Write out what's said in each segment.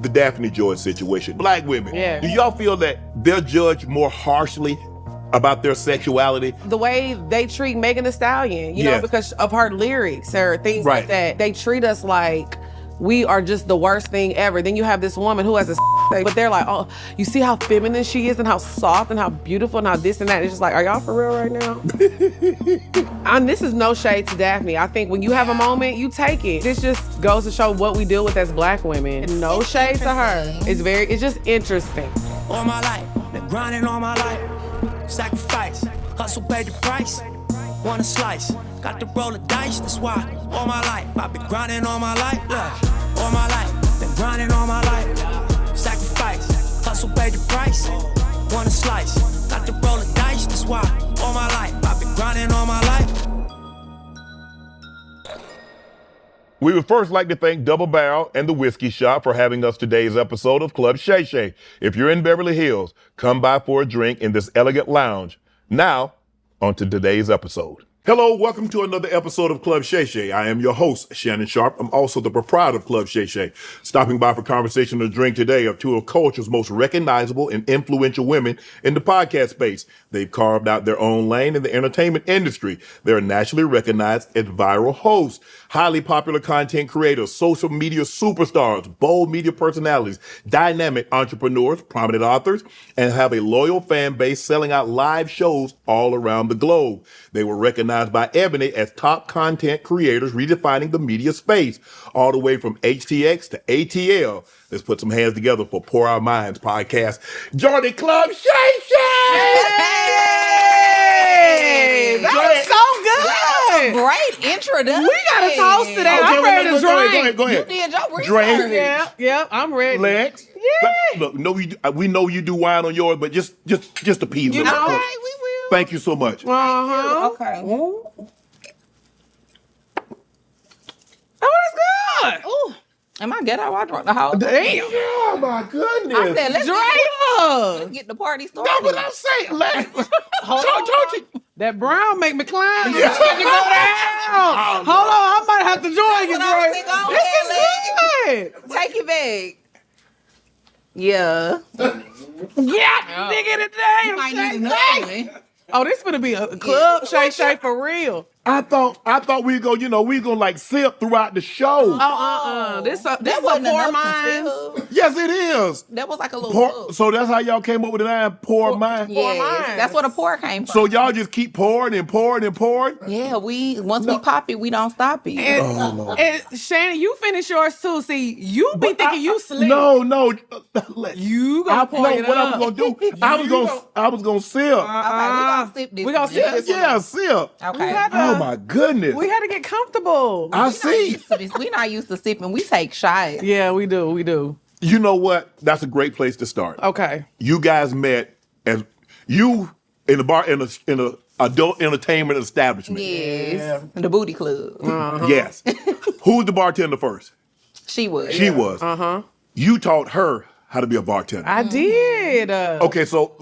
the Daphne Joy situation. Black women, Yeah. do y'all feel that they're judged more harshly about their sexuality? The way they treat Megan Thee Stallion, you know, because of her lyrics or things like that. They treat us like we are just the worst thing ever. Then you have this woman who has a but they're like, oh, you see how feminine she is and how soft and how beautiful and how this and that. It's just like, are y'all for real right now? And this is no shade to Daphne. I think when you have a moment, you take it. This just goes to show what we deal with as Black women. And no shade to her. It's just interesting. All my life, been grinding all my life. Sacrifice, hustle paid the price. Want a slice, got to roll the dice, that's why. All my life, I've been grinding all my life. Look, all my life, been grinding all my life. Sacrifice, hustle paid the price. Want a slice, got to roll the dice, that's why. All my life, I've been grinding all my life. We would first like to thank Double Barrel and the Whiskey Shop for having us today's episode of Club Shay. If you're in Beverly Hills, come by for a drink in this elegant lounge. Now, on to today's episode. Hello, welcome to another episode of Club Shay. I am your host, Shannon Sharpe. I'm also the proprietor of Club Shay. Stopping by for conversation and a drink today are two of culture's most recognizable and influential women in the podcast space. They've carved out their own lane in the entertainment industry. They're nationally recognized as viral hosts, highly popular content creators, social media superstars, bold media personalities, dynamic entrepreneurs, prominent authors, and have a loyal fan base selling out live shows all around the globe. They were recognized by Ebony as top content creators redefining the media space, all the way from HTX to ATL. Let's put some hands together for Pour Our Minds podcast. Johnny Club Shay! That was so good. Great introduction. We got a toast today. Okay, I'm ready to drink. Go ahead. You did your Drink. research. Yeah, I'm ready. Lex. Yeah. Look, we know you do wine on yours, but just appease me. You know, Okay, we will. Thank you so much. Uh-huh. Okay. Oh, that's good. Ooh. Am I ghetto? I drunk the whole Damn. Oh my goodness. I said, let's Drink. get the party started. That's what I'm saying. Lex. Told you. That brown make me climb. Yeah. Can you go down? Hold on, I might have to join you, That's what I was Dre. thinking. This is good. Take it back. Yeah. Yeah, nigga today. You might need another one. Oh, this gonna be a club Shay for real. I thought we were gonna like sip throughout the show. This That a wasn't pour enough mine. to fill. Yes, it is. That was like a little Pour, book. so that's how y'all came up with the name Pour Mine. Yes, mine. that's where the pour came from. So y'all just keep pouring and pouring and pouring. Yeah, once we pop it, we don't stop it. And Shannon, you finish yours too. See, you be thinking you slick. No. You gonna pour it what up. I was gonna do? I was gonna sip. Okay, we gonna sip this. We gonna sip this one. Yeah, sip. Okay. Oh my goodness. We had to get comfortable. I see. We not used to sipping. We take shots. Yeah, we do. You know what? That's a great place to start. Okay. You guys met as you in a bar in a adult entertainment establishment. Yes. The booty club. Yes. Who's the bartender first? She was. She was. Uh-huh. You taught her how to be a bartender. I did. Okay, so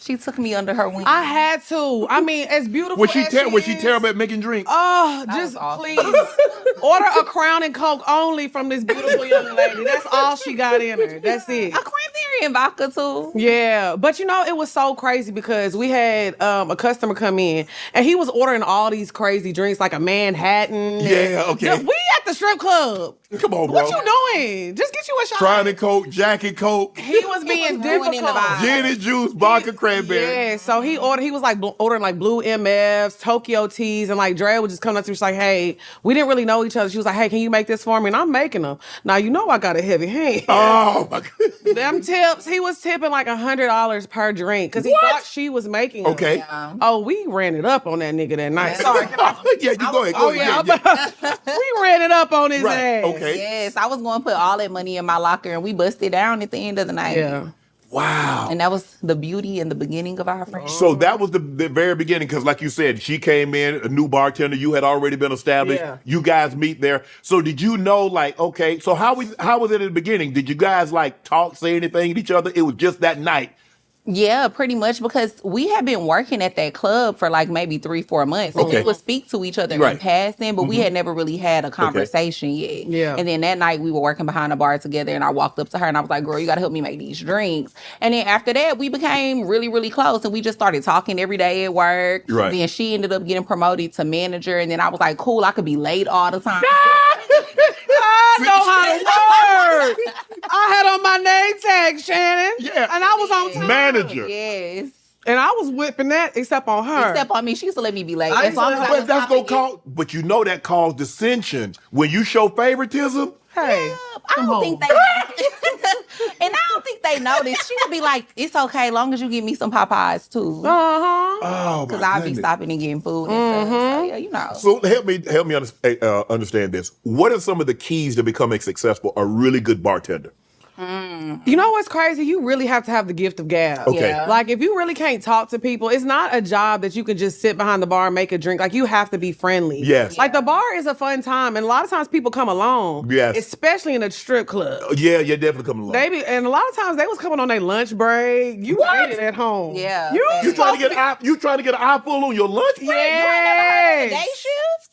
She took me under her wing. I had to. I mean, as beautiful was she as she is, terrible at making drinks? Oh, That just was awesome. please order a Crown and Coke only from this beautiful young lady. That's all she got in her. That's it. A cranberry and vodka too. Yeah, but you know, it was so crazy because we had a customer come in and he was ordering all these crazy drinks like a Manhattan. Yeah, okay. We at the strip club. Come on, bro. What you doing? Just get you a shot. Trying to Coke, Jackie Coke, He was being ruining the difficult. vibe. gin and juice, vodka, cranberry. Yeah, so he was like ordering like blue MFs, Tokyo teas, and like Drea would just come up to me. She's like, hey, we didn't really know each other. She was like, hey, can you make this for me? And I'm making them. Now, you know I got a heavy hand. Oh my God. Them tips, he was tipping like $100 per drink because he What? thought she was making them. Okay. Yeah. Oh, we ran it up on that nigga that night. Sorry. Yeah, you go ahead. Go Oh, ahead. yeah. We ran it up on his Right, ass. okay. Yes, I was going to put all that money in my locker and we busted down at the end of the night. Yeah. Wow. And that was the beauty and the beginning of our friendship. So that was the very beginning, because like you said, she came in, a new bartender, you had already been established. Yeah. You guys meet there. So did you know, like, okay, so how was it at the beginning? Did you guys like talk, say anything to each other? It was just that night. Yeah, pretty much, because we had been working at that club for like maybe 3-4 months. And we would speak to each other in passing, but we had never really had a conversation yet. Yeah. And then that night we were working behind the bar together, and I walked up to her and I was like, girl, you got to help me make these drinks. And then after that, we became really, really close, and we just started talking every day at work. Right. Then she ended up getting promoted to manager, and then I was like, cool, I could be late all the time. I know how to work. I had on my name tag, Shannon. Yeah. And I was on time. Manager. Yes. And I was whipping that except on her. Except on me. She used to let me be late. I As long as I But was that's gonna stopping cause. But you know that causes dissension when you show favoritism. Hey. I don't think they and I don't think they noticed. She would be like, it's okay, long as you give me some Popeyes too. Uh-huh. Oh, Because I'd be stopping and getting food and stuff. So yeah, you know. So help me understand this. What are some of the keys to becoming successful, a really good bartender? You know what's crazy? You really have to have the gift of gab. Okay. Yeah. Like, if you really can't talk to people, it's not a job that you can just sit behind the bar and make a drink. Like, you have to be friendly. Yes. Like, the bar is a fun time, and a lot of times people come along. Yes. Especially in a strip club. Yeah, you're definitely coming along. And a lot of times they was coming on their lunch break. You waited at home. Yeah. You trying to get an eye full on your lunch break? Yes. Day shift?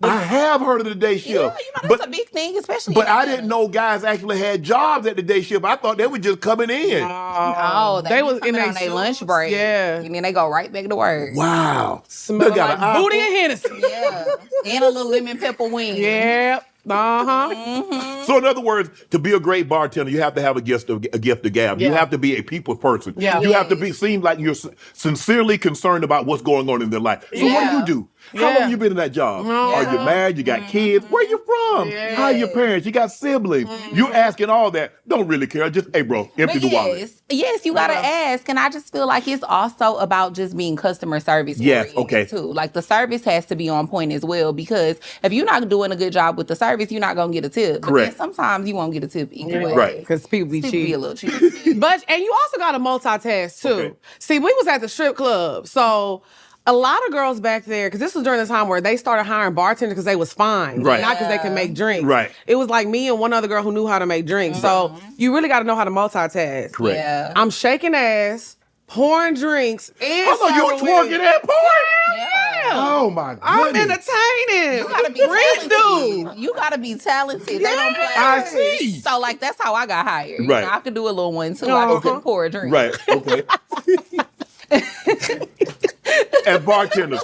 I have heard of the day shift. Yeah, you know, that's a big thing, especially. But in I Atlanta. didn't know guys actually had jobs at the day shift. I thought they were just coming in. Oh, they was in their their lunch suits. break. Yeah. And then they go right back to work. Wow. Smelling They got like an eye booty full. and Hennessy. Yeah. And a little lemon pepper wing. Yep. Uh-huh. So in other words, to be a great bartender, you have to have a gift of gab. You Yeah. have to be a people person. Yeah. You have to seem like you're sincerely concerned about what's going on in their life. So what do you do? How long you been in that job? Are you married? You got kids? Where you from? How are your parents? You got siblings? You asking all that. Don't really care. Just, hey bro, empty But the wallet. yes, you gotta ask. And I just feel like it's also about just being customer service Yes, oriented, okay. too. Like, the service has to be on point as well, because if you're not doing a good job with the service, you're not gonna get a tip. But Correct. then sometimes you won't get a tip anyway. Right. Because people be People be a cheap. little cheap. And you also got to multitask too. Okay. See, we was at the strip club, so a lot of girls back there, because this was during the time where they started hiring bartenders because they was fine, Right. not because they could make drinks. Right. It was like me and one other girl who knew how to make drinks. So you really got to know how to multitask. Correct. Yeah. I'm shaking ass, pouring drinks, and Hold on, you were serving twerking weed. that part? Yeah. Oh my goodness. I'm entertaining. You gotta be Rich talented. dude. You gotta be talented. They don't play. I see. So like, that's how I got hired. You Right. know, I could do a little one too. I could pour a drink. Right, okay. As bartenders,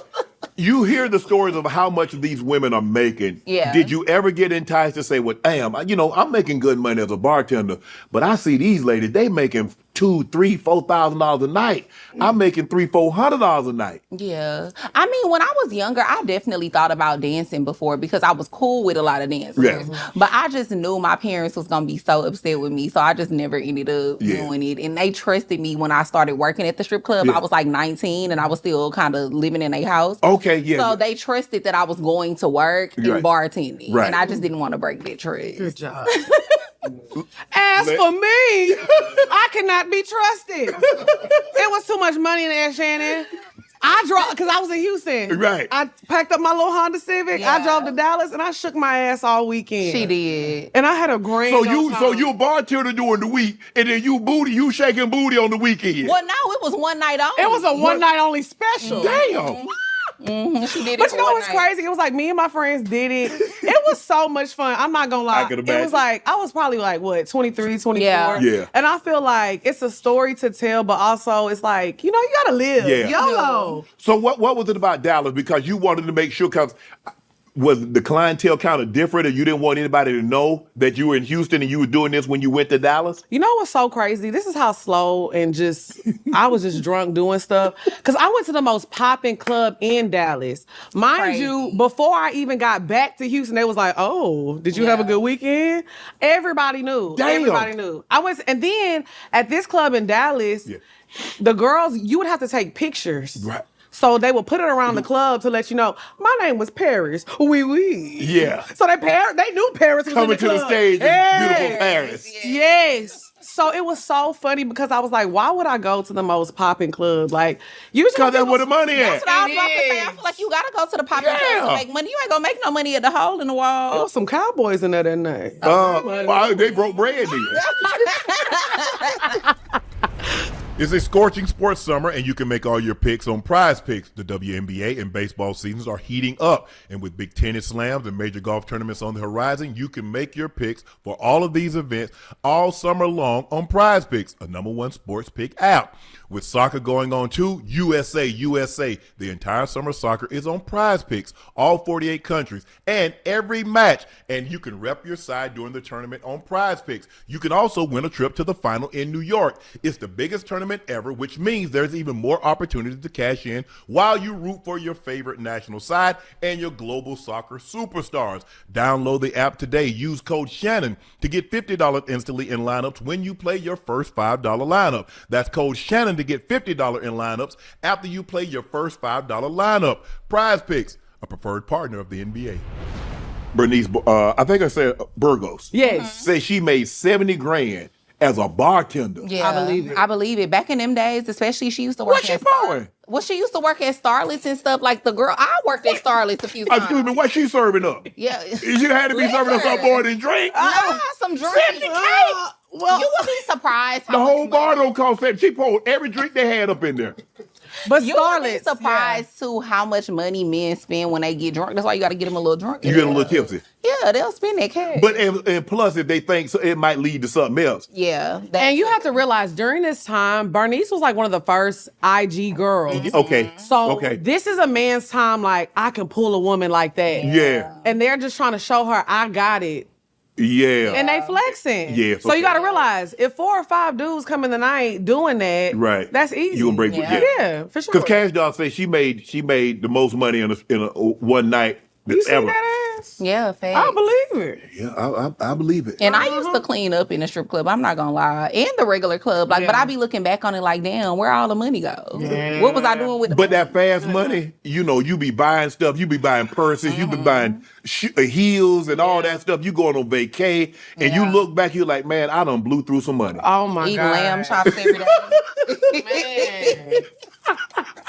you hear the stories of how much these women are making. Yeah. Did you ever get enticed to say, well, damn, I'm making good money as a bartender, but I see these ladies, they making $2,000, $3,000, $4,000 a night. I'm making $300-$400 a night. Yeah. I mean, when I was younger, I definitely thought about dancing before, because I was cool with a lot of dancers. Yeah. But I just knew my parents was going to be so upset with me. So I just never ended up Yeah. doing it. And they trusted me when I started working at the strip club. Yeah. I was like 19 and I was still kind of living in a house. Okay, yeah. So they trusted that I was going to work and Right. bartending. Right. And I just didn't want to break that trust. Good job. As for me, I cannot be trusted. It was too much money in there, Shannon. I drove, because I was in Houston. Right. I packed up my little Honda Civic. I Yeah. drove to Dallas, and I shook my ass all weekend. She did. And I had a grand So old time. you a bartender during the week, and then you shaking booty on the weekend. Well, no, it was one night only. It was a one night only special. Damn. She did it But for you know one what's night. crazy? It was like me and my friends did it. It was so much fun. I'm not gonna lie. I can It imagine. was like, I was probably like, what, 23, 24? Yeah. And I feel like it's a story to tell, but also it's like, you gotta live. Yeah. YOLO. So what was it about Dallas? Because you wanted to make sure, because was the clientele kind of different, and you didn't want anybody to know that you were in Houston and you were doing this when you went to Dallas? You know what's so crazy? This is how slow and I was just drunk doing stuff. Because I went to the most popping club in Dallas. Mind you, Crazy. before I even got back to Houston, they was like, oh, did you have a good weekend? Everybody knew. Damn. Everybody knew. And then at this club in Dallas, the girls, you would have to take pictures. Right. So they would put it around the club to let you know, my name was Paris. Oui. Yeah. So they knew Paris was Coming in to the the club. stage in beautiful Paris. Yes. So it was so funny because I was like, why would I go to the most popping club? Like, usually Because that's where the money at. That's what I was about to say. I feel like you gotta go to the popping clubs to make money. You ain't gonna make no money at the hole in the There wall. was some cowboys in there that night. Well, they broke bread then. It's a scorching sports summer, and you can make all your picks on Prize Picks. The WNBA and baseball seasons are heating up, and with big tennis slams and major golf tournaments on the horizon, you can make your picks for all of these events all summer long on Prize Picks, a #1 sports pick app. With soccer going on too, USA, the entire summer soccer is on Prize Picks, all 48 countries, and every match. And you can rep your side during the tournament on Prize Picks. You can also win a trip to the final in New York. It's the biggest tournament ever, which means there's even more opportunity to cash in while you root for your favorite national side and your global soccer superstars. Download the app today. Use code Shannon to get $50 instantly in lineups when you play your first $5 lineup. That's code Shannon to get $50 in lineups after you play your first $5 lineup. Prize Picks, a preferred partner of the NBA. Bernice, I think I said Burgos. Yes. Say she made 70 grand as a bartender. Yeah, I believe it. I believe it. Back in them days, especially she used to work What's she at pouring? Well, she used to work at Starlets and stuff. Like the girl, I worked at Starlets a few times. Excuse me, what she serving up? Yeah. She had to be serving up something more than drink. Some drinks. 70K? Well, you would be surprised. The whole bar don't cost 70. She poured every drink they had up in there. But You would be Starlets, surprised too how much money men spend when they get drunk. That's why you got to get them a little drunk. You get a little tipsy. Yeah, they'll spend that cash. But and plus, if they think so, it might lead to something else. yeah, and you have to realize during this time, Bernice was like one of the first IG girls. Okay. So okay. this is a man's time, like, I can pull a woman like that. Yeah. And they're just trying to show her, I got it. Yeah. And they flexing. Yeah, So you okay. got to realize, if 4 or 5 dudes come in the night doing that, Right. that's easy. You gonna break Yeah, for sure. Because Cash Doll say she made the most money in a one night You see ever. that ass? Yeah, facts. I believe it. Yeah, I believe it. And I used to clean up in the strip club. I'm not gonna lie, and the regular club. Like, but Yeah. I be looking back on it like, damn, where all the money go? What was I doing with? But that fast money, you be buying stuff. You be buying purses. You be buying heels and all that stuff. You going on vacay, and you look back, you're like, man, I done blew through some money. Oh my eating God. lamb chops every day. Man.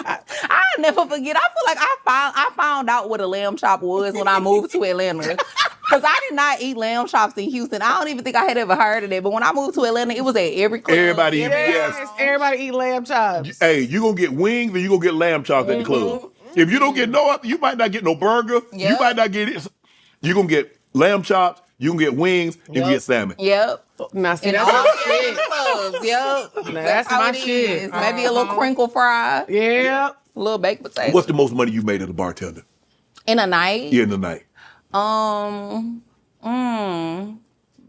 I never forget. I feel like I found out what a lamb chop was when I moved to Atlanta. Because I did not eat lamb chops in Houston. I don't even think I had ever heard of it. But when I moved to Atlanta, it was at every club. Everybody, Yes, yes. everybody eat lamb chops. Hey, you gonna get wings and you gonna get lamb chops at the club. If you don't get you might not get no burger. You Yep. might not get it. You gonna get lamb chops. You can get wings and you get salmon. Yep. Now see, And that's all my the shit. clubs. Yep. That's how my it shit. is. Maybe a little crinkle fry. Yeah. A little baked potato. What's the most money you made as a bartender? In a night? Yeah, in the night.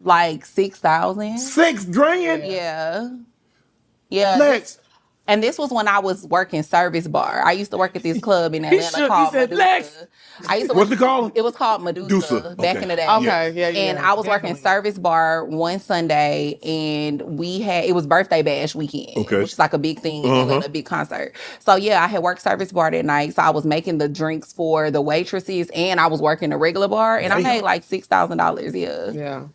Like 6,000. 6 grand? Yeah. Yeah. Lex. And this was when I was working service bar. I used to work at this club in Atlanta shook. He called said, Medusa. "Lex." I used to What's work, it called? It was called Medusa back Okay. in the day. Okay, yeah. And I was working definitely. service bar one Sunday, and it was birthday bash weekend, Okay. which is like a big thing, in Atlanta, a big concert. So yeah, I had worked service bar that night. So I was making the drinks for the waitresses, and I was working the regular bar, and I made like $6,000. Yeah.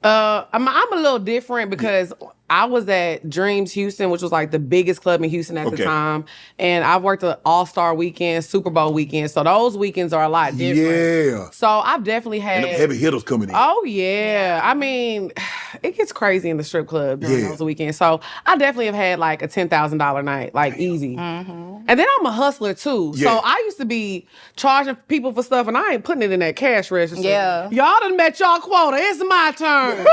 Yeah. I'm a little different because I was at Dreams Houston, which was like the biggest club in Houston at the time. And I've worked an All-Star weekend, Super Bowl weekend. So those weekends are a lot different. Yeah. So I've definitely had... And them heavy hitters coming in. Oh, yeah. I mean, it gets crazy in the strip club during those weekends. So I definitely have had like a $10,000 night, like easy. And then I'm a hustler too. Yeah. So I used to be charging people for stuff and I ain't putting it in that cash register. Yeah. Y'all done met y'all quota. It's my turn.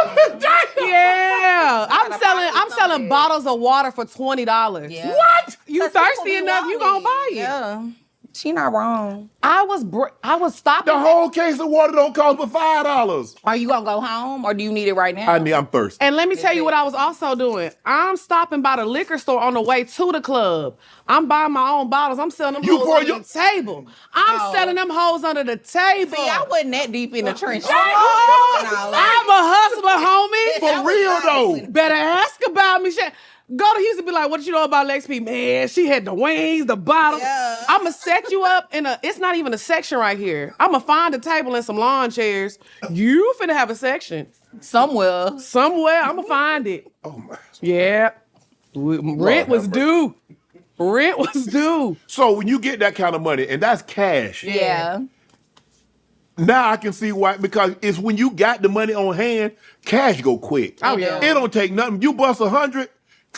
Yeah. I'm selling bottles of water for $20. Yeah. What? You 'Cause people thirsty be enough, you wanting gonna buy it. Yeah. She not wrong. I was stopping. The whole case of water don't cost but $5. Are you gonna go home or do you need it right now? I'm thirsty. And let me tell you what I was also doing. I'm stopping by the liquor store on the way to the club. I'm buying my own bottles. I'm selling them You hoes pour under your- the table. I'm selling them hoes under the table. See, I wasn't that deep in the trenches. Oh, I'm a hustler, homie. For real though. Better ask about me. Shit. Go to Houston, be like, what you know about Lex P? Man, she had the wings, the bottom. Yeah. I'ma set you up it's not even a section right here. I'ma find a table and some lawn chairs. You finna have a section. Somewhere. I'ma find it. Oh my. Yeah. Rent was due. Rent was due. So when you get that kind of money, and that's cash, Yeah. now I can see why, because it's when you got the money on hand, cash go quick. Oh, yeah. It don't take nothing. You bust 100,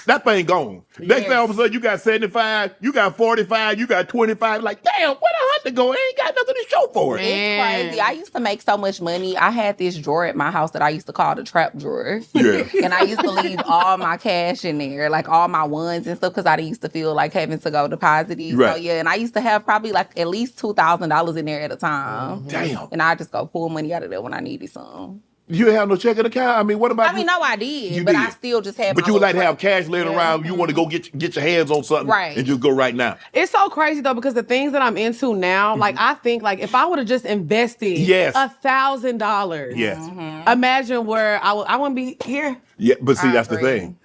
that thing gone. Next thing all of a sudden you got 75, you got 45, you got 25. Like, damn, where the $100 go? Ain't got nothing to show for it. It's crazy. I used to make so much money. I had this drawer at my house that I used to call the trap drawer. Yeah. And I used to leave all my cash in there, like all my ones and stuff, because I didn't used to feel like having to go deposit it. Right. So yeah, and I used to have probably like at least $2,000 in there at a time. Damn. And I just go pull money out of there when I needed some. You didn't have no checking account? I mean, what about I mean, no, I did, You but did. I still just had. But my you would like to little have cash laying around. You want to go get your hands on something Right. and just go right now. It's so crazy though, because the things that I'm into now, like I think like if I would have just invested Yes. $1,000, Yes. imagine where I wouldn't be here. Yeah, but see, I that's agree. the thing.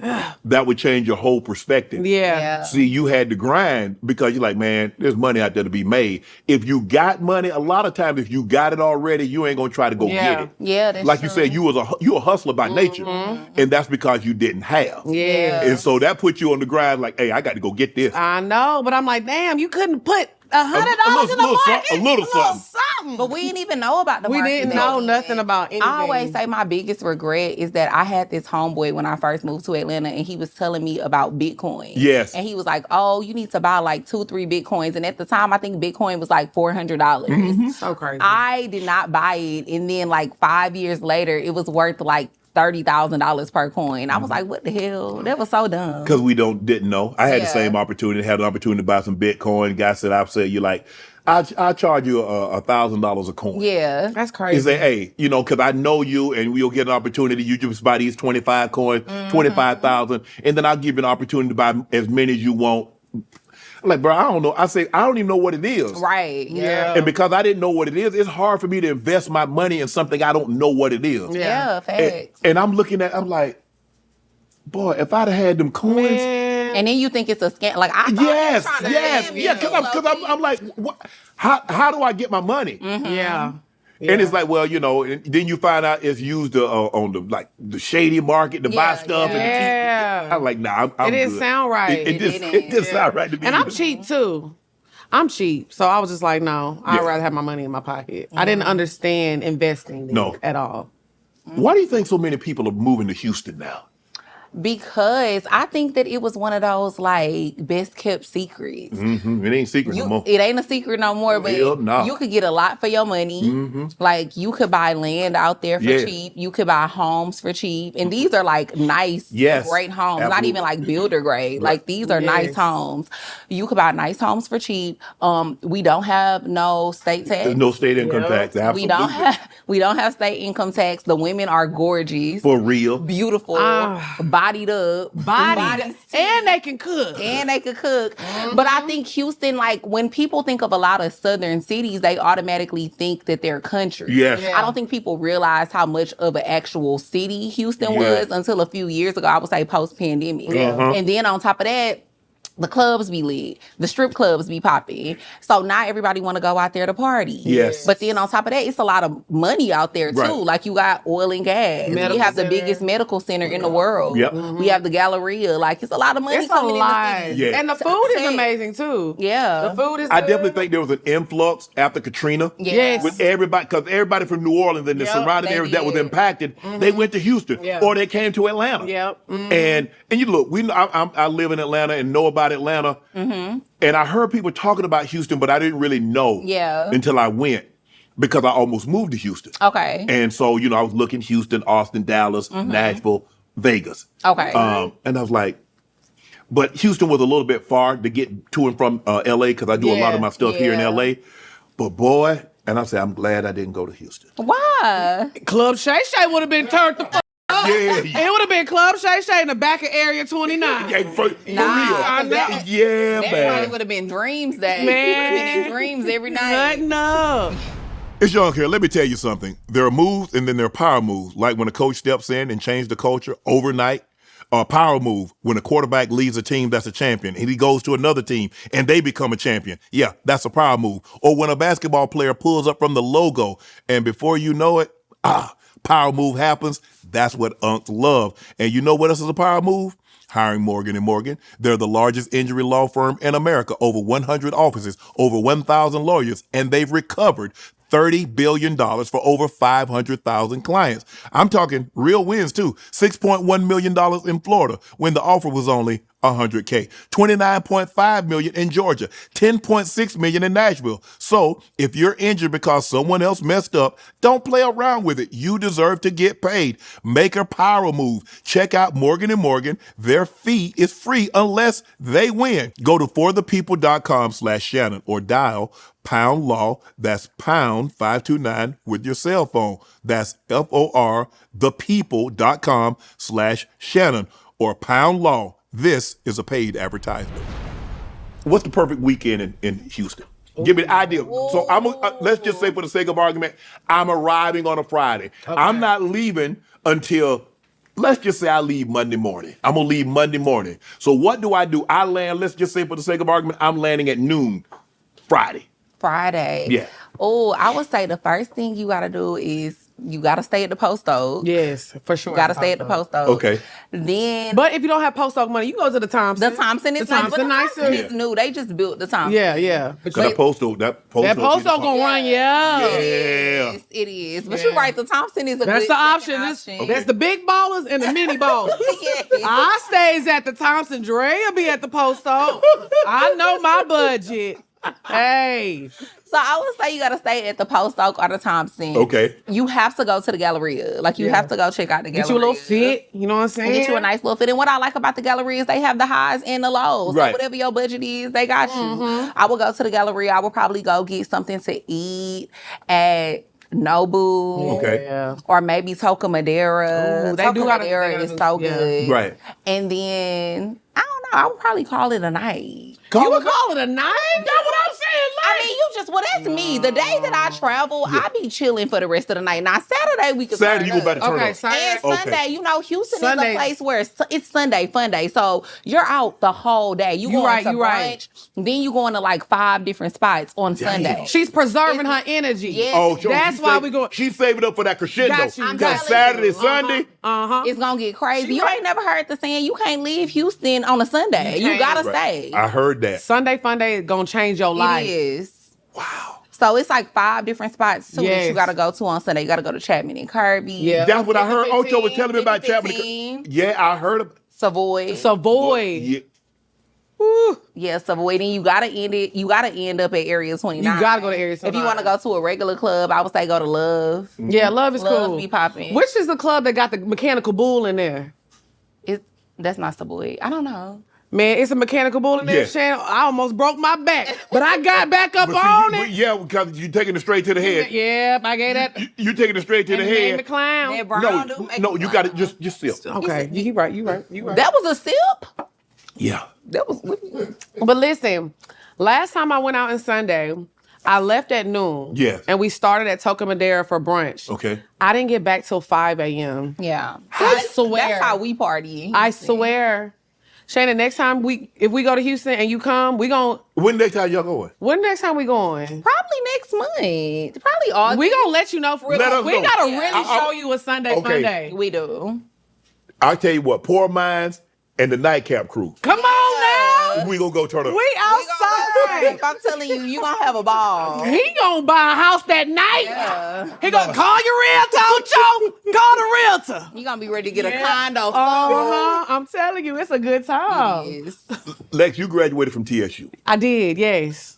That would change your whole perspective. Yeah. See, you had to grind because you're like, man, there's money out there to be made. If you got money, a lot of times if you got it already, you ain't gonna try to go get it. Yeah, that's Like you true. said, you a hustler by nature, and that's because you didn't have. Yeah. And so that put you on the grind. Like, hey, I got to go get this. I know, but I'm like, damn, you couldn't put $100 in the little market. a little something. But we didn't even know about the We market didn't then. know nothing about anything. I always say my biggest regret is that I had this homeboy when I first moved to Atlanta, and he was telling me about Bitcoin. Yes. And he was like, oh, you need to buy like 2-3 Bitcoins. And at the time, I think Bitcoin was like $400. So crazy. I did not buy it. And then like 5 years later, it was worth like $30,000 per coin. I was like, what the hell? That was so dumb. Because we didn't know. I had the Yeah. same opportunity, had an opportunity to buy some Bitcoin. Guy said, I'll say, you like, I'll charge you $1,000 a coin. Yeah. That's He crazy. said, hey, because I know you and we'll get an opportunity. You just buy these 25 coins, 25,000, and then I'll give you an opportunity to buy as many as you want. I'm like, bro, I don't know. I say, I don't even know what it is. Right. Yeah. And because I didn't know what it is, it's hard for me to invest my money in something I don't know what it is. Yeah, facts. And I'm looking at, I'm like, boy, if I'd have had them coins. Man. And then you think it's a scam. Like, I thought they were trying to scam you, Because I'm like, what? How do I get my money? Yeah. And it's like, well, and then you find out it's used on the shady market to buy Yeah, stuff. yeah. I'm like, nah, I'm It didn't good. sound right. It didn't. just sound right to me. And I'm cheap too. I'm cheap. So I was just like, no, I'd Yeah. rather have my money in my pocket. I didn't understand investing then No. at all. Why do you think so many people are moving to Houston now? Because I think that it was one of those like best kept secrets. It ain't secret no more. It ain't a secret no more, but Hell no. you could get a lot for your money. Like you could buy land out there for Yeah. cheap. You could buy homes for cheap. And these are like nice, Yes, great homes. Not absolutely. even like builder grade. Like these are nice Yes. homes. You could buy nice homes for cheap. We don't have no state tax. There's no state income tax. Absolutely. We don't have state income tax. The women are gorgeous. For real. Beautiful, bodied up, Body. And they can cook. and they could cook. But I think Houston, like when people think of a lot of southern cities, they automatically think that they're country. Yes. Yeah. I don't think people realize how much of an actual city Houston Yeah. was until a few years ago. I would say post-pandemic. And then on top of that, the clubs be lit. The strip clubs be popping. So now everybody want to go out there to party. Yes. But then on top of that, it's a lot of money out there too. Right. Like you got oil and gas. Medical We have the center. biggest medical center in the world. Yep. We have the Galleria. Like it's a lot of money It's a coming in the lot. city. Yeah. And the food is Tech. amazing too. Yeah. The food is I good. definitely think there was an influx after Katrina. Yes. With everybody, because everybody from New Orleans and the Yep, surrounding they areas that was did. impacted, they went to Houston Yeah. or they came to Atlanta. Yep. And you look, I live in Atlanta and know about Atlanta, and I heard people talking about Houston, but I didn't really know Yeah. until I went because I almost moved to Houston. Okay. And so I was looking Houston, Austin, Dallas, Nashville, Vegas. Okay. And I was like, but Houston was a little bit far to get to and from LA because I do a lot of my stuff here in Yeah. LA. But boy, and I said, I'm glad I didn't go to Houston. Why? Club Shay Shay would have been turned the fuck up. Yeah. It would have been Club Shay Shay in the back of Area 29. Yeah, for real. I know. Yeah, That man. probably would have been dreams day. Man. We would have been in dreams every night. Cutting up. It's Young here. Let me tell you something. There are moves and then there are power moves, like when a coach steps in and changes the culture overnight. A power move when a quarterback leaves a team that's a champion and he goes to another team and they become a champion. Yeah, that's a power move. Or when a basketball player pulls up from the logo and before you know it, power move happens. That's what unks love. And you know what else is a power move? Hiring Morgan & Morgan. They're the largest injury law firm in America. Over 100 offices, over 1,000 lawyers, and they've recovered $30 billion for over 500,000 clients. I'm talking real wins too. $6.1 million in Florida when the offer was only $100K. $29.5 million in Georgia. $10.6 million in Nashville. So if you're injured because someone else messed up, don't play around with it. You deserve to get paid. Make a power move. Check out Morgan & Morgan. Their fee is free unless they win. Go to forthepeople.com/Shannon or dial pound law. That's pound 529 with your cell phone. That's FOR thepeople.com/Shannon or pound law. This is a paid advertisement. What's the perfect weekend in Houston? Give me an idea. So let's just say for the sake of argument, I'm arriving on a Friday. Okay. I'm not leaving until, let's just say I leave Monday morning. I'm going to leave Monday morning. So what do? I land, let's just say for the sake of argument, I'm landing at noon Friday. Yeah. Oh, I would say the first thing you got to do is you got to stay at the Post Oak. Yes, for sure. You got to stay at the Post Oak. Okay. Then, but if you don't have Post Oak money, you go to the Thompson. The Thompson is nice. The Thompson is new. They just built the Thompson. Yeah. Because that Post Oak gonna run, yeah. It is. But you're right. The Thompson is that's the option. Okay. That's the big ballers and the mini ballers. I stays at the Thompson. Drea be at the Post Oak. I know my budget. Hey. So I would say you got to stay at the Post Oak or the Thompson. Okay. You have to go to the Galleria. Like, you have to go check out the Galleria. Get you a little fit, you know what I'm saying? Get you a nice little fit. And what I like about the Galleria is they have the highs and the lows. Right. So whatever your budget is, they got you. Mm-hmm. I would go to the Galleria. I would probably go get something to eat at Nobu. Okay. Yeah. Or maybe Toca Madera. Ooh, they Toca do got Madera is so good. Right. And then, I don't know, I would probably call it a night. You would call it a night? That's what I'm saying. I mean, that's me. The day that I travel, I be chilling for the rest of the night. Now, Saturday, we can Saturday, you go back to turn up. Saturday. And Sunday, Houston is a place where it's Sunday, fun day. So you're out the whole day. You going to brunch, then you going to like 5 different spots on Sunday. She's preserving her energy. Yes. Oh, that's why we go. She's saving up for that crescendo. Because Saturday, Sunday, it's going to get crazy. You ain't never heard the saying, you can't leave Houston on a Sunday. You got to stay. I heard that. Sunday fun day is going to change your life. It is. Wow. So it's like 5 different spots too that you got to go to on Sunday. You got to go to Chapman and Kirby. Yeah. That's what I heard. Ocho was telling me about Chapman. Yeah, I heard of Savoy. Yeah. Woo. Yeah, Savoy. Then you got to end it. You got to end up at Area 29. You got to go to Area 29. If you want to go to a regular club, I would say go to Love. Yeah, Love is cool. Love be popping. Which is the club that got the mechanical bull in there? That's not Savoy. I don't know. Man, it's a mechanical bull in there, Shannon. I almost broke my back, but I got back up on it. Yeah, because you taking it straight to the head. Yeah, I gave that. You taking it straight to the head. The clown. No, you got it. Just sip. Okay, you right. That was a sip? Yeah. That was. But listen, last time I went out on Sunday, I left at noon. Yeah. And we started at Toca Madera for brunch. Okay. I didn't get back till 5 a.m. Yeah. I swear. That's how we party. I swear. Shannon, next time if we go to Houston and you come, we gon'. When next time y'all going? When next time we going? Probably next month. Probably August. We gonna let you know for real. We gotta really show you a Sunday fun day. We do. I'll tell you what, Poor Minds and the Nightcap Crew. Come on now. We gonna go turn up. We outside. I'm telling you, you gonna have a ball. He gonna buy a house that night. Yeah. He gonna call your realtor, Ocho. Call the realtor. You gonna be ready to get a condo. I'm telling you, it's a good time. It is. Lex, you graduated from TSU. I did, yes.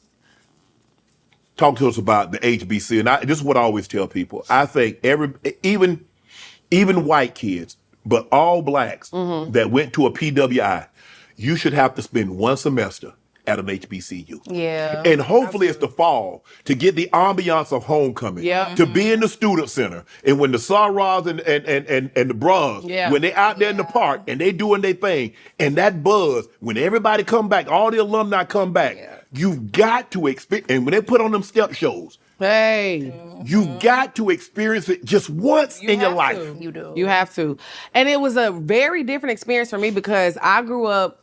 Talk to us about the HBC. And this is what I always tell people. I think even white kids, but all blacks that went to a PWI, you should have to spend 1 semester at an HBCU. Yeah. And hopefully it's the fall to get the ambiance of homecoming. Yeah. To be in the student center. And when the Sarahs and the bras, when they out there in the park and they doing their thing, and that buzz, when everybody come back, all the alumni come back, you've got to experience, and when they put on them step shows, you've got to experience it just once in your life. You do. You have to. And it was a very different experience for me because I grew up,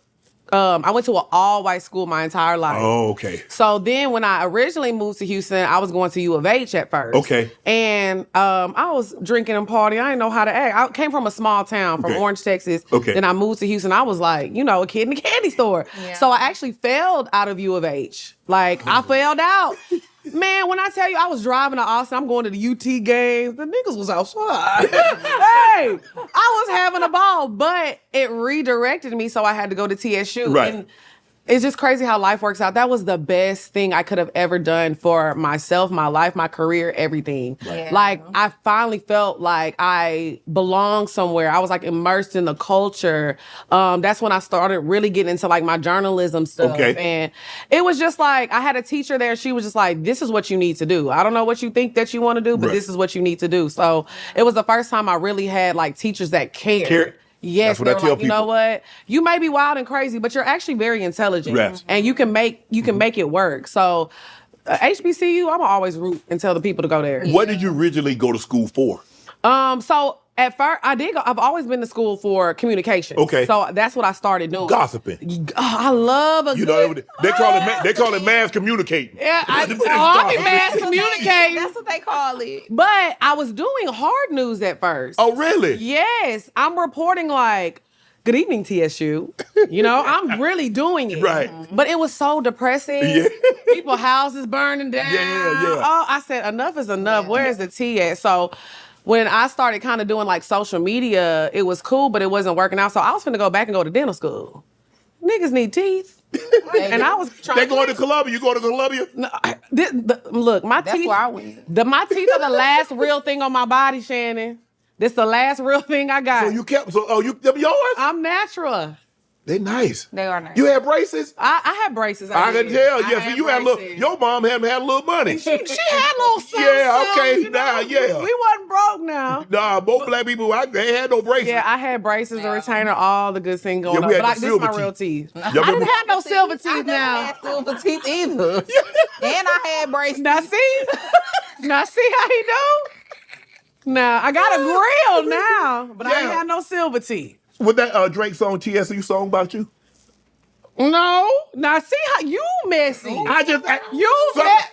I went to an all-white school my entire life. Oh, okay. So then when I originally moved to Houston, I was going to U of H at first. Okay. And I was drinking and partying. I didn't know how to act. I came from a small town, from Orange, Texas. Okay. Then I moved to Houston. I was like, a kid in a candy store. Yeah. So I actually failed out of U of H. Like, I failed out. Man, when I tell you I was driving to Austin, I'm going to the UT games. The niggas was outside. Hey, I was having a ball, but it redirected me, so I had to go to TSU. Right. And it's just crazy how life works out. That was the best thing I could have ever done for myself, my life, my career, everything. Yeah. Like, I finally felt like I belonged somewhere. I was like immersed in the culture. That's when I started really getting into like my journalism stuff. Okay. And it was just like, I had a teacher there. She was just like, this is what you need to do. I don't know what you think that you want to do, but Right. this is what you need to do. So it was the first time I really had like teachers that cared. Care. Yes, That's what I they were tell like, you know people. what? You may be wild and crazy, but you're actually very intelligent, Yes. and you can make it work. So, HBCU, I'm always root and tell the people to go there. What did you originally go to school for? So at first I did go. I've always been to school for communication. Okay. So that's what I started doing. Gossiping. Oh, I love a You good. know, they call it mass communicating. Yeah, I be mass communicating. That's what they call it. But I was doing hard news at first. Oh, really? Yes, I'm reporting like, good evening, TSU. You know, I'm really doing it. Right. But it was so depressing. Yeah. People houses burning down. Yeah. Oh, I said, enough is enough. Where is the tea at? So when I started kind of doing like social media, it was cool, but it wasn't working out. So I was finna go back and go to dental school. Niggas need teeth. And I was trying They going to Columbia. You going to Columbia? No, look, my That's teeth. where I went. My teeth are the last real thing on my body, Shannon. This the last real thing I got. So you kept. So them yours? I'm natural. They nice. They are nice. You had braces? I had braces. I can did. tell. I Yeah, had so you had a little. braces. Your mom had a little money. She had a little something. Yeah, okay, something, you know? nah, yeah. We wasn't broke now. Nah, both black people. They had no braces. Yeah, I had braces, a retainer, all the good things going Yeah, on. we had But the this is silver my real teeth. teeth. Y'all I didn't remember- have no silver I teeth never now. had silver teeth either. And I had braces. Now see how he do? Nah, I got a grill now, but I ain't Yeah. had no silver teeth. With that Drake song, TSU song about you? No. Now see how you messy.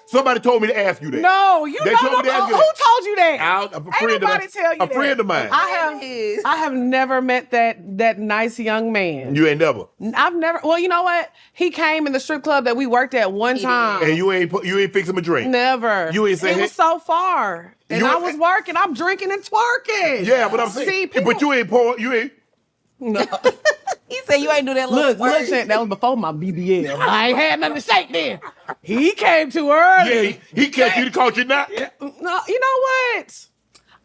Somebody told me to ask you that. No, you They know told me to ask you who that. told you that? A Ain't friend of nobody mine. tell you A that. friend of mine. I have never met that nice young man. You ain't never. I've never. Well, you know what? He came in the strip club that we worked at one time. And you ain't fix him a drink. Never. You ain't say, It hey- was so far, and You I ain't- was working. I'm drinking and twerking. Yeah, but I'm saying. See, but people- you ain't pour. You ain't. No. He said you ain't do that little Look, Shannon, that was before my BBL. I ain't had nothing to shake then. He came too early. Yeah, he catch you to caught you not. No, you know what?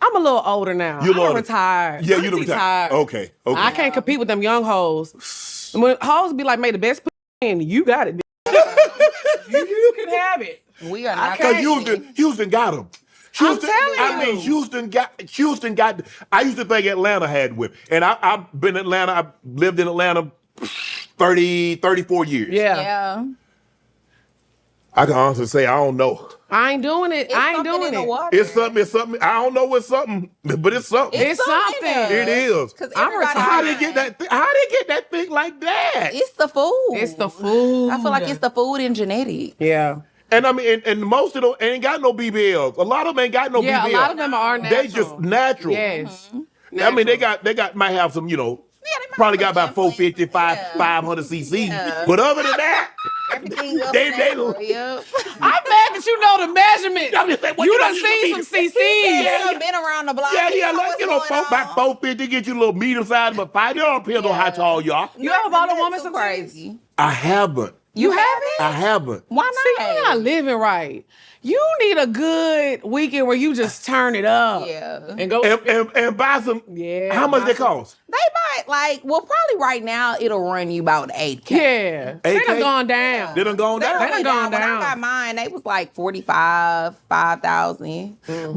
I'm a little older now. You I'm retired. Yeah, I'm you too retired. Okay. I can't compete with them young hoes. When hoes be like, "May the best in," you got it. you can have it. We are not. Because Houston got him. Houston, telling I mean, you. Houston got. I used to think Atlanta had whip, and I've been in Atlanta. I lived in Atlanta 34 years. Yeah. Yeah. I can honestly say I don't know. I ain't doing it. It's I ain't something doing in the it. water. It's something. I don't know what's something, but it's something. It's something. It is. Because I'm everybody. How they get that? How they get that thing like that? It's the food. It's the food. I feel like it's the food and genetics. Yeah. And I mean, and most of them ain't got no BBLs. A lot of them ain't got no Yeah, BBLs. a lot of them are natural. They just natural. Yes. I mean, they might have some, they might probably got have about some 450, 500 cc's. But other than that, Everything else. They- Yep. I'm mad that you know the measurement. I'm just saying, what You you done know, seen you some need CCs. Yeah, you been around the block. yeah, like, what's you know, going about on. 450, get you a little medium size, but 5, it all depends on how tall you are. You ever bought a woman That's some crazy. I haven't. You haven't? I haven't. Why See, not? you're not living right. You need a good weekend where you just turn it up. Yeah. And go. And buy some. Yeah, How much buy they some- cost? They might probably right now it'll run you about 8K. Yeah. They 8K? done gone down. They done gone down. They done gone When down. I got mine, they was like 45, 5,000. But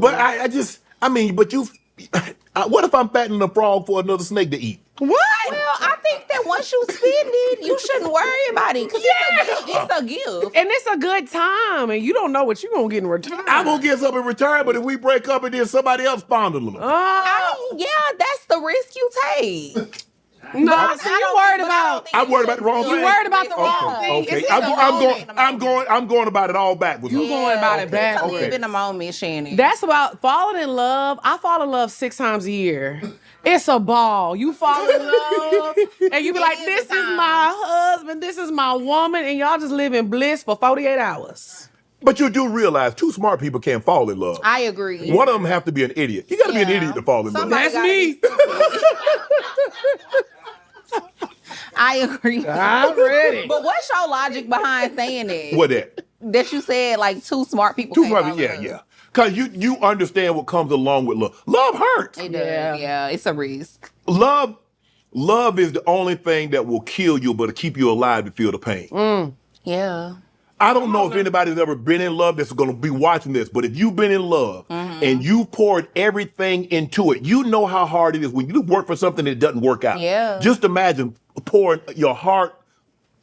but you, what if I'm fattening a frog for another snake to eat? What? Well, I think that once you spend it, you shouldn't worry about it because it's a gift. And it's a good time, and you don't know what you're going to get in return. I'm going to get something in return, but if we break up and then somebody else fondle them. Yeah, that's the risk you take. No, see, you worried about. I'm worried about the wrong thing. You worried about the wrong thing. Okay, It's I'm in the I'm going about it all backwards. You going about it back. To live in the moment, Shannon. That's about falling in love. I fall in love 6 times a year. It's a ball. You fall in love, and you be like, is this a is time. my husband, this is my woman, and y'all just live in bliss for 48 hours. But you do realize two smart people can't fall in love. I agree. One of them have to be an idiot. You got to be an idiot to fall in love. That's me. I agree. I'm ready. But what's your logic behind saying that? What that? That you said like two smart people. Two smart people, yeah. Because you understand what comes along with love. Love hurts. It does. Yeah, it's a risk. Love is the only thing that will kill you, but to keep you alive to feel the pain. Yeah. I don't know if anybody's ever been in love that's going to be watching this, but if you've been in love and you poured everything into it, you know how hard it is when you work for something that doesn't work out. Yeah. Just imagine pouring your heart,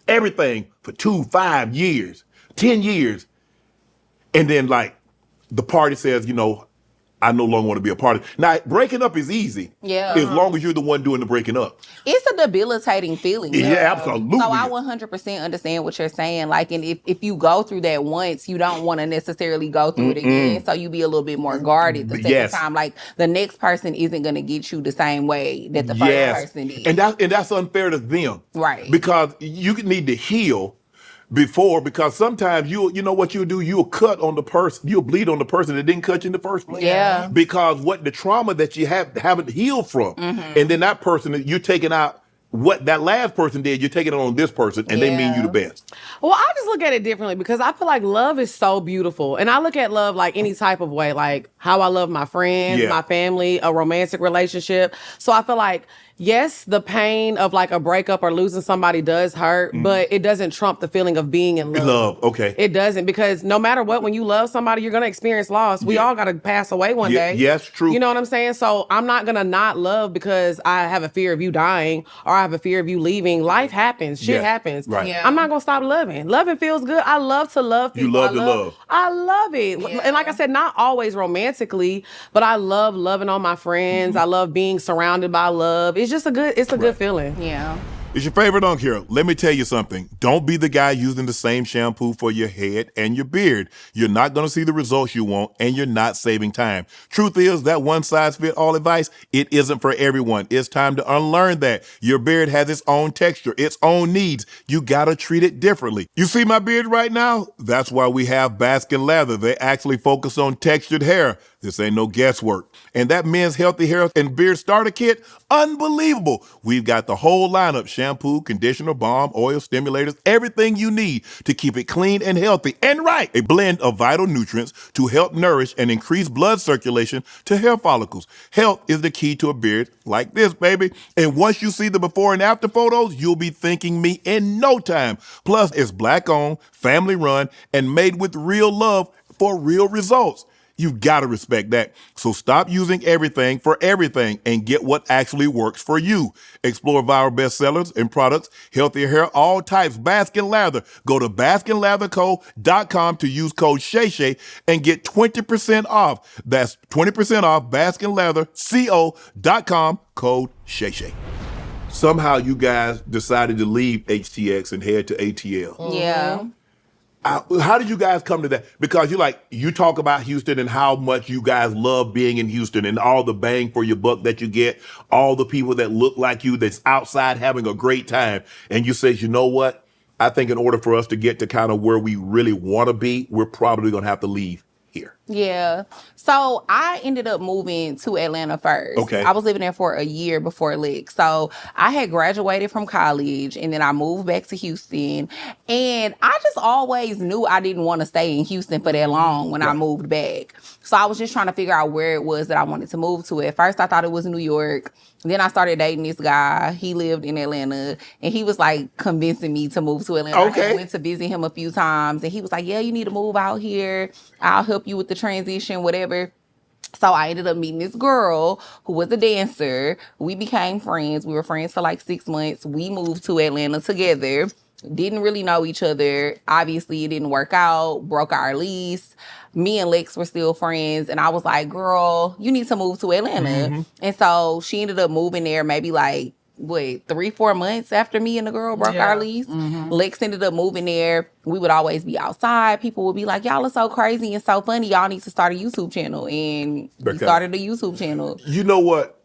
everything for 2, 5 years, 10 years, and then like the party says, I no longer want to be a part of it. Now, breaking up is easy. Yeah. As long as you're the one doing the breaking up. It's a debilitating feeling. Yeah, absolutely. So I 100% understand what you're saying. Like, and if you go through that once, you don't want to necessarily go through it again. So you be a little bit more guarded the second time. Like, the next person isn't going to get you the same way that the first person did. And that's unfair to them. Right. Because you need to heal because sometimes you know what you'll do, you'll cut on the person, you'll bleed on the person that didn't cut you in the first place. Yeah. Because what the trauma that you haven't healed from, and then that person, you're taking out what that last person did, you're taking it on this person, and they mean you the best. Well, I just look at it differently because I feel like love is so beautiful. And I look at love like any type of way, like how I love my friends, my family, a romantic relationship. So I feel like, yes, the pain of like a breakup or losing somebody does hurt, but it doesn't trump the feeling of being in love. Okay. It doesn't, because no matter what, when you love somebody, you're going to experience loss. We all got to pass away one day. Yes, true. You know what I'm saying? So I'm not going to not love because I have a fear of you dying or I have a fear of you leaving. Life happens. Shit happens. Right. Yeah. I'm not going to stop loving. Loving feels good. I love to love people. You love to love. I love it. Yeah. And like I said, not always romantically, but I love loving on my friends. I love being surrounded by love. It's just a good feeling. Yeah. It's your favorite unk here. Let me tell you something. Don't be the guy using the same shampoo for your head and your beard. You're not going to see the results you want, and you're not saving time. Truth is, that one-size-fit-all advice, it isn't for everyone. It's time to unlearn that. Your beard has its own texture, its own needs. You got to treat it differently. You see my beard right now? That's why we have Baskin Leather. They actually focus on textured hair. This ain't no guesswork. And that men's healthy hair and beard starter kit, unbelievable. We've got the whole lineup: shampoo, conditioner, balm, oil, stimulators, everything you need to keep it clean and healthy and right. A blend of vital nutrients to help nourish and increase blood circulation to hair follicles. Health is the key to a beard like this, baby. And once you see the before and after photos, you'll be thanking me in no time. Plus, it's black owned, family run, and made with real love for real results. You've got to respect that. So stop using everything for everything and get what actually works for you. Explore viral bestsellers and products, healthier hair, all types, Baskin Leather. Go to BaskinLeatherCo.com to use code ShayShay and get 20% off. That's 20% off BaskinLeatherCo.com, code ShayShay. Somehow you guys decided to leave HTX and head to ATL. Yeah. How did you guys come to that? Because you talk about Houston and how much you guys love being in Houston and all the bang for your buck that you get, all the people that look like you that's outside having a great time. And you say, you know what? I think in order for us to get to kind of where we really want to be, we're probably going to have to leave here. Yeah. So I ended up moving to Atlanta first. Okay. I was living there for a year before Lex. So I had graduated from college and then I moved back to Houston. And I just always knew I didn't want to stay in Houston for that long when I moved back. So I was just trying to figure out where it was that I wanted to move to. At first I thought it was New York. Then I started dating this guy. He lived in Atlanta, and he was like convincing me to move to Atlanta. Okay. I went to visit him a few times, and he was like, yeah, you need to move out here. I'll help you with the transition, whatever. So I ended up meeting this girl who was a dancer. We became friends. We were friends for like 6 months. We moved to Atlanta together. Didn't really know each other. Obviously, it didn't work out. Broke our lease. Me and Lex were still friends. And I was like, girl, you need to move to Atlanta. Mm-hmm. And so she ended up moving there maybe like, 3-4 months after me and the girl broke our lease. Mm-hmm. Lex ended up moving there. We would always be outside. People would be like, y'all are so crazy and so funny. Y'all need to start a YouTube channel. And we started a YouTube channel. You know what?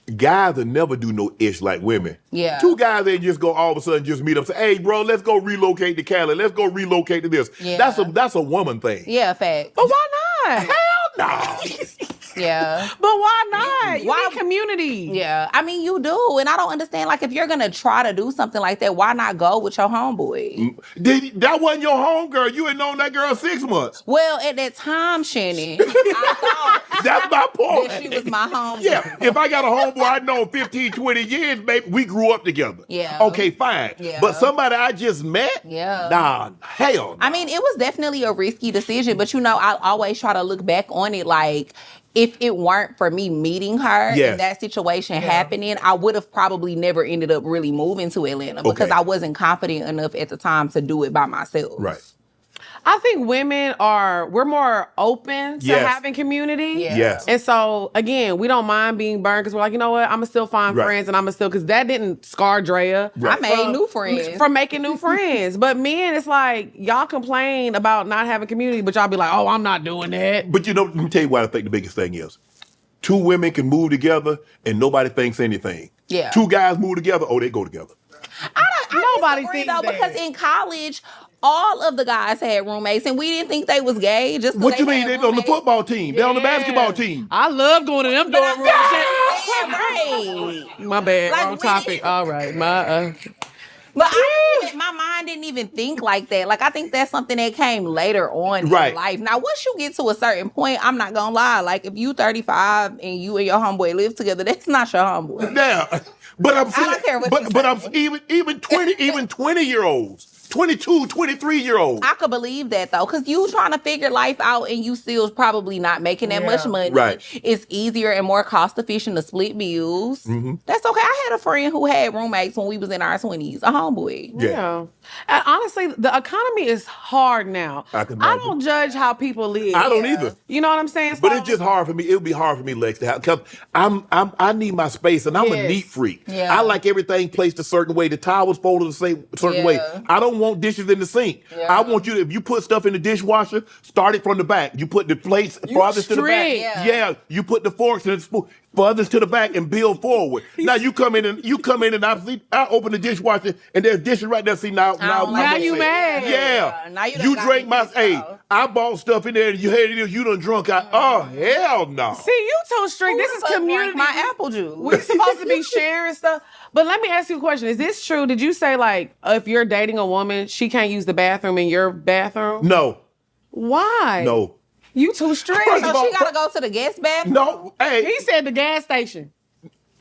guys will never do no ish like women. Yeah. Two guys, they just go all of a sudden just meet up and say, hey, bro, let's go relocate to Cali. Let's go relocate to this. Yeah. That's a woman thing. Yeah, fact. But why not? Hell no. Yeah. But why not? You Why- need community. Yeah. I mean, you do. And I don't understand, like, if you're going to try to do something like that, why not go with your homeboy? That wasn't your homegirl. You had known that girl 6 months. Well, at that time, Shannon, I thought That's my point. that she was my homeboy. Yeah, if I got a homeboy I've known 15, 20 years, baby, we grew up together. Yeah. Okay, fine. Yeah. But somebody I just met? Yeah. Nah, hell no. I mean, it was definitely a risky decision, but I always try to look back on it like, if it weren't for me meeting her Yes. and that situation happening, I would have probably never ended up really moving to Atlanta because Okay. I wasn't confident enough at the time to do it by myself. Right. I think we're more open to Yes. having community. Yeah. Yes. And so, again, we don't mind being burned because we're like, you know what? I'm going to still find Right. friends and I'm going to still, because that didn't scar Drea. Right. I made new friends. From making new friends. But men, it's like, y'all complain about not having community, but y'all be like, oh, I'm not doing that. But let me tell you what I think the biggest thing is. Two women can move together and nobody thinks anything. Yeah. Two guys move together, they go together. Nobody disagree, thinks though, that. because in college, all of the guys had roommates and we didn't think they was gay. Just 'cause What you they mean? had They on the roommates. football team. They on the basketball team. I love going to them dorm rooms. Yeah, right. My bad, Like, wrong topic. All right, But my mind didn't even think like that. Like, I think that's something that came later on Right. in life. Now, once you get to a certain point, I'm not gonna lie. Like, if you 35 and you and your homeboy live together, that's not your homeboy. Yeah. But I'm saying, don't care what you but I'm say. even 20-year-olds, 22, 23-year-olds. I could believe that though, because you trying to figure life out and you still probably not making that much money. Right. It's easier and more cost efficient to split bills. Mm-hmm. That's okay. I had a friend who had roommates when we was in our 20s, a homeboy. Yeah. And honestly, the economy is hard now. I can I imagine. don't judge how people live. I don't either. You know what I'm saying? But So- it's just hard for me. It would be hard for me, Lex, to have, because I need my space, and I'm a Yes. neat freak. Yeah. I like everything placed a certain way. The towels folded the same certain way. Yeah. I don't want dishes in the sink. Yeah. I want you to, if you put stuff in the dishwasher, start it from the back. You put the plates farthest to the back. strict. Yeah. You put the forks and the spoon farthest to the back and build forward. Now you come in and I open the dishwasher and there's dishes right there. See now don't like Now that you shit. mad. Yeah. Now you done you got drank me my pissed hey. off. I bought stuff in there and you had it. You done drunk. Oh hell no. See, you too strict. This is Who the fuck community. drank my apple juice. We're supposed to be sharing stuff. But let me ask you a question. Is this true? Did you say, like, if you're dating a woman, she can't use the bathroom in your bathroom? No. Why? No. You too strict. First So of all, she gotta go to the guest bathroom? No. Hey. He said the gas station.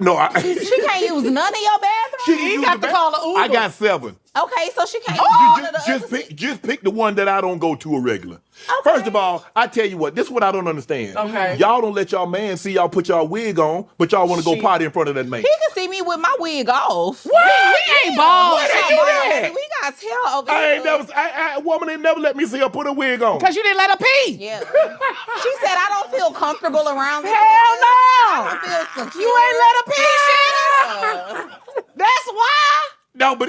No. She can't use none of your bathroom? She can use got the to call an Uber. I got 7. Okay, so she can't You use none of the other just pick the one that I don't go to a regular. Okay. First of all, I tell you what, this is what I don't understand. Okay. Y'all don't let y'all man see y'all put y'all wig on, but y'all want to go She- party in front of that man. He can see me with my wig off. We ain't balls. What are you doing? We got tail over I here. ain't never. A woman ain't never let me see her put a wig on. Because you didn't let her pee. Yeah. She said I don't feel comfortable around me. Hell no. I don't feel secure. You ain't let her pee, Shannon. That's why. No, but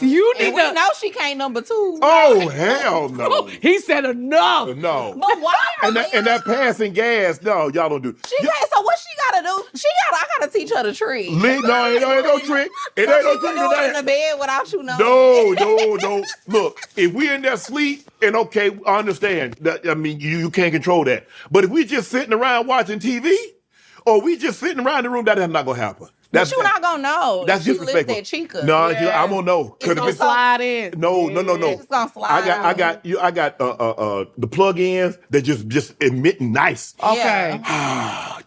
You And need we to. know she can't number 2. oh hell no, He said enough. no. But why are And that passing gas, no, y'all don't do. she can't, so what she gotta do? I gotta teach her the trick. No, it ain't no trick. It So ain't no she trick can to do it in the that. bed without you knowing. No. Look, if we in there sleep, and okay, I understand. That, I mean, you can't control that. But if we just sitting around watching TV, or we just sitting around the room, that's not gonna happen. But you're not gonna know. That's She lives disrespectful. at Chica. No, Yeah. I'm gonna know. It's gonna if Slide in. no. It's gonna slide. I got the plug-ins that just emitting nice Okay.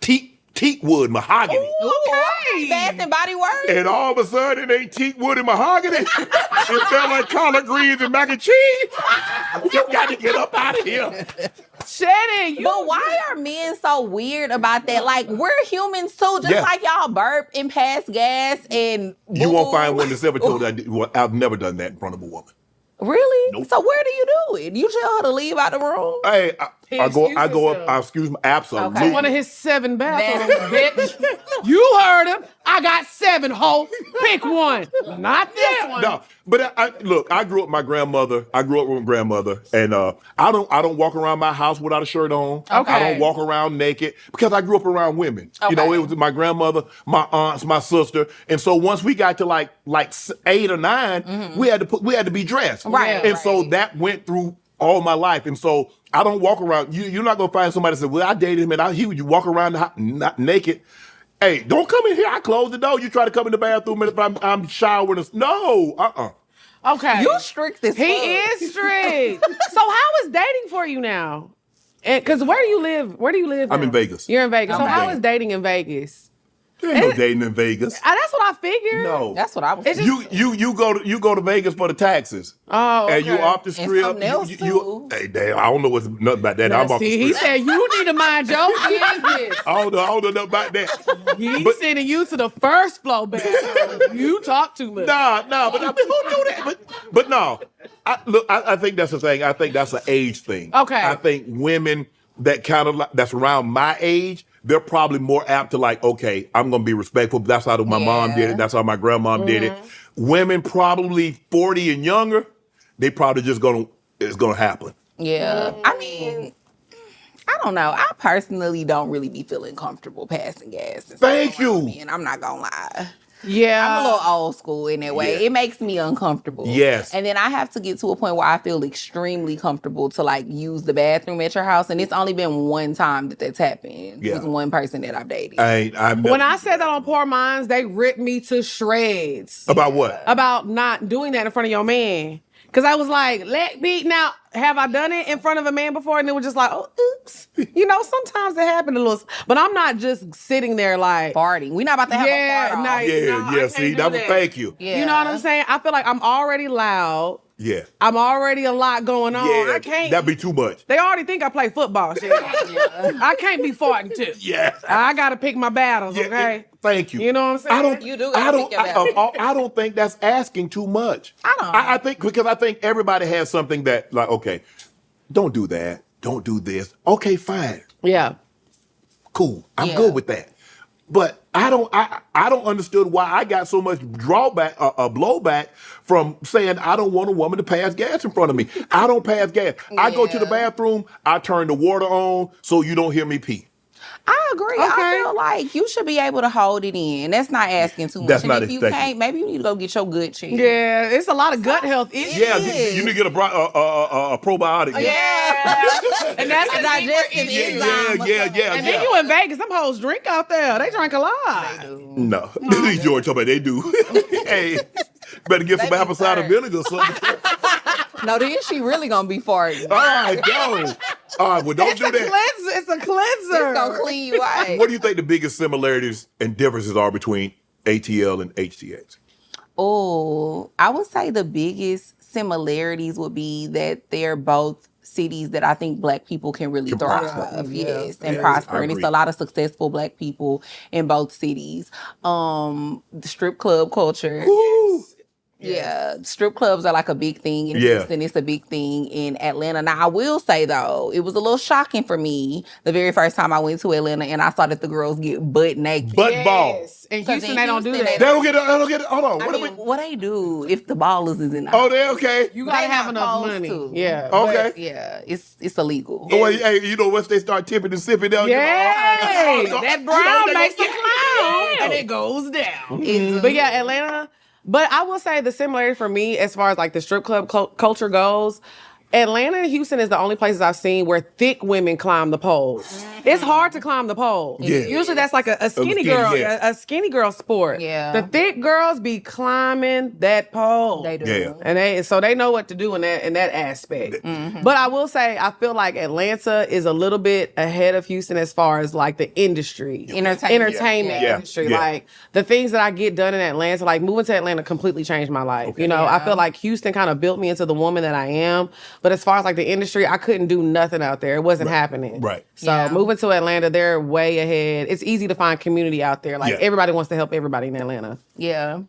teak wood mahogany. Okay. Bath and Body Works. And all of a sudden, it ain't teak wood and mahogany. It felt like collard greens and mac and cheese. You got to get up out of here. Shannon, you. But why are men so weird about that? Like, we're humans too, just Yeah. like y'all burp and pass gas and You won't boo-boo. find one that's ever told I've never done that in front of a woman. Really? Nope. So where do you do it? You tell her to leave out the room? Hey, He I go excused up. Excuse me, absolutely. Okay. One of his 7 bathrooms, bitch. You heard him. I I got 7, ho. Pick one. Not this one. No, but look, I grew up with my grandmother. I grew up with my grandmother, and I don't walk around my house without a shirt on. Okay. I don't walk around naked because I grew up around women. You know, it was my grandmother, my aunts, my sister, and so once we got to like 8 or 9, we had to be dressed. Right. And so that went through all my life, and so I don't walk around. You're not gonna find somebody that said, "Well, I dated him, and he would walk around the house not naked." Hey, don't come in here. I close the door. You try to come in the bathroom, and if I'm showering, no, Okay. You strict as He fuck. is strict. So how is dating for you now? Because where do you live? Where do you live I'm now? in Vegas. You're in Vegas. So Okay. how is dating in Vegas? There ain't no dating in Vegas. That's what I figured. No, That's what I was It's thinking. just- you go to Vegas for the taxes. Oh, okay. And you off the strip. something else, too. Hey, damn, I don't know what's nothing about that. I'm off the See, he strip. said you need to mind your business. I don't know nothing about that. He's sending you to the first floor bathroom. You talk too much. Nah, but I mean, who do that? But no, I think that's the thing. I think that's an age thing. Okay. I think women that kind of that's around my age, they're probably more apt to like, okay, I'm gonna be respectful. That's how my mom did it. That's how my grandmom did it. Women probably 40 and younger, they probably just it's gonna happen. Yeah. I mean, I don't know. I personally don't really be feeling comfortable passing gas. Thank you. And I'm not gonna lie. Yeah. I'm a little old school in that way. Yeah. It makes me uncomfortable. Yes. And then I have to get to a point where I feel extremely comfortable to like use the bathroom at your house. And it's only been one time that's happened Yeah. with one person that I've dated. When I said that on Poor Minds, they ripped me to shreds. About what? About not doing that in front of your man. Because I was like, let me, now, have I done it in front of a man before? And it was just like, oh, oops. You know, sometimes it happened a little, but I'm not just sitting there like. Farting. We're not about to have a fart off. I can't See, do that was thank you. Yeah. You know what I'm saying? I feel like I'm already loud. Yeah. I'm already a lot going on. Yeah, I can't. that'd be too much. They already think I play football. Shit. I can't be farting too. Yeah. I gotta pick my battles, Yeah, okay? Thank you. You know what I'm saying? You do gotta pick your I don't think that's asking too much. I think because I think everybody has something that like, okay, don't do that. Don't do this. Okay, fine. Yeah. Cool. I'm Yeah. good with that. But I don't understand why I got so much blowback from saying I don't want a woman to pass gas in front of me. I don't pass gas. I go to the bathroom, I turn the water on so you don't hear me pee. I agree. Okay. I feel like you should be able to hold it in. That's not asking too much. That's and not if you expecting. can't, maybe you need to go get your good check. Yeah, it's a lot of gut health issues. Yeah, you need to get a probiotic. Yeah. And that's A digestive enzyme. Yeah. And then you in Vegas, them hoes drink out there. They drink a lot. No, these George talking about they do. Hey, better get some They be apple cider fine. vinegar or something. No, then she really gonna be farting. All right, go. All right, well, don't do that. It's a cleanser. It's gonna clean you out. What do you think the biggest similarities and differences are between ATL and HTX? Oh, I would say the biggest similarities would be that they're both cities that I think Black people can really Can thrive. prosper. Yes, and Yes, prosper. I And it's agree. a lot of successful Black people in both cities. The strip club culture. Ooh. Yeah, strip clubs are like a big thing in Yeah. Houston. It's a big thing in Atlanta. Now, I will say, though, it was a little shocking for me the very first time I went to Atlanta and I saw that the girls get butt naked. Butt ball. In 'Cause Houston, in they don't do Houston, that. They don't get it. Hold on. I What mean, are we? what they do if the ballers is in the Oh, they okay. You gotta They have not enough supposed money. to. Yeah. Okay. Yeah, it's illegal. Oh, wait, hey, you know, once they start tipping and sipping down, Yay! you know, That you brown know, makes they a go, clown, yeah. and it goes down. Mhm. But yeah, Atlanta. But I will say the similarity for me, as far as like the strip club culture goes, Atlanta and Houston is the only places I've seen where thick women climb the poles. It's hard to climb the pole. Yeah. Usually that's like a skinny girl, yeah. a skinny girl sport. Yeah. The thick girls be climbing that pole. They do. Yeah. And so they know what to do in that aspect. But I will say I feel like Atlanta is a little bit ahead of Houston as far as like the industry. Entertainment Yeah. industry. Yeah. Like the things that I get done in Atlanta, like moving to Atlanta completely changed my life. You know, I feel like Houston kind of built me into the woman that I am. But as far as like the industry, I couldn't do nothing out there. It wasn't happening. Right. So Yeah. moving to Atlanta, they're way ahead. It's easy to find community out there. Like Yeah. everybody wants to help everybody in Atlanta. Yeah.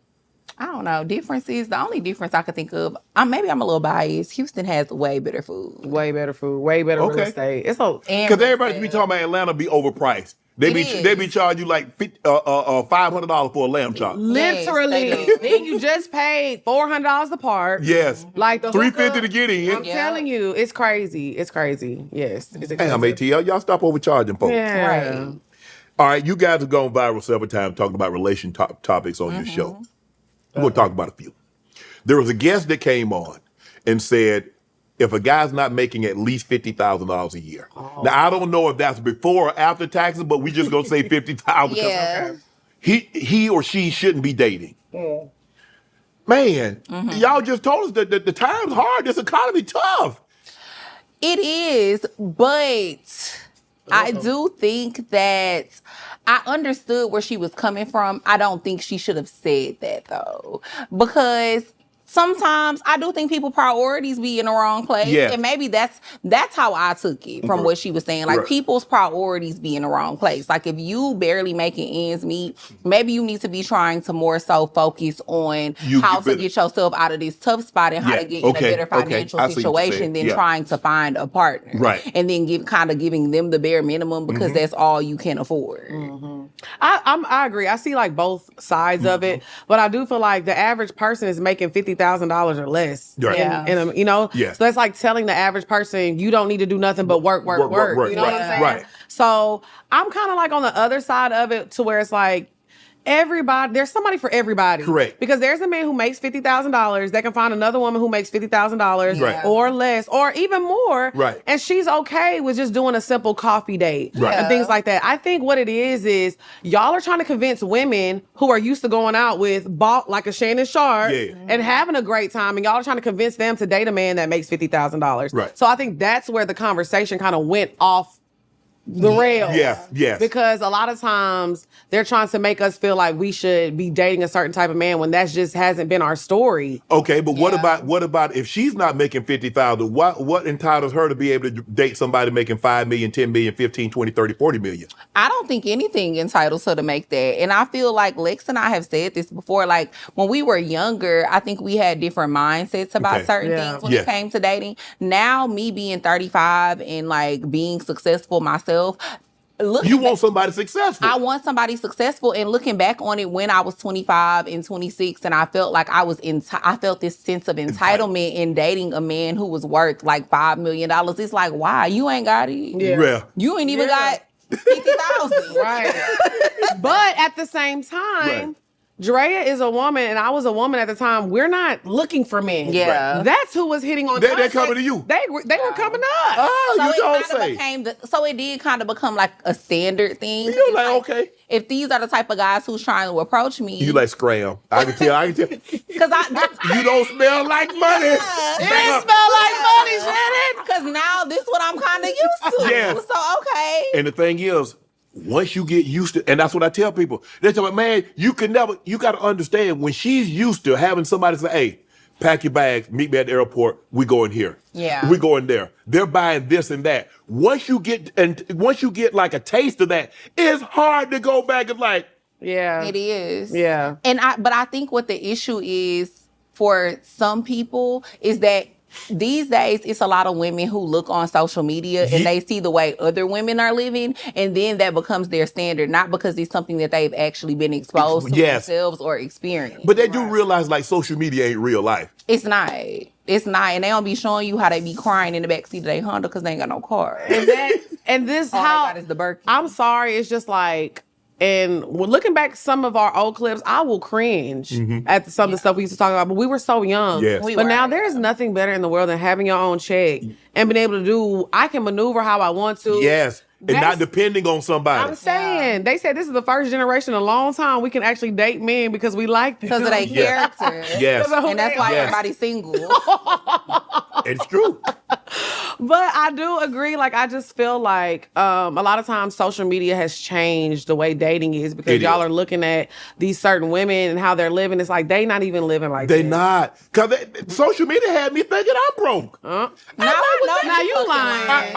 I don't know. Differences. The only difference I could think of, maybe I'm a little biased. Houston has way better food. Way better food, way better real Okay. estate. It's a Because everybody be talking about Atlanta be overpriced. They be charging you like $500 for a lamb chop. Literally. Yes, Then you just paid $400 a part. Yes. Like the $350 to get in. I'm telling you, it's crazy. It's crazy. Yes. It's Hey, expensive. I'm ATL. Y'all stop overcharging folks. Yeah. Right. All right, you guys have gone viral several times talking about relation topics on your show. We're going to talk about a few. There was a guest that came on and said, if a guy's not making at least $50,000 a year. Now, I don't know if that's before or after taxes, but we just going to say $50,000 because Yeah. he or she shouldn't be dating. Man, y'all just told us that the time's hard. This economy tough. It is, but I do think that I understood where she was coming from. I don't think she should have said that though, because sometimes I do think people priorities be in the wrong place. Yes. And maybe that's how I took it from what she was saying. Like people's priorities be in the wrong place. Like if you barely making ends meet, maybe you need to be trying to more so focus on how to get yourself out of this tough spot and how to get in a better financial situation than trying to find a partner. Right. And then giving them the bare minimum because that's all you can afford. I agree. I see like both sides of it, but I do feel like the average person is making $50,000 or less. Right. So that's like telling the average person you don't need to do nothing but work. You know what I'm saying? Right. So I'm kind of like on the other side of it to where it's like there's somebody for everybody. Correct. Because there's a man who makes $50,000 that can find another woman who makes $50,000 or less or even more. Right. And she's okay with just doing a simple coffee date and things like that. I think what it is y'all are trying to convince women who are used to going out with like a Shannon Sharpe and having a great time, and y'all are trying to convince them to date a man that makes $50,000. Right. So I think that's where the conversation kind of went off the rails. Yes. Because a lot of times they're trying to make us feel like we should be dating a certain type of man when that just hasn't been our story. Okay, but what about if she's not making $50,000? What entitles her to be able to date somebody making $5 million, $10 million, 15, 20, 30, 40 million? I don't think anything entitles her to make that. And I feel like Lex and I have said this before. Like when we were younger, I think we had different mindsets about certain things when it came to dating. Now, me being 35 and like being successful myself, you want somebody successful. I want somebody successful. And looking back on it when I was 25 and 26, and I felt like I felt this sense of entitlement in dating a man who was worth like $5 million. It's like, why? You ain't got it. Yeah. You ain't even got 50,000. Right. But at the same time, Drea is a woman, and I was a woman at the time. We're not looking for men. Yeah. That's who was hitting on. They're coming to you. They were coming to us. Oh, So you don't say. So it did kind of become like a standard thing. You're like, okay. If these are the type of guys who's trying to approach me. You like scram. I can tell. Because You don't smell like money. It smell like money, Shannon. Because now this is what I'm kind of used to. Yeah. So, okay. And the thing is, once you get used to, and that's what I tell people, they tell me, man, you got to understand when she's used to having somebody say, hey, pack your bags, meet me at the airport, we going here. Yeah. We going there. They're buying this and that. Once you get like a taste of that, it's hard to go back and like. Yeah. It is. Yeah. But I think what the issue is for some people is that these days, it's a lot of women who look on social media and they see the way other women are living, and then that becomes their standard, not because it's something that they've actually been exposed to themselves or experienced. But they do realize like social media ain't real life. It's not. And they don't be showing you how they be crying in the backseat of their Honda because they ain't got no car. And this All how they got is the Birkin. I'm sorry, it's just like. And when looking back some of our old clips, I will cringe at some of the stuff we used to talk about. But we were so young. Yes. But now there's nothing better in the world than having your own check and being able to I can maneuver how I want to. Yes. And not depending on somebody. I'm saying, they said this is the first generation in a long time we can actually date men because we like them. Because of their character. Yes. And that's why everybody's single. It's true. But I do agree. Like, I just feel like a lot of times social media has changed the way dating is because y'all are looking at these certain women and how they're living. It's like they not even living like They that. not. Because social media had me thinking I'm broke. Now you lying.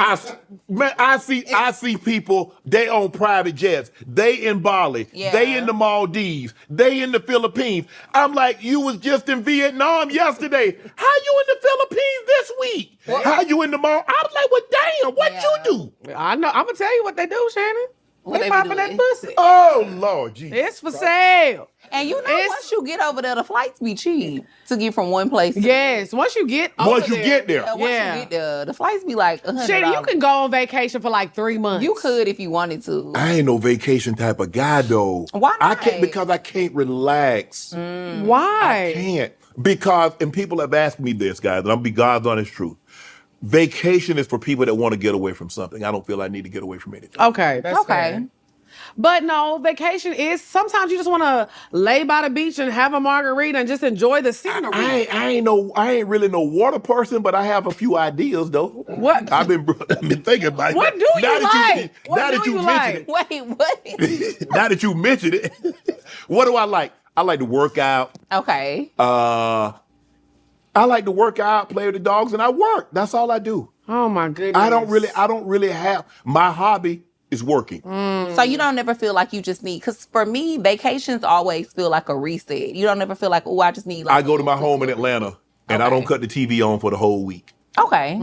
I see people, they on private jets. They in Bali. Yeah. They in the Maldives. They in the Philippines. I'm like, you was just in Vietnam yesterday. How you in the Philippines this week? How you in the mall? I was like, well, damn, what you do? I know. I'm going to tell you what they do, Shannon. What They be popping that doing? pussy. Oh Lord, Jesus. It's for sale. And once you get over there, the flights be cheap to get from one place to Yes, once you get over Once you get there. Once you get there, the flights be like $100. Shannon, you can go on vacation for like 3 months. You could if you wanted to. I ain't no vacation type of guy though. Why I not? can't because I can't relax. Why? I can't. Because, and people have asked me this, guys, and I'll be God's honest truth. Vacation is for people that want to get away from something. I don't feel I need to get away from anything. Okay, that's Okay. fair. But no, vacation is sometimes you just want to lay by the beach and have a margarita and just enjoy the scenery. I ain't really no water person, but I have a few ideas though. What? I've been thinking about it. What do you like? What do you like? Wait, what? Now that you mentioned it, what do I like? I like to work out. Okay. I like to work out, play with the dogs, and I work. That's all I do. Oh my goodness. I don't really have my hobby is working. So you don't ever feel like you just need, because for me, vacations always feel like a reset. You don't ever feel like, oh, I just need like I go to my home in Atlanta and I don't cut the TV on for the whole week. Okay.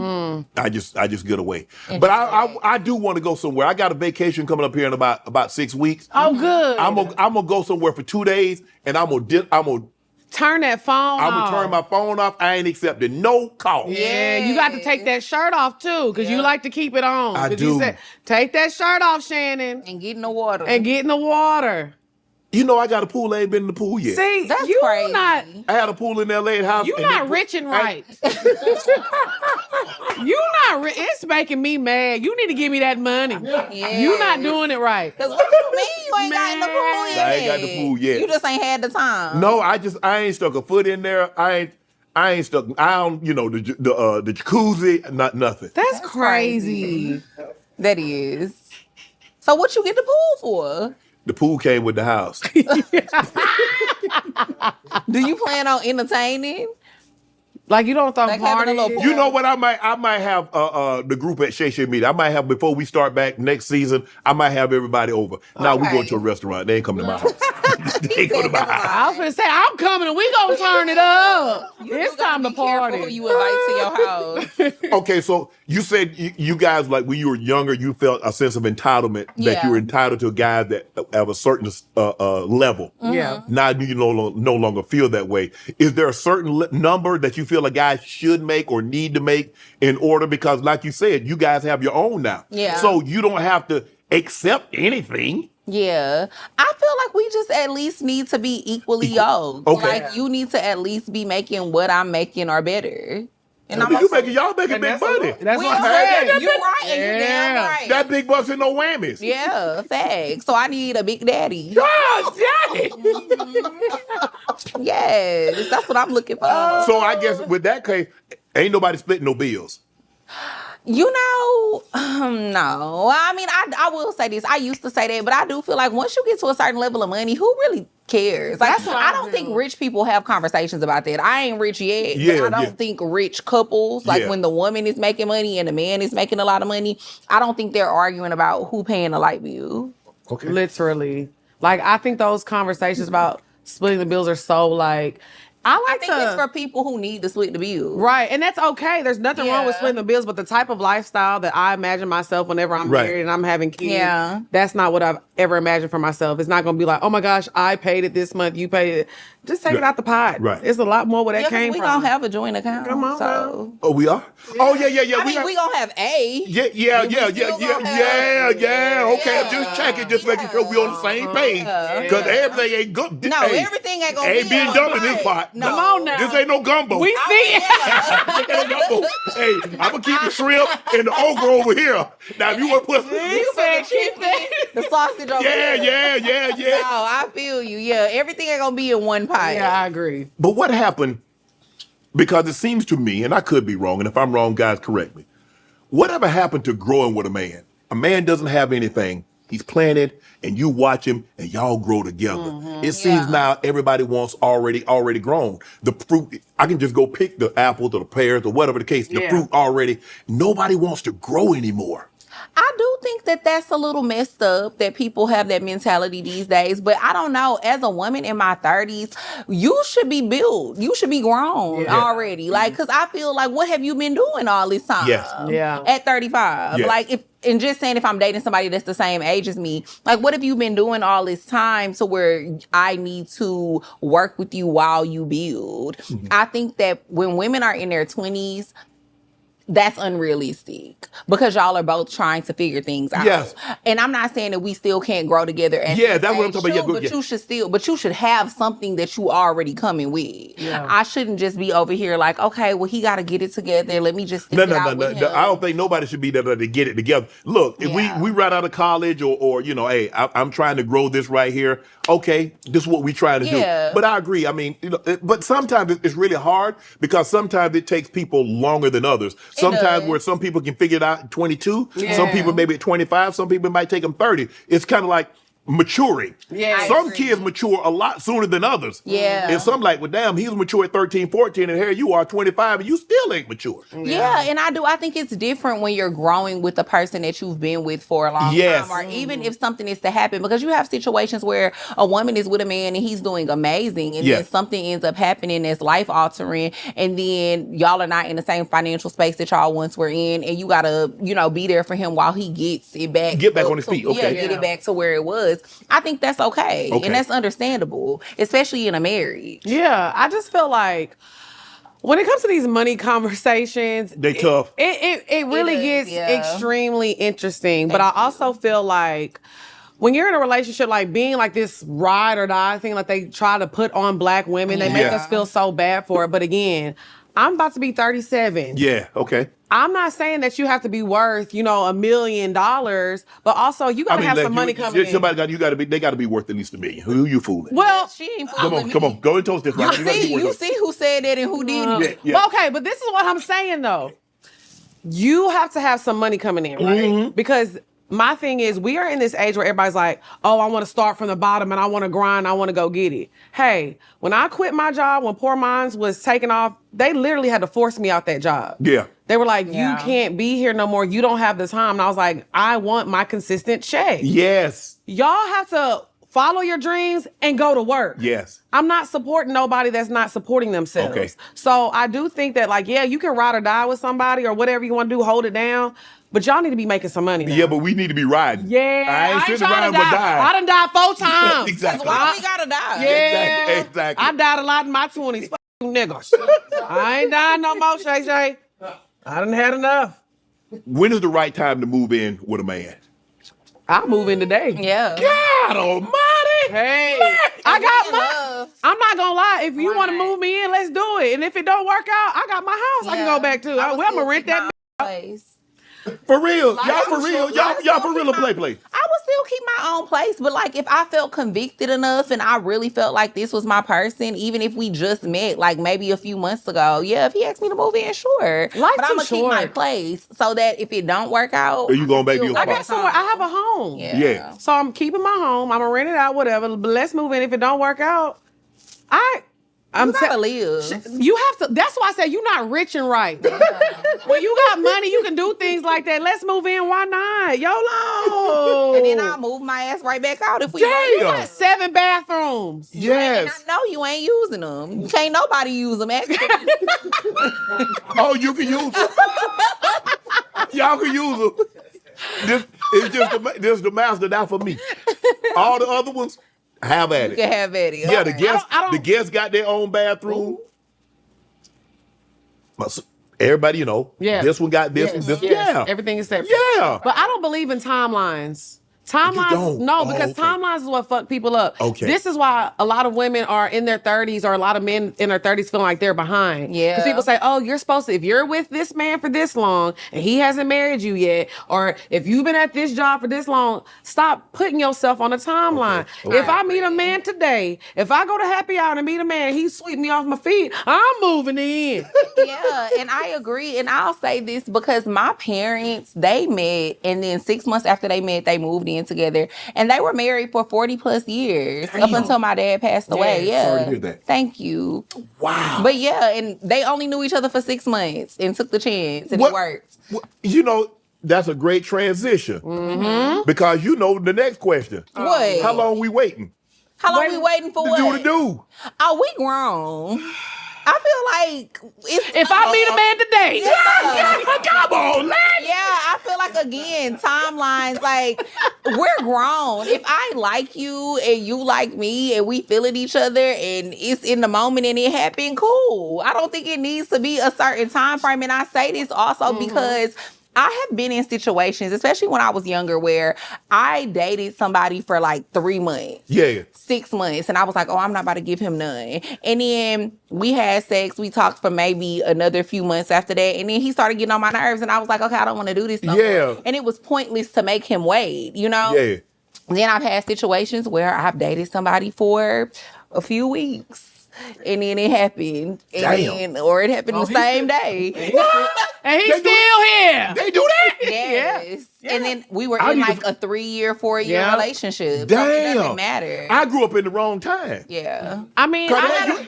I just get away. But I do want to go somewhere. I got a vacation coming up here in about 6 weeks. Oh, good. I'm gonna go somewhere for 2 days and I'm gonna turn that phone off. turn my phone off. I ain't accepting no call. Yeah, you got to take that shirt off too, because you like to keep it on. I 'Cause do. You said, take that shirt off, Shannon, And get in the water. and get in the water. You know I got a pool. I ain't been in the pool yet. See, That's you crazy. not. I had a pool in L.A. house. You and not they- rich and right. You not rich. It's making me mad. You need to give me that money. Yeah. You not doing it right. Because what you mean you ain't got in the pool Man. yet? I ain't got the pool yet. You just ain't had the time. No, I ain't stuck a foot in there. I ain't stuck. I don't. You know the jacuzzi. Not nothing. That's crazy. That is. So what you get the pool for? The pool came with the house. Do you plan on entertaining? Like you don't throw Like having a parties. little You know what? I might have the group at Shay meeting. I might have before we start back next season. I might have everybody over. Now we go to a restaurant. They ain't coming to my house. They ain't coming to my house. I was gonna say I'm coming and we gonna turn it up. It's time to party. Who you invite to your house? Okay, so you said you guys, like when you were younger, you felt a sense of entitlement that Yeah. you were entitled to guys that have a certain level. Yeah. Now you no longer feel that way. Is there a certain number that you feel a guy should make or need to make in order? Because like you said, you guys have your own now. Yeah. So you don't have to accept anything. Yeah. I feel like we just at least need to be equally yoked. Okay. Like you need to at least be making what I'm making or better. And Y'all making big money. That's we what I'm are. saying. You're right. And you're damn Yeah. right. That big bucks and no whammies. Yeah, facts. So I need a big daddy. God damn it. Yes, that's what I'm looking for. So I guess with that case, ain't nobody splitting no bills. You know, no. I mean, I will say this. I used to say that, but I do feel like once you get to a certain level of money, who really cares? Like, That's what I I don't do. think rich people have conversations about that. I ain't rich yet, Yeah, but I yeah. don't think rich couples, like Yeah. when the woman is making money and the man is making a lot of money, I don't think they're arguing about who paying the light bill. Okay. Literally. Like I think those conversations about splitting the bills are so like I I like think to it's for people who need to split the bill. Right, and that's okay. There's nothing wrong with Yeah. splitting the bills, but the type of lifestyle that I imagine myself whenever I'm Right. married and I'm having kids, Yeah. that's not what I've ever imagined for myself. It's not going to be like, oh my gosh, I paid it this month, you paid it. Just take it out the pot. Right. It's a lot more where that Yeah, 'cause came we from. gonna have a joint account. Come on, so Oh, we are? Oh, yeah. I mean, we gonna have a. Yeah. We still gonna have- Okay, Yeah. just checking, just making sure we on the same page. Because everything ain't good. No, Hey, everything ain't gonna ain't be being on dumped in right. this pot. No. Come on now. This ain't no gumbo. We see it. This ain't no gumbo. Hey, I'm going to keep the shrimp and the okra over here. Now, if you want to put... You said chicken, the sausage over Yeah. No, I feel you. Yeah, everything ain't gonna be in one pot. Yeah, I agree. But what happened, because it seems to me, and I could be wrong, and if I'm wrong, guys, correct me. Whatever happened to growing with a man? A man doesn't have anything. He's planted, and you watch him, and y'all grow together. It seems now everybody wants already grown. The fruit, I can just go pick the apples or the pears or whatever the case, the Yeah. fruit already. Nobody wants to grow anymore. I do think that that's a little messed up that people have that mentality these days. But I don't know. As a woman in my 30s, you should be built. You should be grown already. Like, because I feel like, what have you been doing all this time? Yes. Yeah. At 35. Yes. Like, and just saying if I'm dating somebody that's the same age as me, like, what have you been doing all this time to where I need to work with you while you build? Mm-hmm. I think that when women are in their 20s, that's unrealistic because y'all are both trying to figure things out. Yes. And I'm not saying that we still can't grow together. At Yeah, that's what I'm talking about. Yeah, But but you should have something that you already coming with. Yeah. I shouldn't just be over here like, okay, well, he got to get it together. Let me just stick it out with him. I don't think nobody should be there to get it together. Look, if we right out of college or you know, hey, I'm trying to grow this right here. Okay, this is what we trying to do. But I agree. I mean, you know, but sometimes it's really hard because sometimes it takes people longer than others. Sometimes where some people can figure it out at 22, some people maybe at 25, some people might take them 30. It's kind of like maturing. Yeah. Some kids mature a lot sooner than others. Yeah. And some like, well, damn, he was mature at 13, 14, and here you are 25 and you still ain't mature. Yeah, and I think it's different when you're growing with the person that you've been with for a long time, or even if something is to happen, because you have situations where a woman is with a man and he's doing amazing, and then something ends up happening that's life altering, and then y'all are not in the same financial space that y'all once were in, and you gotta, you know, be there for him while he gets it back. Get back on his feet. Okay. Get it back to where it was. I think that's okay. And that's understandable, especially in a marriage. Yeah, I just feel like when it comes to these money conversations, they tough. It really gets extremely interesting. But I also feel like when you're in a relationship, like being like this ride or die thing, like they try to put on black women, they make us feel so bad for it. But again, I'm about to be 37. Yeah, okay. I'm not saying that you have to be worth, you know, $1 million, but also you gotta have some money coming in. They gotta be worth at least $1 million. Who you fooling? Well, she ain't fooling Come on, go and toast this. You see who said that and who didn't. Well, okay, but this is what I'm saying though. You have to have some money coming in, right? Because my thing is, we are in this age where everybody's like, oh, I want to start from the bottom and I want to grind, I want to go get it. Hey, when I quit my job, when Poor Minds was taking off, they literally had to force me out that job. Yeah. They were like, you can't be here no more. You don't have the time. And I was like, I want my consistent check. Yes. Y'all have to follow your dreams and go to work. Yes. I'm not supporting nobody that's not supporting themselves. Okay. So I do think that, like, yeah, you can ride or die with somebody or whatever you want to do, hold it down. But y'all need to be making some money now. Yeah, but we need to be riding. Yeah. I ain't sitting around but die. I done died 4 times. Exactly. Why we gotta die? Yeah. Exactly. I died a lot in my 20s. Fuck you niggas. I ain't dying no more, Shay. I done had enough. When is the right time to move in with a man? I'll move in today. Yeah. God almighty. Hey, I got my. I'm not gonna lie. If you want to move me in, let's do it. And if it don't work out, I got my house I can go back to. I'm gonna rent that place. For real. Y'all for real. Y'all for real or play. I would still keep my own place, but like if I felt convicted enough and I really felt like this was my person, even if we just met like maybe a few months ago, if he asked me to move in, sure. But I'm gonna keep my place so that if it don't work out, are you going back to your I spot? got somewhere. I have a home. Yeah. So I'm keeping my home. I'm gonna rent it out, whatever. But let's move in. If it don't work out, I'm gotta live. You have to. That's why I say you're not rich and right. When you got money, you can do things like that. Let's move in. Why not? YOLO. And then I'll move my ass right back out if we. You got 7 bathrooms. Yes. I know you ain't using them. Can't nobody use them. Actually. Oh, you can use them. Y'all can use them. This is the master now for me. All the other ones. Have at it. You can have at it. Yeah, the guests got their own bathroom. Everybody, you know, this one got this one. This yeah. Everything is separate. Yeah. But I don't believe in timelines. Timelines, no, because timelines is what fuck people up. Okay. This is why a lot of women are in their 30s or a lot of men in their 30s feeling like they're behind. Yeah. Because people say, oh, you're supposed to, if you're with this man for this long and he hasn't married you yet, or if you've been at this job for this long, stop putting yourself on a timeline. Okay. If I meet a man today, if I go to happy hour and meet a man, he sweep me off my feet, I'm moving in. Yeah, and I agree. And I'll say this because my parents, they met, and then 6 months after they met, they moved in together, and they were married for 40 plus years. Damn. Up until my dad passed away. Yeah. Sorry to hear that. Thank you. Wow. But yeah, and they only knew each other for 6 months and took the chance, and it worked. You know, that's a great transition. Because you know the next question. What? How long we waiting? How long we waiting for To what? do to do. Oh, we grown. I feel like If I meet a man today, Come on, lad. yeah, I feel like again, timelines, like we're grown. If I like you and you like me and we feeling each other and it's in the moment and it happened, cool. I don't think it needs to be a certain time frame. And I say this also because I have been in situations, especially when I was younger, where I dated somebody for like 3 months. Yeah. 6 months. And I was like, oh, I'm not about to give him none. And then we had sex. We talked for maybe another few months after that. And then he started getting on my nerves. And I was like, okay, I don't want to do this no more. And it was pointless to make him wait, you know? Yeah. Then I've had situations where I've dated somebody for a few weeks. And then it happened. Or it happened the same day. and he's still here. They do that? Yes. And then we were in like a 3-year, 4-year relationship. Damn. So it doesn't matter. I grew up in the wrong time. Yeah. I mean,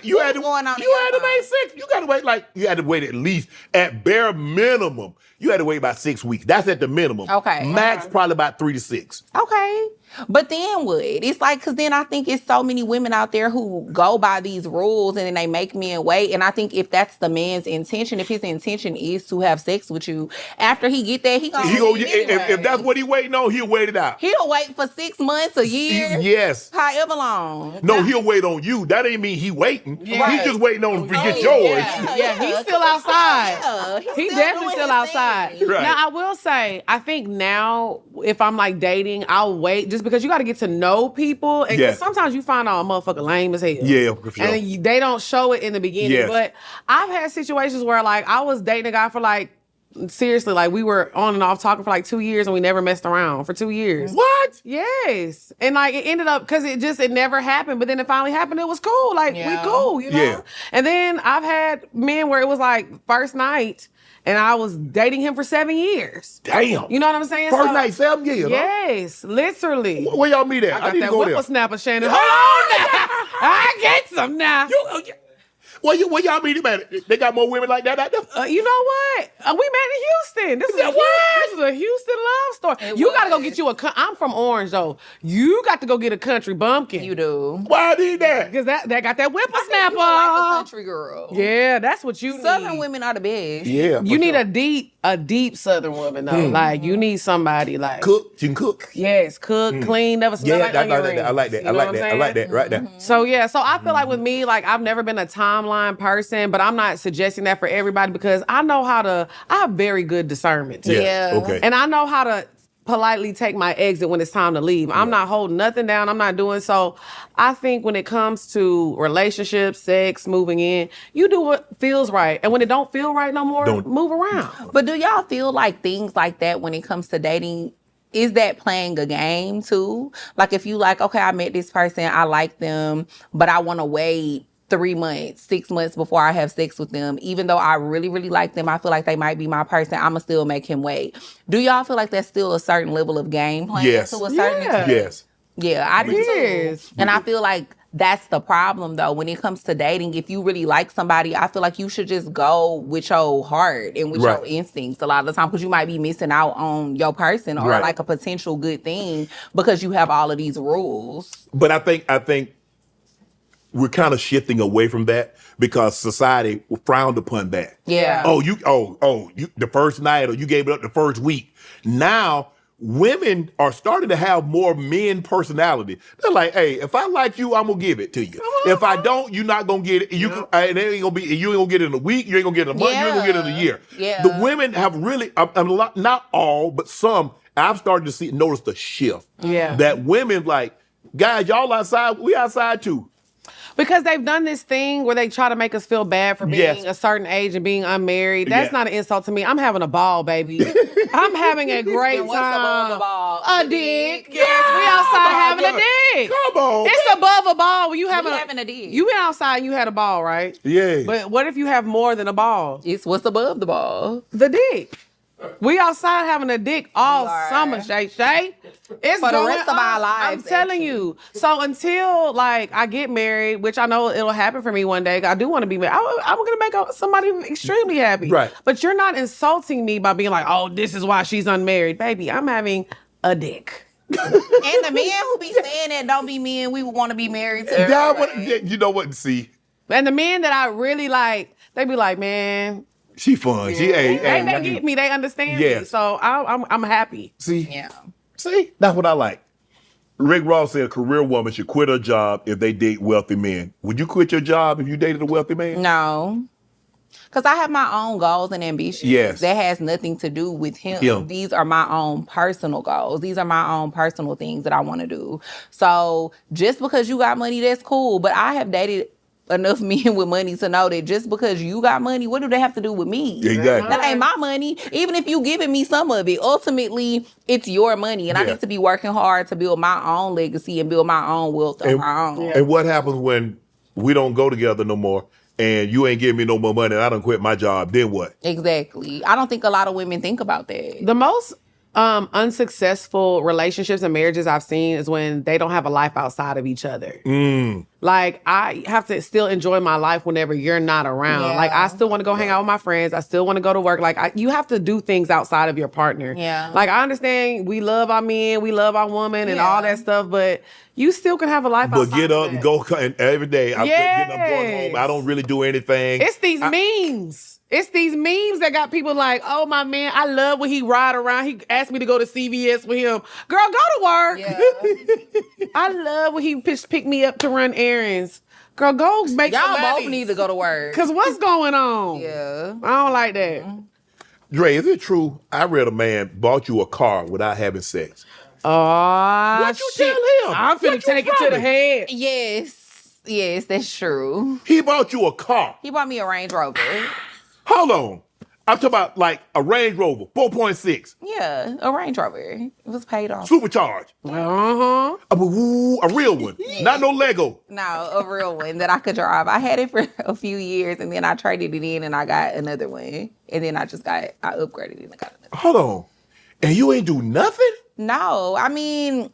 You had to going on make 6. You got to wait you had to wait at least at bare minimum. You had to wait about 6 weeks. That's at the minimum. Okay. Max probably about 3 to 6. Okay. But then what? It's like, because then I think it's so many women out there who go by these rules and then they make men wait. And I think if that's the man's intention, if his intention is to have sex with you, after he get there, he gonna if that's what he waiting on, he'll wait it out. He'll wait for 6 months, a year. Yes. However long. No, he'll wait on you. That ain't mean he waiting. Yeah. He's just waiting on to get yours. Yeah, he's still outside. Yeah, He's definitely still outside. Right. Now, I will say, I think now, if I'm like dating, I'll wait just because you got to get to know people. And 'cause sometimes you find out a motherfucker lame as hell. Yeah, for sure. And they don't show it in the beginning. Yes. But I've had situations where like I was dating a guy for like, seriously, like we were on and off talking for like 2 years and we never messed around for 2 years. What? Yes. And like it ended up, because it never happened, but then it finally happened. It was cool. Like we cool, you know? Yeah. And then I've had men where it was like first night and I was dating him for 7 years. Damn. You know what I'm saying? First night, 7 years. Yes, literally. Huh? Where y'all meet at? I got need that to go there. whippersnapper, Shannon. Hold on now. I get some now. Where y'all meet him at? They got more women like that out there? You know what? We met in Houston. This is a Houston love story. You got to go get you I'm from Orange, though. You got to go get a country bumpkin. You do. Why I need that? Because that got that whippersnapper. You like a country girl. Yeah, that's what you need. Southern women are the best. Yeah. You need a deep Southern woman, though. Like, you need somebody like... Cook. She can cook. Yes, cook, clean, never smell like onion rings. I like that. You know what I'm saying? I like that right there. So yeah, so I feel like with me, like I've never been a timeline person, but I'm not suggesting that for everybody because I have very good discernment too. Yeah. Okay. And I know how to politely take my exit when it's time to leave. I'm not holding nothing down. I'm not doing so. I think when it comes to relationships, sex, moving in, you do what feels right. And when it don't feel right no more, move around. But do y'all feel like things like that when it comes to dating, is that playing a game too? Like if you like, okay, I met this person, I like them, but I want to wait 3 months, 6 months before I have sex with them. Even though I really, really like them, I feel like they might be my person, I'ma still make him wait. Do y'all feel like that's still a certain level of game playing to a certain extent? Yes. Yeah, I do too. Yes. And I feel like that's the problem though. When it comes to dating, if you really like somebody, I feel like you should just go with your heart and with your instincts a lot of the time, because you might be missing out on your person or like a potential good thing because you have all of these rules. But I think we're kind of shifting away from that because society frowned upon that. Yeah. You the first night, or you gave it up the first week. Now women are starting to have more men personality. They're like, hey, if I like you, I'm gonna give it to you. If I don't, you're not gonna get it. You ain't gonna get it in a week. You ain't gonna get it in a month. You ain't gonna get it in a year. Yeah. The women have really, a lot, not all, but some. I've started to notice the shift. Yeah. That women like, guys, y'all outside. We outside too. Because they've done this thing where they try to make us feel bad for being a certain age and being unmarried. That's not an insult to me. I'm having a ball, baby. I'm having a great And time. what's above a ball? A dick. Yes, we outside having a dick. Come on. It's above a ball when you having a dick. You went outside and you had a ball, right? Yeah. But what if you have more than a ball? It's what's above the ball. The dick. We outside having a dick all summer, Shay. It's For the going rest of our up. lives, I'm telling you. So until like I get married, which I know it'll happen for me one day. I do want to be married. I'm going to make somebody extremely happy. Right. But you're not insulting me by being like, oh, this is why she's unmarried. Baby, I'm having a dick. And the men who be saying that don't be men we would want to be married to. You know what? See, And the men that I really like, they be like, man, she fun. She they get me. They understand me. So I'm happy. See, Yeah. see, that's what I like. Rick Ross said a career woman should quit her job if they date wealthy men. Would you quit your job if you dated a wealthy man? No. Because I have my own goals and ambitions. Yes. That has nothing to do with him. These are my own personal goals. These are my own personal things that I want to do. So just because you got money, that's cool. But I have dated enough men with money to know that just because you got money, what do they have to do with me? Exactly. That ain't my money. Even if you giving me some of it, ultimately, it's your money. And I need to be working hard to build my own legacy and build my own wealth on my own. And what happens when we don't go together no more and you ain't giving me no more money and I done quit my job, then what? Exactly. I don't think a lot of women think about that. The most unsuccessful relationships and marriages I've seen is when they don't have a life outside of each other. Like, I have to still enjoy my life whenever you're not around. Yeah. Like, I still want to go hang out with my friends. I still want to go to work. Like, you have to do things outside of your partner. Yeah. Like, I understand we love our men, we love our woman and all that stuff, but you still can have a life outside But get up of and that. go and every day. I'm going home. I don't really do anything. It's these memes. It's these memes that got people like, oh, my man, I love when he ride around. He asked me to go to CVS with him. Girl, go to work. Yeah. I love when he pick me up to run errands. Girl, go make some Y'all money. both need to go to work. Because what's going on? Yeah. I don't like that. Dre, is it true? I read a man bought you a car without having sex. Oh, What you shit. tell him? I'm finna What you take it to the promise? head. Yes, that's true. He bought you a car. He bought me a Range Rover. Hold on. I'm talking about like a Range Rover, 4.6, Yeah, a Range Rover. It was paid off. supercharged. Uh-huh. A real one, not no Lego. No, a real one that I could drive. I had it for a few years and then I traded it in and I got another one. And then I upgraded it and I got another one. Hold on. And you ain't do nothing? No, I mean,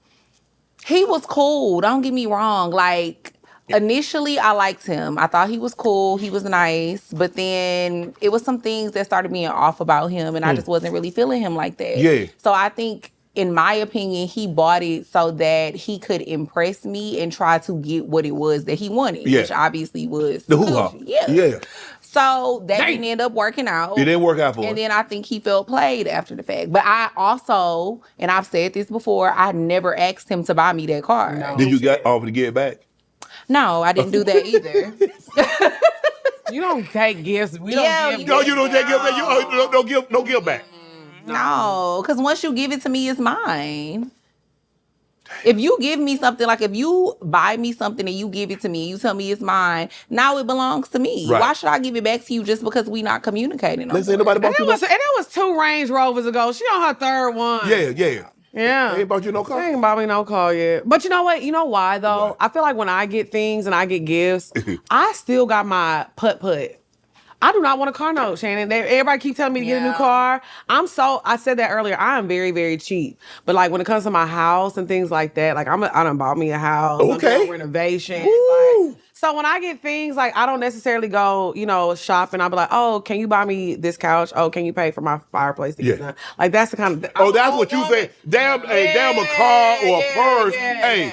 he was cool. Don't get me wrong. Like, initially, I liked him. I thought he was cool. He was nice. But then it was some things that started being off about him, and I just wasn't really feeling him like that. Yeah. So I think, in my opinion, he bought it so that he could impress me and try to get what it was that he wanted, Yeah. which obviously was The hoo-ha. coochie. Yeah. Yeah. So that didn't end up working out. It didn't work out for him. And then I think he felt played after the fact. But I also, and I've said this before, I never asked him to buy me that car. No, Did you get offer to get it back? I didn't do that either. You don't take gifts. We Yeah, don't give No, gifts. you don't take it back. You don't give back. No, because once you give it to me, it's mine. If you give me something, like if you buy me something and you give it to me and you tell me it's mine, now it belongs to me. Right. Why should I give it back to you just because we not communicating? Let's say nobody And bought it you was, no and it was 2 Range Rovers ago. She on her 3rd one. Yeah. Yeah. They ain't bought you no They car? ain't bought me no car yet. But you know what? You know why, though? Why? I feel like when I get things and I get gifts, I still got my putt-putt. I do not want a car note, Shannon. Everybody keep telling me to get a new car. I said that earlier, I am very, very cheap. But like when it comes to my house and things like that, like I done bought me a house. Okay. I'm doing renovation. Woo. Like, so when I get things, like I don't necessarily go, shopping. I'll be like, oh, can you buy me this couch? Oh, can you pay for my fireplace to get done? Like that's the kind of Oh, that's what you say. Damn a car or a purse. Hey.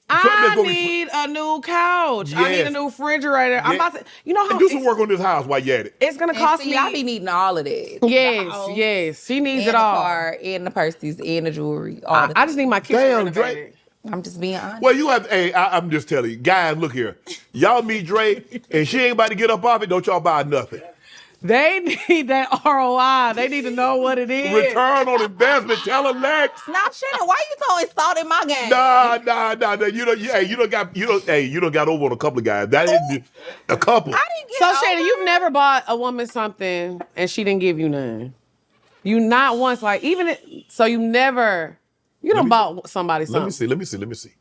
I need a new couch. I need Yes. a new refrigerator. I'm about to, how do some work on this house while you at it. it's gonna cost me. I be needing all of that. Yes. She needs And it the all. car, and the purses, and the jewelry. All I just need my kitchen Damn, renovated. I'm just being honest. Well, you have. Hey, I'm just telling you, guys. Look here, y'all meet Dre, and she ain't about to get up off it. Don't y'all buy nothing. They need that ROI. They need to know what it is. Return on investment. Tell her Lex. Now, Shannon, why you throwing salt in my game? Nah. You don't got over on a couple of guys. That is a couple. I didn't get So over Shannon, it. you've never bought a woman something and she didn't give you none. You not once, like so you don't bought somebody something. Let me see.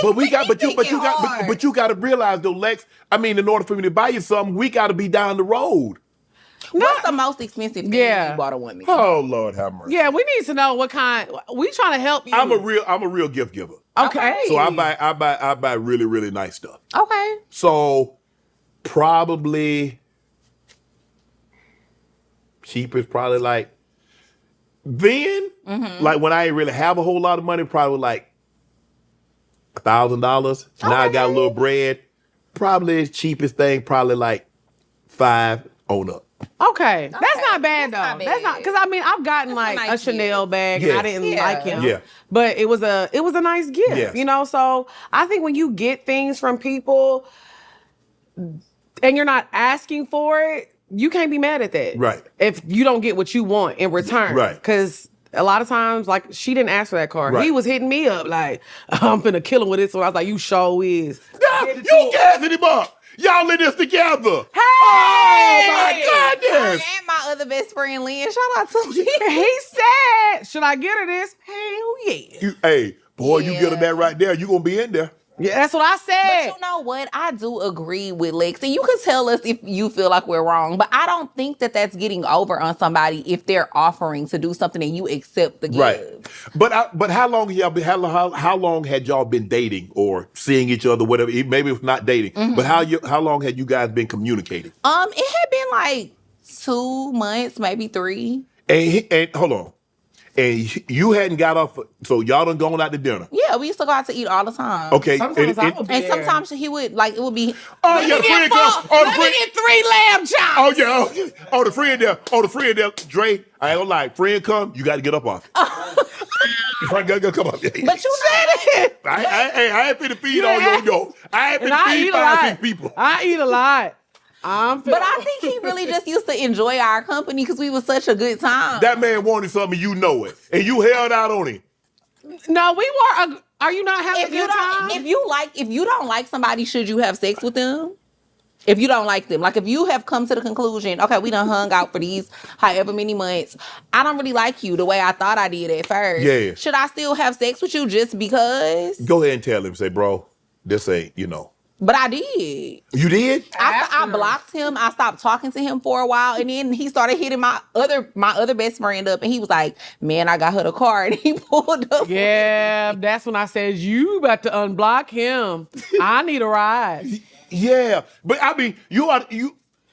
But you got to realize though, Lex. I mean, in order for me to buy you something, we got to be down the road. What's the most expensive thing you bought a woman? Oh Lord, have mercy. Yeah, we need to know what kind. We trying to help you. I'm a real gift giver. Okay. So I buy really, really nice stuff. Okay. So probably cheapest, probably like then, like when I ain't really have a whole lot of money, probably like $1,000. Now I got a little bread. Probably the cheapest thing, probably like $5 on up. Okay. That's not bad though. not bad. That's not because I mean I've gotten like a nice Chanel gift. bag Yeah. and I didn't like him. Yeah. But it was a nice gift, Yes. you know. So I think when you get things from people and you're not asking for it, you can't be mad at that. Right. If you don't get what you want in return. Right. Because a lot of times, like, she didn't ask for that car. Right. He was hitting me up like, I'm finna kill him with this one. I was like, you sure is. You gassing him up. Y'all in this together. Hey! Oh my goodness. And my other best friend, Lynn. Shout out to Lynn. He said, should I get her this? Hell yeah. Hey, boy, you get her that right there, you gonna be in there. Yeah, that's what I said. But you know what? I do agree with Lex. And you can tell us if you feel like we're wrong, but I don't think that that's getting over on somebody if they're offering to do something and you accept the gift. Right. But how long y'all been? How long had y'all been dating or seeing each other? Whatever. Maybe it's not dating. But how long had you guys been communicating? It had been like 2 months, maybe 3. And hold on. And you hadn't got off, so y'all done gone out to dinner. Yeah, we used to go out to eat all the time. Okay. Sometimes I would be And there. sometimes he would, like, it would be... Oh, yeah, the friend come. Let me get 3 lamb chops. Oh, yeah. Oh, the friend there. Dre, I ain't gonna lie. Friend come, you got to get up off it. Friend gotta come up. But you know what? I ain't finna feed on yo. I ain't And finna I feed eat a 5, 6 lot. people. I eat a lot. But I think he really just used to enjoy our company because we was such a good time. That man wanted something, you know it. And you held out on him. No, we were. Are you not having a good time? If you don't like somebody, should you have sex with them? If you don't like them, like if you have come to the conclusion, okay, we done hung out for these however many months, I don't really like you the way I thought I did at first. Yeah. Should I still have sex with you just because? Go ahead and tell him, say, bro, this ain't, But I did. You did? I blocked him. I stopped talking to him for a while, and then he started hitting my other best friend up, and he was like, "Man, I got her the card." And he pulled up. Yeah, that's when I said, you about to unblock him. I need a ride. Yeah. But I mean,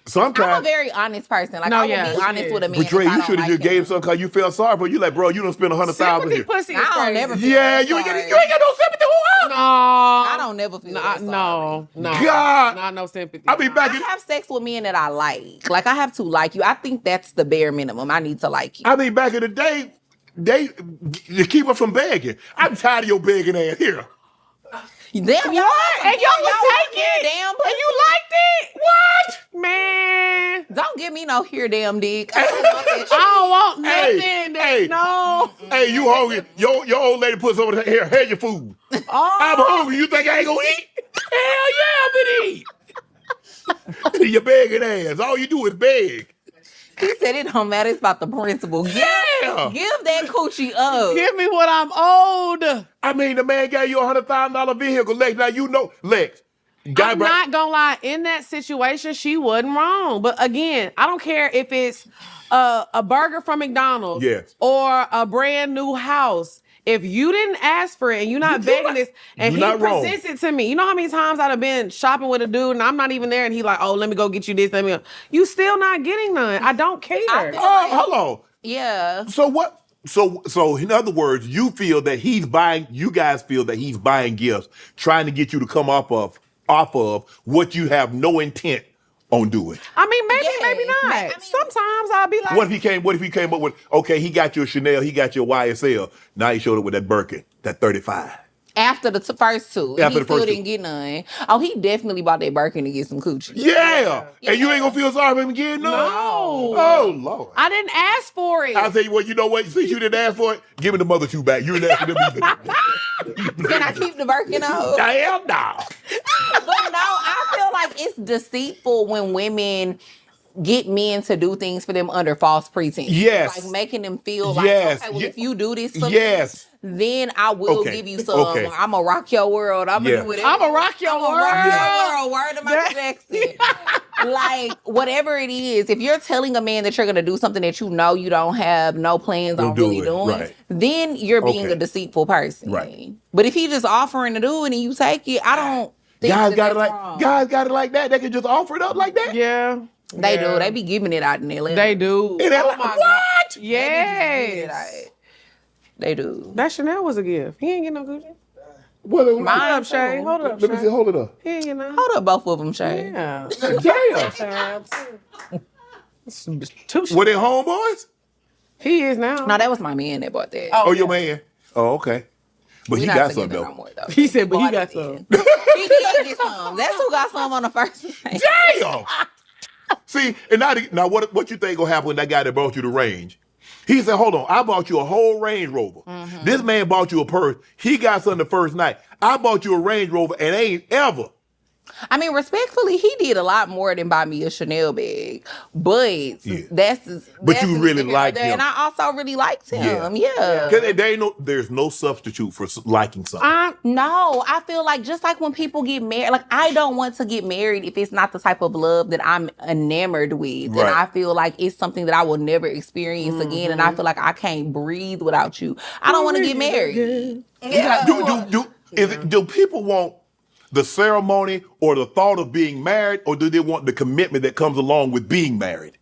sometimes. I'm a very honest person. Like, No, I will yeah, be honest yeah. with a man. But Dre, if I you don't should have like just him. gave something because you felt sorry for you. Like, bro, you done spent $100,000 Sympathy here. pussy is I don't crazy. never feel Yeah, you ain't sorry. got no sympathy. No. I don't never feel that sorry. No. God. Not no sympathy. I mean, back I in. have sex with men that I like. Like, I have to like you. I think that's the bare minimum. I need to like you. I mean, back in the day, to keep us from begging. I'm tired of your begging ass here. Damn, What? And y'all would take it? Damn, And you liked it? What? Man. don't give me no here damn dick. I don't want that shit. I don't want Hey, nothing. hey. No. Hey, you hungry? Your old lady puts over here. Here's your food. Oh. I'm hungry. You think I ain't gonna eat? Hell yeah, I'm gonna eat. You begging ass. All you do is beg. He said it don't matter. It's about the principle. Yeah. Give that coochie up. Give me what I'm owed. I mean, the man gave you a $100,000 vehicle, Lex. Now you know, Lex. I'm not gonna lie. In that situation, she wasn't wrong. But again, I don't care if it's a burger from McDonald's Yes. or a brand new house. If you didn't ask for it and you're not begging this, and he you're not wrong. presents it to me, you know how many times I'd have been shopping with a dude and I'm not even there, and he like, oh, let me go get you this. Let me. You still not getting none. I don't care. Oh, hold on. Yeah. So what? So in other words, you feel that he's buying. You guys feel that he's buying gifts, trying to get you to come off of what you have no intent on doing. I mean, maybe, Yes. maybe not. I mean- Sometimes I'll be like, What if he came up with? Okay, he got your Chanel, he got your YSL. Now he showed up with that Birkin, that 35. After the first two. After He the still first two. didn't get none. Oh, he definitely bought that Birkin to get some coochie. Yeah. And you ain't gonna feel sorry for him again, no? No. Oh Lord. I didn't ask for it. I'll tell you what. You know what? Since you didn't ask for it, give me the mother two back. You didn't ask for them either. Can I keep the Birkin on? Hell no. But no, I feel like it's deceitful when women get men to do things for them under false pretense. Yes. Like making them feel like, Yes. okay, well, if you do this for Yes. me, then I will Okay. give you some. Okay. I'm going to rock your world. I'm going to Yeah. do whatever. I'ma rock your I'ma rock world. your world. Word of Michael Jackson. Like, whatever it is, if you're telling a man that you're going to do something that you know you don't have no plans on do really it. doing, Right. then you're being Okay. a deceitful person. Right. But if he just offering to do it and you take it, I don't think Guys got it that's like wrong. guys got it like that. They can just offer it up like that. Yeah. They Yeah. do. They be giving it out in Atlanta. They do. And they're Oh like, my God. what? Yes. They do. That Chanel was a gift. He ain't get no Gucci. What? Hold up, Shay. Hold up, Let me see. Shay. Hold it up. He ain't get no. Hold up, both of them, Shay. Yeah. Damn. Two Were they homeboys? He is now. No, that was my man that bought that. Oh, your man. Oh, okay. But We he not got together something no though. more, though. He said, but he bought got it some. then. He did get some. That's who got some on the first night. Damn. See, and now what you think gonna happen when that guy that brought you the Range? He said, hold on, I bought you a whole Range Rover. This man bought you a purse. He got something the first night. I bought you a Range Rover and ain't ever. I mean, respectfully, he did a lot more than buy me a Chanel bag. But that's But you really his liked right there. him. And I also really liked him. Yeah. Yeah. Because there's no substitute for liking something. No, I feel like just like when people get married, like I don't want to get married if it's not the type of love that I'm enamored with. Right. And I feel like it's something that I will never experience again. And I feel like I can't breathe without you. I don't want to get married. Yeah. Do people want the ceremony or the thought of being married, or do they want the commitment that comes along with being married?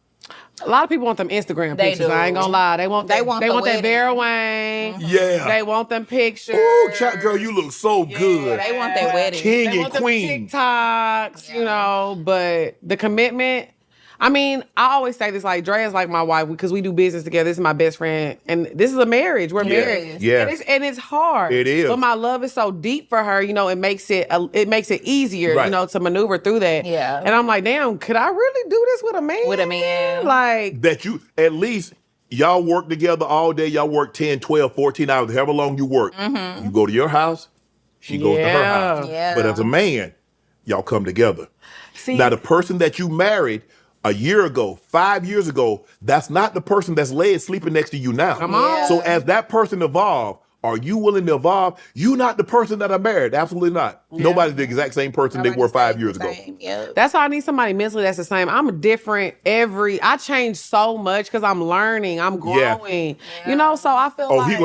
A lot of people want them Instagram They pictures. do. I ain't gonna lie. They want that the wedding. Vera Wayne. Yeah. They want them pictures. Ooh, girl, you look so good. They want that wedding. King They and want them queen. TikToks, you know, but the commitment. I mean, I always say this, like, Drea's like my wife because we do business together. This is my best friend. And this is a marriage. We're married. Yeah. And it's hard. It is. But my love is so deep for her, you know, it makes it easier, Right. you know, to maneuver through that. Yeah. And I'm like, damn, could I really do this with a man? With a man. Like, That you, at least, y'all work together all day. Y'all work 10, 12, 14 hours, however long you work. You go to your house, she goes to her Yeah. house. Yeah. But as a man, y'all come together. see, Now, the person that you married a year ago, 5 years ago, that's not the person that's sleeping next to you now. Come on. Yeah. So as that person evolve, are you willing to evolve? You're not the person that I married. Absolutely not. Nobody's the exact same person they were 5 years ago. Yeah. that's why I need somebody mentally that's the same. I'm different I change so much because I'm learning, I'm Yeah. growing. You know, so I feel Oh, like he's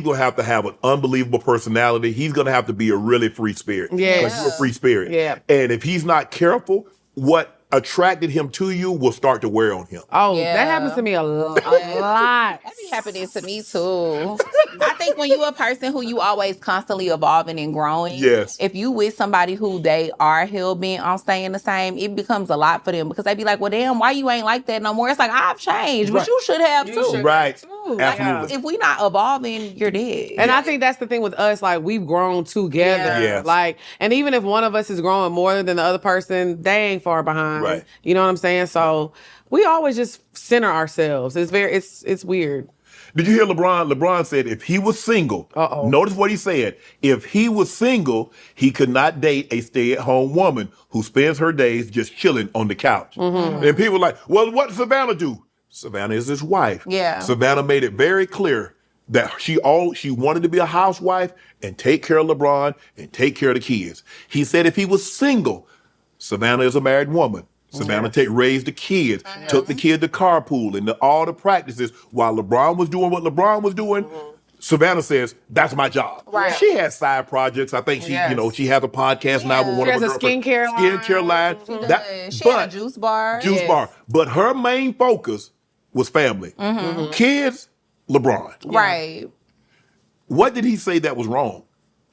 gonna have to have an unbelievable personality. He's gonna have to be a really free spirit. Yes. Like, you're a free spirit. Yeah. And if he's not careful, what attracted him to you will start to wear on him. Oh, Yeah. that happens to me a lot. That be happening to me too. I think when you a person who you always constantly evolving and growing, Yes. if you with somebody who they are hell bent on staying the same, it becomes a lot for them because they be like, well, damn, why you ain't like that no more? It's like, I've changed, Right. but you should have too. Right. too. Absolutely. If we not evolving, you're dead. And I think that's the thing with us, like we've grown together. Yeah. Yes. Like, and even if one of us is growing more than the other person, they ain't far behind. Right. You know what I'm saying? So we always just center ourselves. It's weird. Did you hear LeBron? LeBron said if he was single, notice what he said. If he was single, he could not date a stay-at-home woman who spends her days just chilling on the couch. And people are like, well, what does Savannah do? Savannah is his wife. Yeah. Savannah made it very clear that she wanted to be a housewife and take care of LeBron and take care of the kids. He said if he was single, Savannah is a married woman. Savannah raised the kids, took the kid to carpool and all the practices while LeBron was doing what LeBron was doing. Savannah says, that's my job. Right. She has side projects. I think she, she has a podcast now with one She of her has a girlfriends. skincare line. line. She had a juice bar. Juice bar. But her main focus was family. Kids, LeBron. Right. What did he say that was wrong?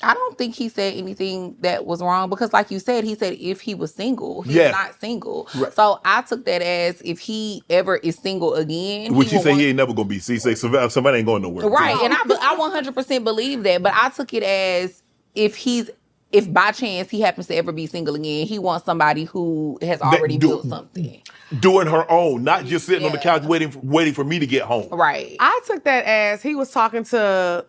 I don't think he said anything that was wrong because, like you said, he said if he was single, he's Yeah. not single. Right. So I took that as if he ever is single again. Which he will said want- he ain't never gonna be. He say Savannah ain't going nowhere. Right, and I 100% believe that, but I took it as if by chance he happens to ever be single again, he wants somebody who has already built something. Doing her own, not just sitting on the couch waiting for me to get home. Right. I took that as he was talking to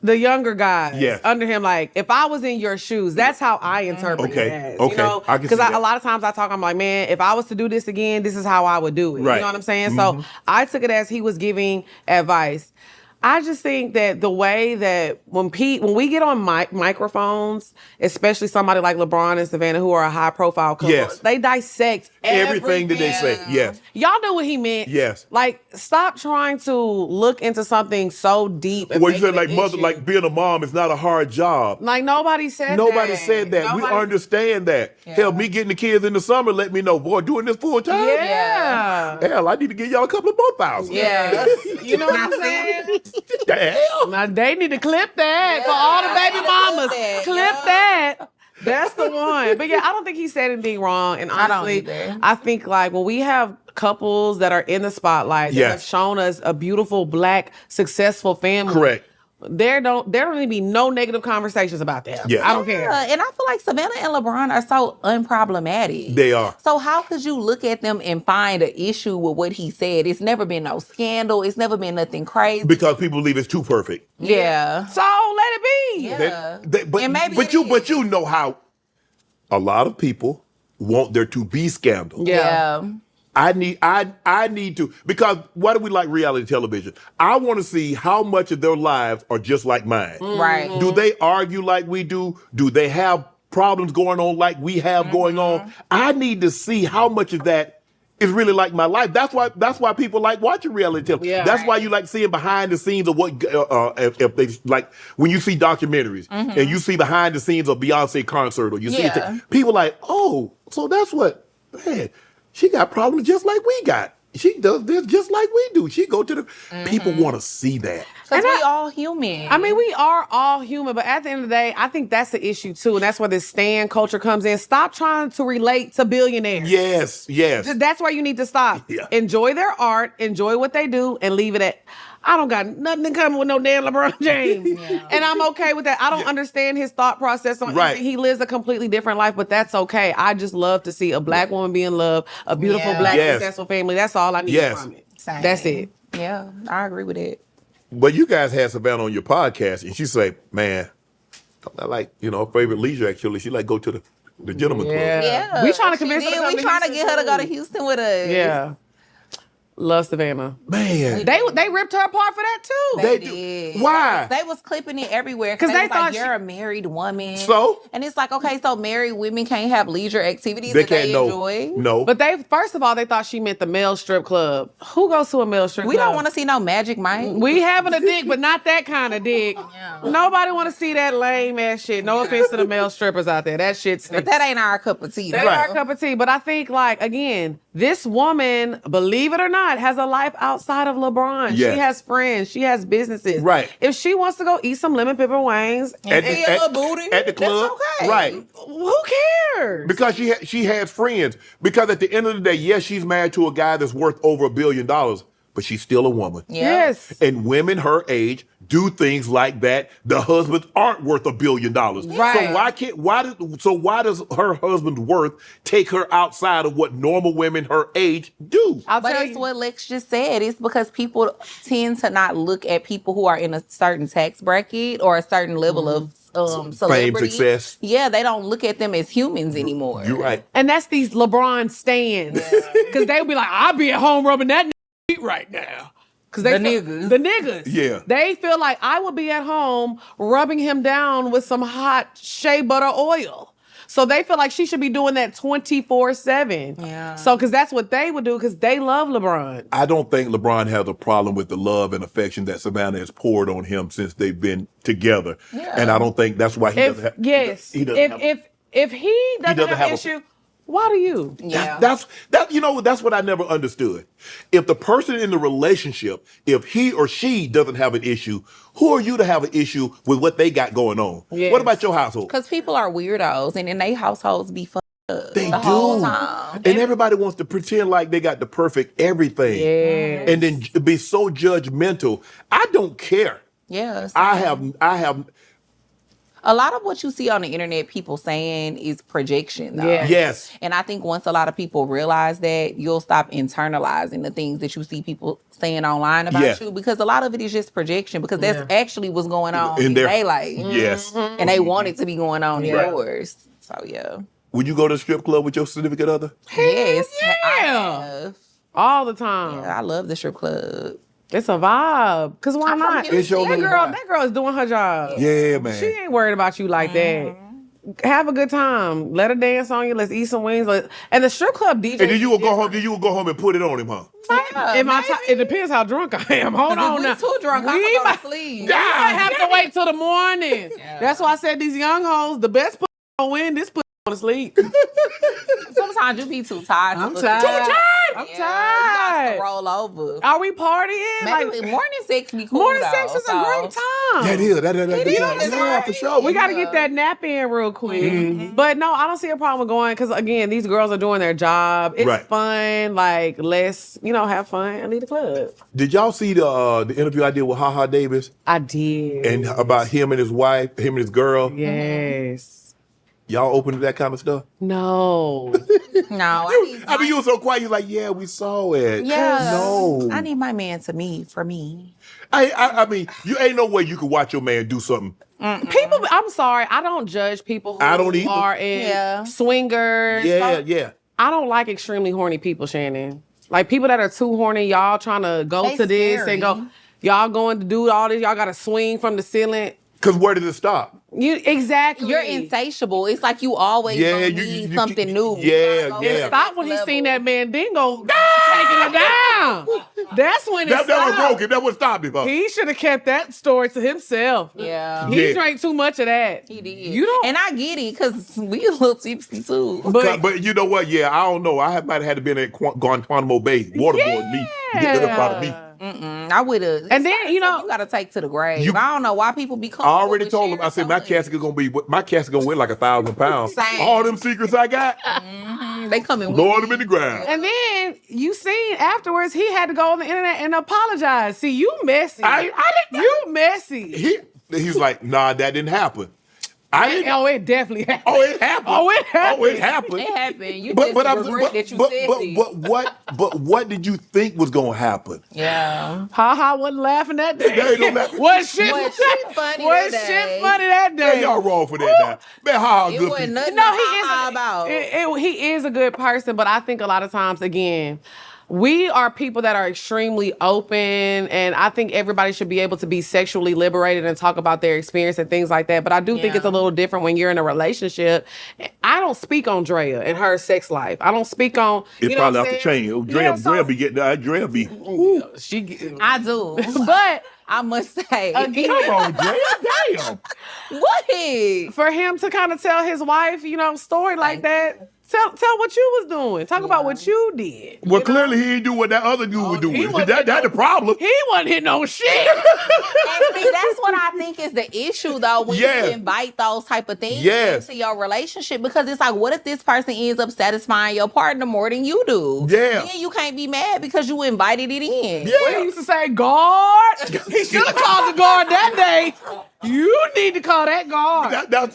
the younger guys Yes. under him, like, if I was in your shoes, that's how I interpret Okay, it as. okay. You know? I can Because see that. a lot of times I'm like, man, if I was to do this again, this is how I would do it. Right. You know what I'm saying? So I took it as he was giving advice. I just think that the way that when we get on microphones, especially somebody like LeBron and Savannah who are a high profile couple, Yes. they dissect Everything that they say. Yes. Y'all knew what he meant. Yes. Like, stop trying to look into something so deep. And Well, you make said it like an mother, issue. like being a mom is not a hard job. Like, nobody said Nobody that. said that. We understand that. Hell, me getting the kids in the summer let me know, boy, doing this full time? Yeah. Hell, I need to get y'all a couple of more thousand. Yeah. You know what I'm saying? The hell? Now, they need to clip that for all the baby mamas. Clip that. That's the one. But yeah, I don't think he said anything wrong. And honestly, I think like when we have couples that are in the spotlight that have shown us a beautiful black successful family. Correct. There don't need to be no negative conversations about that. Yeah. I don't care. And I feel like Savannah and LeBron are so unproblematic. They are. So how could you look at them and find an issue with what he said? It's never been no scandal. It's never been nothing crazy. Because people believe it's too perfect. Yeah. So let it be. Yeah. But, And maybe but you know how a lot of people want there to be scandal. Yeah. I need to, because why do we like reality television? I want to see how much of their lives are just like mine. Right. Do they argue like we do? Do they have problems going on like we have going on? I need to see how much of that is really like my life. That's why people like watching reality television. Yeah. That's why you like seeing behind the scenes of what if they like when you see documentaries and you see behind the scenes of Beyonce concert or you see people like, oh, so that's what, man, she got problems just like we got. She does this just like we do. She go to the people want to see that. Because we all human. I mean, we are all human, but at the end of the day, I think that's the issue too, and that's where this stan culture comes in. Stop trying to relate to billionaires. Yes. That's where you need to stop. Yeah. Enjoy their art, enjoy what they do, and leave it at, I don't got nothing in common with no damn LeBron James. And I'm okay with that. I don't understand his thought process on anything. He lives a completely different life, but that's okay. I just love to see a black woman be in love, a beautiful black successful family. That's all I need from it. Same. That's it. Yeah, I agree with it. But you guys had Savannah on your podcast, and she say, man, I like, her favorite leisure activity. She like go to the gentleman club. Yeah. We trying to convince her to come We to trying to Houston, get her to go to too. Houston with us. Yeah. Love Savannah. Man. They ripped her apart for that too. They did. do. Why? They was clipping it everywhere. 'Cause they was thought like, you're a married woman. So? And it's like, okay, so married women can't have leisure activities They that they can't enjoy? No. But first of all, they thought she meant the male strip club. Who goes to a male strip We club? don't want to see no Magic Mike. We having a dick, but not that kind of dick. Nobody want to see that lame ass shit. No offense to the male strippers out there. That shit stinks. But that ain't our cup of tea. That ain't our cup of tea. But I think, like, again, this woman, believe it or not, has a life outside of LeBron. Yes. She has friends. She has businesses. Right. If she wants to go eat some lemon pepper wings at the club. okay. Right. who cares? Because she has friends. Because at the end of the day, yes, she's married to a guy that's worth over $1 billion, but she's still a woman. Yeah. Yes. And women her age do things like that. The husbands aren't worth $1 billion. Right. So why does her husband's worth take her outside of what normal women her age do? I'll But tell it's you. what Lex just said. It's because people tend to not look at people who are in a certain tax bracket or a certain level of celebrity. success. Yeah, they don't look at them as humans anymore. You're right. And that's these LeBron stands. Because they'll be like, I'll be at home rubbing that feet right now. Because The niggas. The niggas. Yeah. They feel like I will be at home rubbing him down with some hot shea butter oil. So they feel like she should be doing that 24/7. Yeah. So, because that's what they would do because they love LeBron. I don't think LeBron has a problem with the love and affection that Savannah has poured on him since they've been together. Yeah. And I don't think that's why he doesn't have. Yes. He doesn't have, If he doesn't have an a- issue, why do you? Yeah. That's what I never understood. If the person in the relationship, if he or she doesn't have an issue, who are you to have an issue with what they got going on? Yes. What about your household? Because people are weirdos, and in their households be fucked up They the do. whole time. And everybody wants to pretend like they got the perfect everything. Yes. And then be so judgmental. I don't care. Yeah. I have A lot of what you see on the internet, people saying is projection, though. Yeah. Yes. And I think once a lot of people realize that, you'll stop internalizing the things that you see people saying online about you, because a lot of it is just projection, because that's actually what's going on in their life. Yes. And they want it to be going on in yours. So, yeah. Would you go to the strip club with your significant other? Yes. I Yeah. have. All the time. Yeah, I love the strip club. It's a vibe. Cause why I'm from not? Houston. It's your That little girl, vibe. that girl is doing her job. Yeah, man. She ain't worried about you like that. Have a good time. Let her dance on you. Let's eat some wings. And the strip club DJ. And then you will go home. Then you will go home and put it on him, huh? It depends how drunk I am. Hold on If now. we too drunk, I'm We gonna go might- to sleep. We might have to wait till the morning. That's why I said these young hoes, the best pussy gonna win. This pussy gonna sleep. Sometimes you be too tired. I'm to tired. look at it. I'm Yeah, tired. You got to roll over. Are we partying? Maybe morning sex be cool. morning though, sex is a so- great time. That is. is. Yeah, for sure. We got to get that nap in real quick. But no, I don't see a problem with going because, again, these girls are doing their job. It's Right. fun. Like, let's, have fun and leave the club. Did y'all see the interview I did with Ha Davis I did. and about him and his wife, him and his girl? Yes. Y'all open to that kind of stuff? No. No, I mean, you were so quiet. You like, yeah, we saw it. Yeah. No. I need my man to me for me. I mean, you ain't no way you could watch your man do something. People, I'm sorry. I don't judge people who I don't either. are in swingers. Yeah. I don't like extremely horny people, Shannon. Like people that are too horny, y'all trying to go They to this scary. and go, y'all going to do all this, y'all got to swing from the ceiling. Because where did it stop? Exactly. You're insatiable. It's like you always gonna need something new. Yeah. Stop when he seen that man Dingo taking it down. That's when it That was stopped. broken. That was stopped him. Huh? He should have kept that story to himself. Yeah. He drank too much of that. He did. You don't. And I get it, because we a little tipsy too. But you know what? Yeah, I don't know. I might have had to been at Guantanamo Bay, waterboard me, to get that up out of me. I would have. And then, you got to take to the grave. I don't know why people be I comfortable already with told him. I said my casket gonna weigh like 1,000 pounds. Same. All them secrets I got, They coming. lower them in the ground. And then you seen afterwards he had to go on the internet and apologize. See, you messy. You messy. He's like, nah, that didn't happen. I didn't. Oh, it definitely happened. Oh, it happened. Oh, it happened. Oh, it happened. It happened. You just regret that you said it. But what did you think was gonna happen? Yeah. Ha wasn't laughing that day. They ain't no laughing. Was shit funny was that shit day. funny that day. Man, y'all wrong for that now. Man, how It good wasn't people. nothing No, to he is ha-ha about. he is a good person, but I think a lot of times, again, we are people that are extremely open, and I think everybody should be able to be sexually liberated and talk about their experience and things like that. But I do think it's a little different when you're in a relationship. I don't speak on Drea and her sex life. I don't speak on. It's probably off the chain. Drea be getting that. Drea be. I do. But I must say. Come on, Drea. Damn. What? for him to kind of tell his wife, story like that. Tell what you was doing. Talk about what you did. Well, clearly he didn't do what that other dude was doing. wasn't That's the problem. He wasn't hitting no shit. And see, that's what I think is the issue, though, when Yeah. you invite those type of things Yes. into your relationship, because it's like, what if this person ends up satisfying your partner more than you do? Yeah. Then you can't be mad because you invited it in. What he used to say, guard. He should have called the guard that day. You need to call that guard.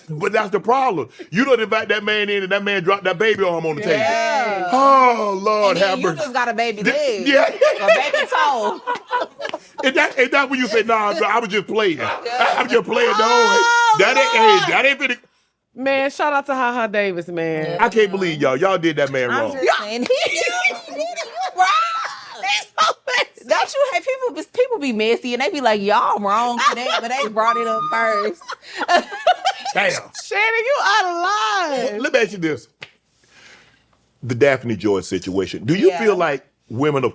But that's the problem. You don't invite that man in, and that man dropped that baby arm on the table. Yeah. Oh Lord, And then have you mercy. just got a baby leg. Yeah. A baby toe. Is that when you say, nah, bro, I was just playing. I'm just playing. No, Oh, that ain't finna. Man, shout out to Ha Davis, man. I can't believe y'all. Y'all did that man I'm wrong. just saying. Don't you have people be messy and they be like, y'all wrong for that, but they brought it up first. Damn. Shannon, you out of line. Let me ask you this. The Daphne Joy situation. Do you feel like women of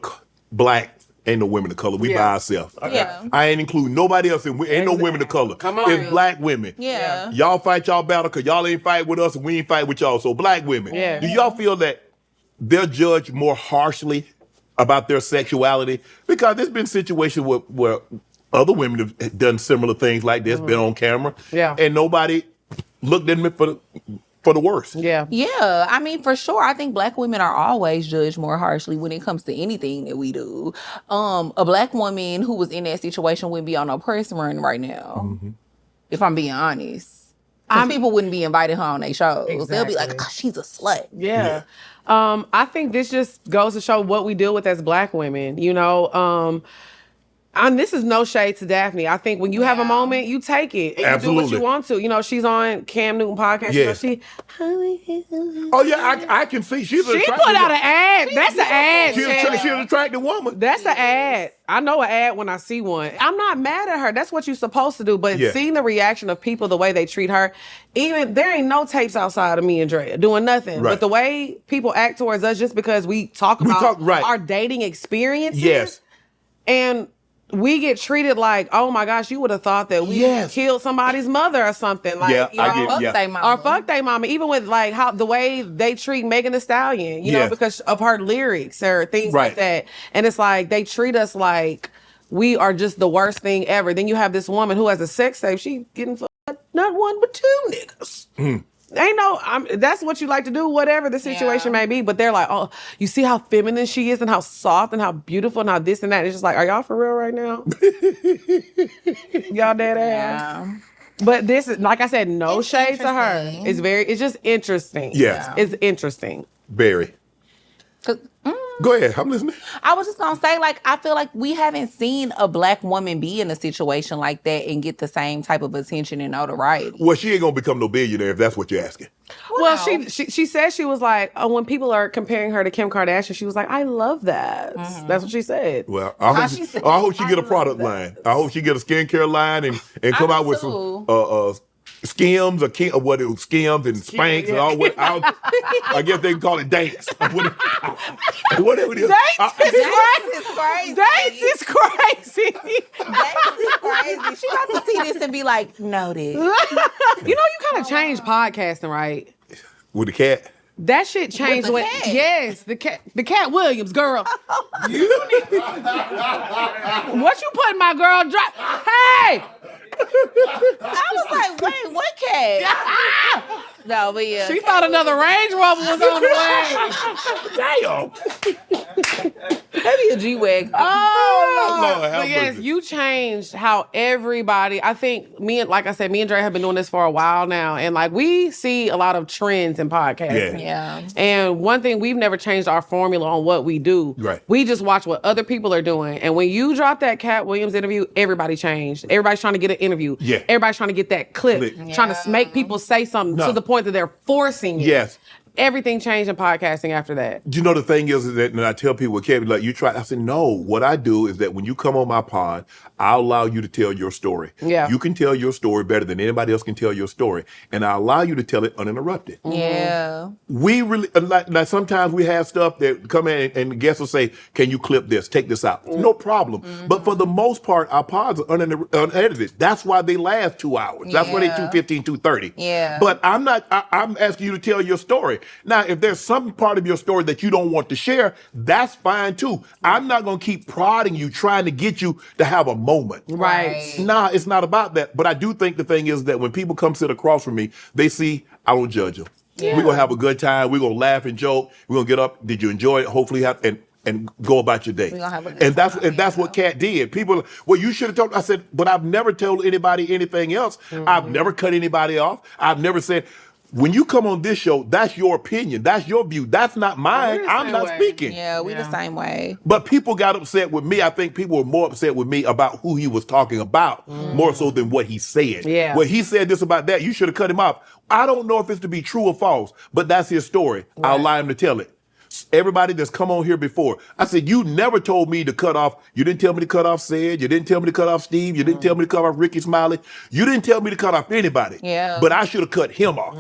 black ain't no women of color? We by ourselves. Yeah. I ain't including nobody else. Ain't no women of color. Come on. It's black women. Yeah. Y'all fight y'all battle because y'all ain't fight with us and we ain't fight with y'all. So black women. Yeah. Do y'all feel that they're judged more harshly about their sexuality? Because there's been situations where other women have done similar things like this, been on camera. Yeah. And nobody looked at me for the worst. Yeah. Yeah, I mean, for sure. I think black women are always judged more harshly when it comes to anything that we do. A black woman who was in that situation wouldn't be on no press run right now, if I'm being honest. Because people wouldn't be inviting her on their shows. Exactly. They'll be like, oh, she's a slut. Yeah. I think this just goes to show what we deal with as Black women, you know. And this is no shade to Daphne. I think when you have a moment, you take it and Absolutely. you do what you want to. You know, she's on Cam Newton podcast. Yes. You know, Oh yeah, I can see she's she put out an ad. That's an ad. She's an attractive woman. That's an ad. I know an ad when I see one. I'm not mad at her. That's what you're supposed to do. But seeing the reaction of people, the way they treat her, even there ain't no tapes outside of me and Drea doing nothing. Right. But the way people act towards us just because we talk about our dating experiences. Yes. And we get treated like, oh my gosh, you would have thought that we killed somebody's mother or something. Like, Yeah, you I know, get- yeah. or fuck they mama. Even with like how the way they treat Megan Thee Stallion, you know, because of her lyrics or things like that. And it's like they treat us like we are just the worst thing ever. Then you have this woman who has a sex tape. She getting fucked not one but two niggas. Ain't no, that's what you like to do, whatever the situation may be. But they're like, oh, you see how feminine she is and how soft and how beautiful and how this and that. It's just like, are y'all for real right now? Y'all dead ass. Yeah. But this is, like I said, no It's shade to her. interesting. It's just interesting. Yes. It's interesting. Very. 'Cause, Go ahead, I'm listening. I was just gonna say, like, I feel like we haven't seen a Black woman be in a situation like that and get the same type of attention and notoriety. Well, she ain't gonna become no billionaire if that's what you're asking. Well, she said she was like, oh, when people are comparing her to Kim Kardashian, she was like, I love that. That's what she said. Well, I hope she get a product line. I hope she get a skincare line and come out with some skims or skims and spanks and all what. I guess they can call it dance. Whatever it is. Dates is crazy. Dates is crazy. Dates is crazy. She got to see this and be like, noted. You know, you kind of changed podcasting, right? With the cat. That shit changed With the cat? Yes, the cat Williams, girl. What you putting my girl Hey! I was like, wait, what cat? No, but yeah. She thought another Range Rover was on the way. Damn. Maybe a G-Wagon. Oh, Lord, have but yes, mercy. you changed how everybody, I think like I said, me and Dre have been doing this for a while now. And like, we see a lot of trends in podcasting. Yeah. And one thing, we've never changed our formula on what we do. Right. We just watch what other people are doing. And when you drop that Cat Williams interview, everybody changed. Everybody's trying to get an interview. Yeah. Everybody's trying to get that clip. Clip. Trying to make people say something to the point that they're forcing it. Yes. Everything changed in podcasting after that. You know, the thing is that when I tell people, Kevin, like, you try, I said, no, what I do is that when you come on my pod, I'll allow you to tell your story. Yeah. You can tell your story better than anybody else can tell your story. And I allow you to tell it uninterrupted. Yeah. We really, like sometimes we have stuff that come in and guests will say, can you clip this, take this out? No problem. But for the most part, our pods are unedited. That's why they last 2 hours. That's why they 2:15, 2:30. Yeah. But I'm asking you to tell your story. Now, if there's some part of your story that you don't want to share, that's fine too. I'm not going to keep prodding you, trying to get you to have a moment. Right. Nah, it's not about that. But I do think the thing is that when people come sit across from me, they see I don't judge them. Yeah. We're going to have a good time. We're going to laugh and joke. We're going to get up. Did you enjoy it? Hopefully, and go about your day. We're gonna have a good and that's time, what Kat did. People, well, you should have told. I said, but I've never told anybody anything else. I've never cut anybody off. I've never said, when you come on this show, that's your opinion. That's your view. That's not mine. I'm not speaking. Yeah, we the same way. But people got upset with me. I think people were more upset with me about who he was talking about, more so than what he said. Yeah. When he said this about that, you should have cut him off. I don't know if it's to be true or false, but that's his story. I'll allow him to tell it. Everybody that's come on here before, I said, you never told me to cut off. You didn't tell me to cut off Sid. You didn't tell me to cut off Steve. You didn't tell me to cut off Ricky Smiley. You didn't tell me to cut off anybody. Yeah. But I should have cut him off.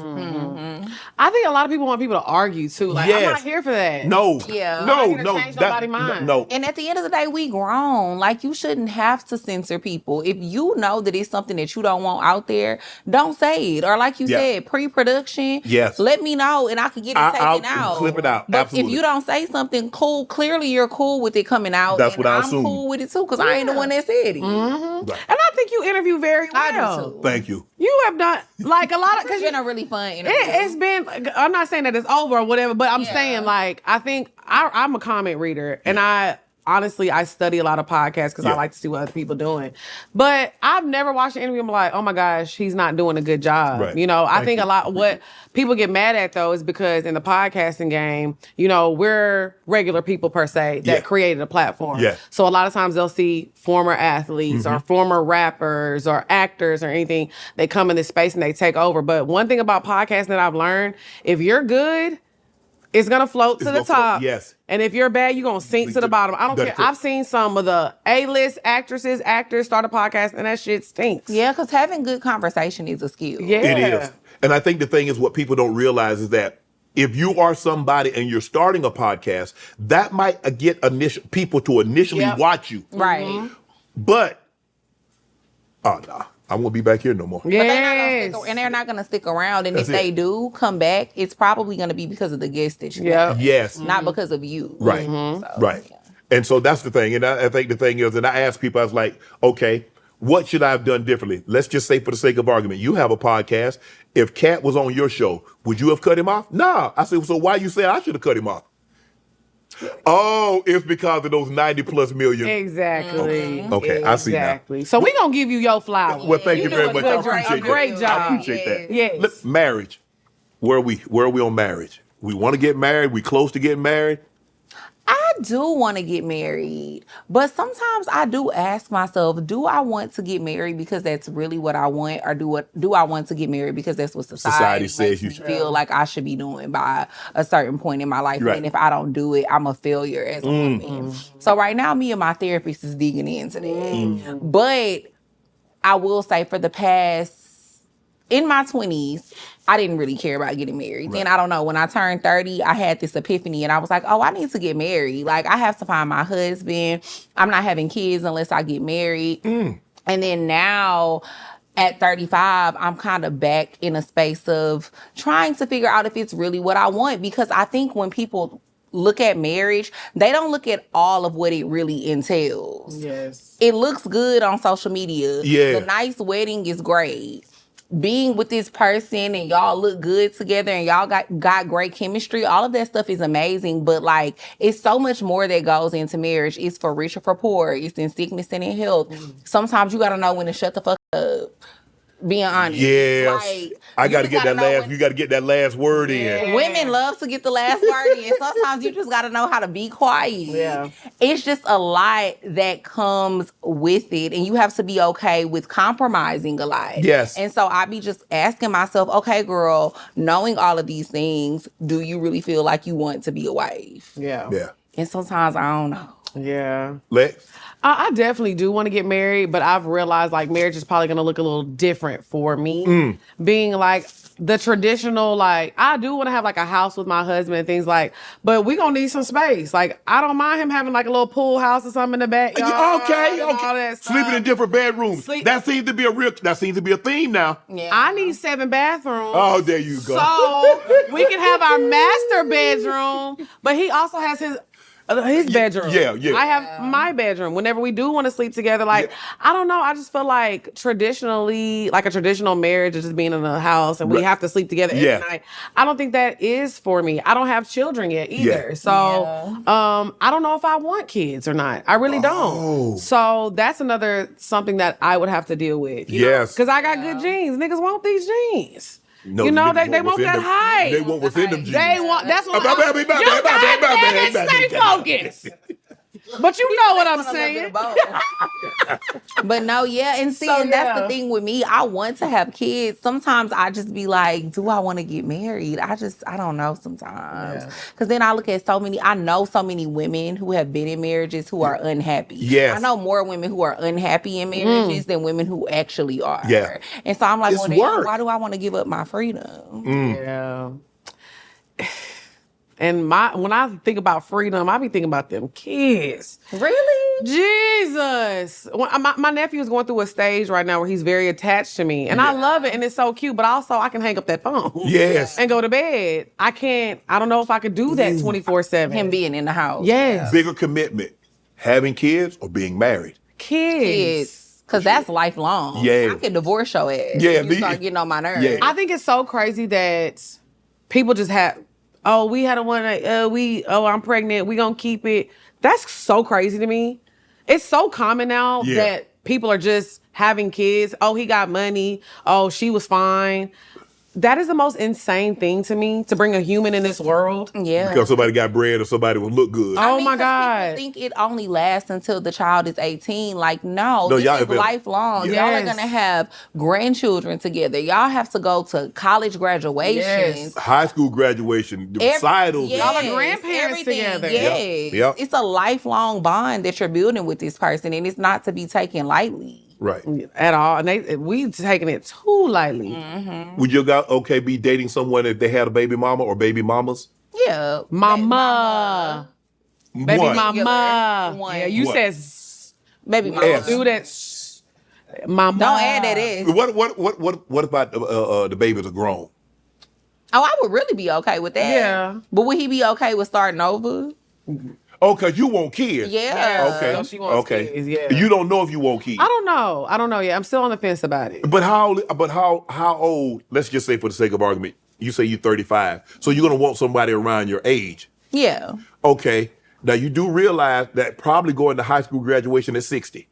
I think a lot of people want people to argue too. Like, I'm not here for that. No. Yeah. No, I'm not here to no. change nobody's mind. No. And at the end of the day, we grown. Like, you shouldn't have to censor people. If you know that it's something that you don't want out there, don't say it. Or like you said, pre-production. Yes. Let me know and I can get it taken I'll out. clip it out. But Absolutely. if you don't say something cool, clearly you're cool with it coming out. That's and what I I'm assume. cool with it too, because I ain't the one that said it. And I think you interview very well. I do too. Thank you. You have done like a lot of It's been a really fun interview. It's been. I'm not saying that it's over or whatever, but I'm saying like I think I'm a comment reader, and I honestly, I study a lot of podcasts because I like to see what other people doing. But I've never watched an interview and be like, oh my gosh, he's not doing a good job. Right. You know, I think you. a lot what people get mad at though is because in the podcasting game, you know, we're regular people per se that created a platform. Yeah. So a lot of times they'll see former athletes or former rappers or actors or anything. They come in this space and they take over. But one thing about podcasting that I've learned, if you're good, it's gonna float to the top. Yes. And if you're bad, you're gonna sink to the bottom. I don't care. I've seen some of the A-list actresses, actors start a podcast and that shit stinks. Yeah, because having good conversation is a skill. Yeah. It is. And I think the thing is what people don't realize is that if you are somebody and you're starting a podcast, that might get people to initially watch you. Right. But, nah, I won't be back here no more. Yes. But they're not gonna stick around. And That's if they do come back, it's probably gonna be because of the guest that you have. Yes. Not because of you. Right. Right. And so that's the thing. And I think the thing is, and I ask people, I was like, okay, what should I have done differently? Let's just say for the sake of argument, you have a podcast. If Cat was on your show, would you have cut him off? Nah. I said, so why you say I should have cut him off? Oh, it's because of those 90+ million. Exactly. Okay, I see now. Exactly. So we gonna give you your flowers. Well, thank you very much. I appreciate A great that. job. I appreciate that. Yes. Look, marriage. Where are we on marriage? We want to get married. We close to getting married. I do want to get married, but sometimes I do ask myself, do I want to get married because that's really what I want, or do I want to get married because that's what society says makes you me should feel like I should be doing by a certain point in my life, Right. and if I don't do it, I'm a failure as a woman. So right now, me and my therapist is digging into that, but I will say for the past, in my 20s, I didn't really care about getting married. Then I don't know, when I turned 30, I had this epiphany and I was like, oh, I need to get married. Like, I have to find my husband. I'm not having kids unless I get married. And then now at 35, I'm kind of back in a space of trying to figure out if it's really what I want. Because I think when people look at marriage, they don't look at all of what it really entails. Yes. It looks good on social media. Yeah. The nice wedding is great. Being with this person and y'all look good together and y'all got great chemistry, all of that stuff is amazing. But like, it's so much more that goes into marriage. It's for rich or for poor. It's in sickness and in health. Sometimes you gotta know when to shut the fuck up. Being honest. Yes. Like, I got to get that last. when- You got to get that last word in. Women love to get the last word in. Sometimes you just got to know how to be quiet. Yeah. It's just a lot that comes with it, and you have to be okay with compromising a lot. Yes. And so I be just asking myself, okay, girl, knowing all of these things, do you really feel like you want to be a wife? Yeah. Yeah. And sometimes I don't know. Yeah. Lex. I definitely do want to get married, but I've realized like marriage is probably going to look a little different for me. Being like the traditional, like I do want to have like a house with my husband and things like, but we going to need some space. Like I don't mind him having like a little pool house or something in the backyard. Okay. All that stuff. Sleeping in different bedrooms. That seems to be a theme now. Yeah. I need 7 bathrooms. Oh, there you go. So we can have our master bedroom, but he also has his bedroom. Yeah. I have my bedroom. Whenever we do want to sleep together, like, I don't know. I just feel like traditionally, like a traditional marriage is just being in a house and we have to sleep together every night. I don't think that is for me. I don't have children yet either. Yeah. So, I don't know if I want kids or not. I really don't. So that's another something that I would have to deal with. Yes. Because I got good genes. Niggas want these genes. No, you know, niggas they want that height. They want what's in them jeans. They want, that's what You goddamn it, stay focused. But you know what I'm saying. But no, yeah. And see, So, and that's yeah. the thing with me. I want to have kids. Sometimes I just be like, do I want to get married? I don't know sometimes. Because then I look at I know so many women who have been in marriages who are unhappy. Yes. I know more women who are unhappy in marriages than women who actually are. Yeah. And so I'm like, It's well, then, work. why do I want to give up my freedom? Yeah. And when I think about freedom, I be thinking about them kids. Really? Jesus. My nephew is going through a stage right now where he's very attached to me. And I love it and it's so cute, but also I can hang up that phone. Yes. And go to bed. I don't know if I could do that 24/7. Him being in the house. Yes. Bigger commitment, having kids or being married. Kids. Because that's lifelong. Yeah. I could divorce your ass. Yeah, You start getting on my nerves. Yeah. I think it's so crazy that people just have, we had a one, I'm pregnant, we gonna keep it. That's so crazy to me. It's so common now that people are just having kids. Oh, he got money. Oh, she was fine. That is the most insane thing to me, to bring a human in this world. Yeah. Because somebody got bread or somebody will look good. Oh my God. People think it only lasts until the child is 18. Like, no, this y'all is lifelong. Yes. Y'all are going to have grandchildren together. Y'all have to go to college graduations. High school graduation, the recitals. Y'all are grandparents together. Yes. Yep. It's a lifelong bond that you're building with this person, and it's not to be taken lightly. Right. At all. And we taking it too lightly. Would your guy be dating someone if they had a baby mama or baby mamas? Yeah. Mama. Baby What? mama. One. Yeah, you What? said Baby mama. Yes. do that. Mama. Don't add that in. What about the babies are grown? Oh, I would really be okay with that. Yeah. But would he be okay with starting over? Oh, because you want kids. Yeah. Okay. So she wants kids, yeah. You don't know if you want kids. I don't know yet. I'm still on the fence about it. But how old, let's just say for the sake of argument, you say you're 35. So you're going to want somebody around your age. Yeah. Okay. Now you do realize that probably going to high school graduation at 60.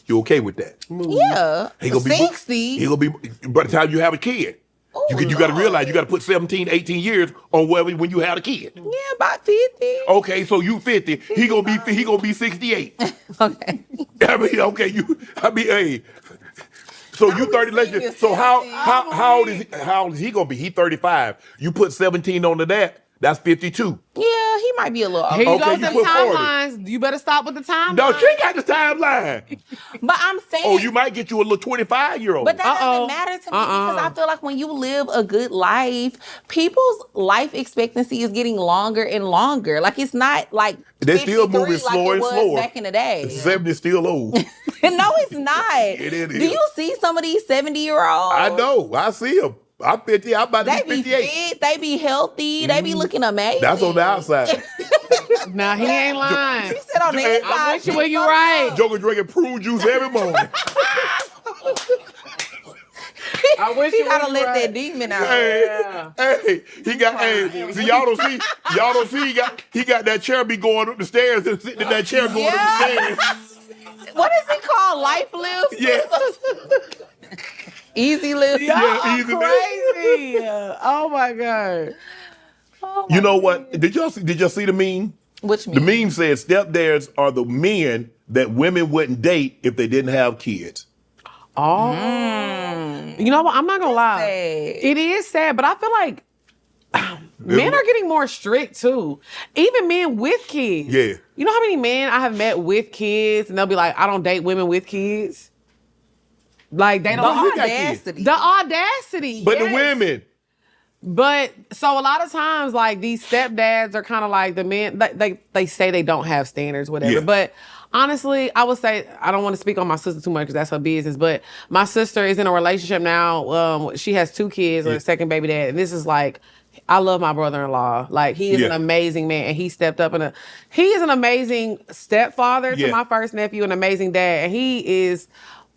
You okay with that? Yeah. He gonna be 60. He gonna be by the time you have a kid. You got to realize you got to put 17, 18 years on when you have a kid. Yeah, about 50. Okay, so you 50. He gonna be 68. Okay. Hey. So you 30. So how old is he gonna be? He 35. You put 17 onto that. That's 52. Yeah, he might be a little Here older. you Okay, go, you them put 40. timelines. You better stop with the timeline. No, she got the timeline. But I'm saying. Oh, you might get you a little 25-year-old. But that doesn't matter to me because I feel like when you live a good life, people's life expectancy is getting longer and longer. Like it's not like They're still 53 moving like slower it and was slower. back in the day. 70 is still old. No, it's not. It is. Do you see some of these 70-year-olds? I know. I see them. I'm 50. I'm about to They be be 58. fit. They be healthy. They be looking amazing. That's on the outside. Nah, he ain't lying. He said on the Hey, inside. I'm with you when you right. Joker drinking prune juice every morning. I wish He you gotta was let right. that demon out. Hey, he got. See, y'all don't see. He got that chair be going up the stairs and sitting in that chair going up the stairs. What is it called? Life lift? Yeah. Easy lift. Yeah, easy Crazy. Oh my God. You know what? Did y'all see the meme? Which The meme said stepdads are the men that women wouldn't date if they didn't have kids. Oh. You know what? I'm not gonna lie. sad. It is sad, but I feel like men are getting more strict too. Even men with kids. Yeah. You know how many men I have met with kids and they'll be like, I don't date women with kids? Like they The don't who got kids? audacity. the audacity. But yes. the women. But so a lot of times, like these stepdads are kind of like the men. They say they don't have standards, whatever. Yeah. But honestly, I would say I don't want to speak on my sister too much because that's her business. But my sister is in a relationship now. She has 2 kids with a second baby dad, and this is like. I love my brother-in-law. Like he is an amazing man, and he stepped up he is an amazing stepfather to my first nephew, an amazing dad, and he is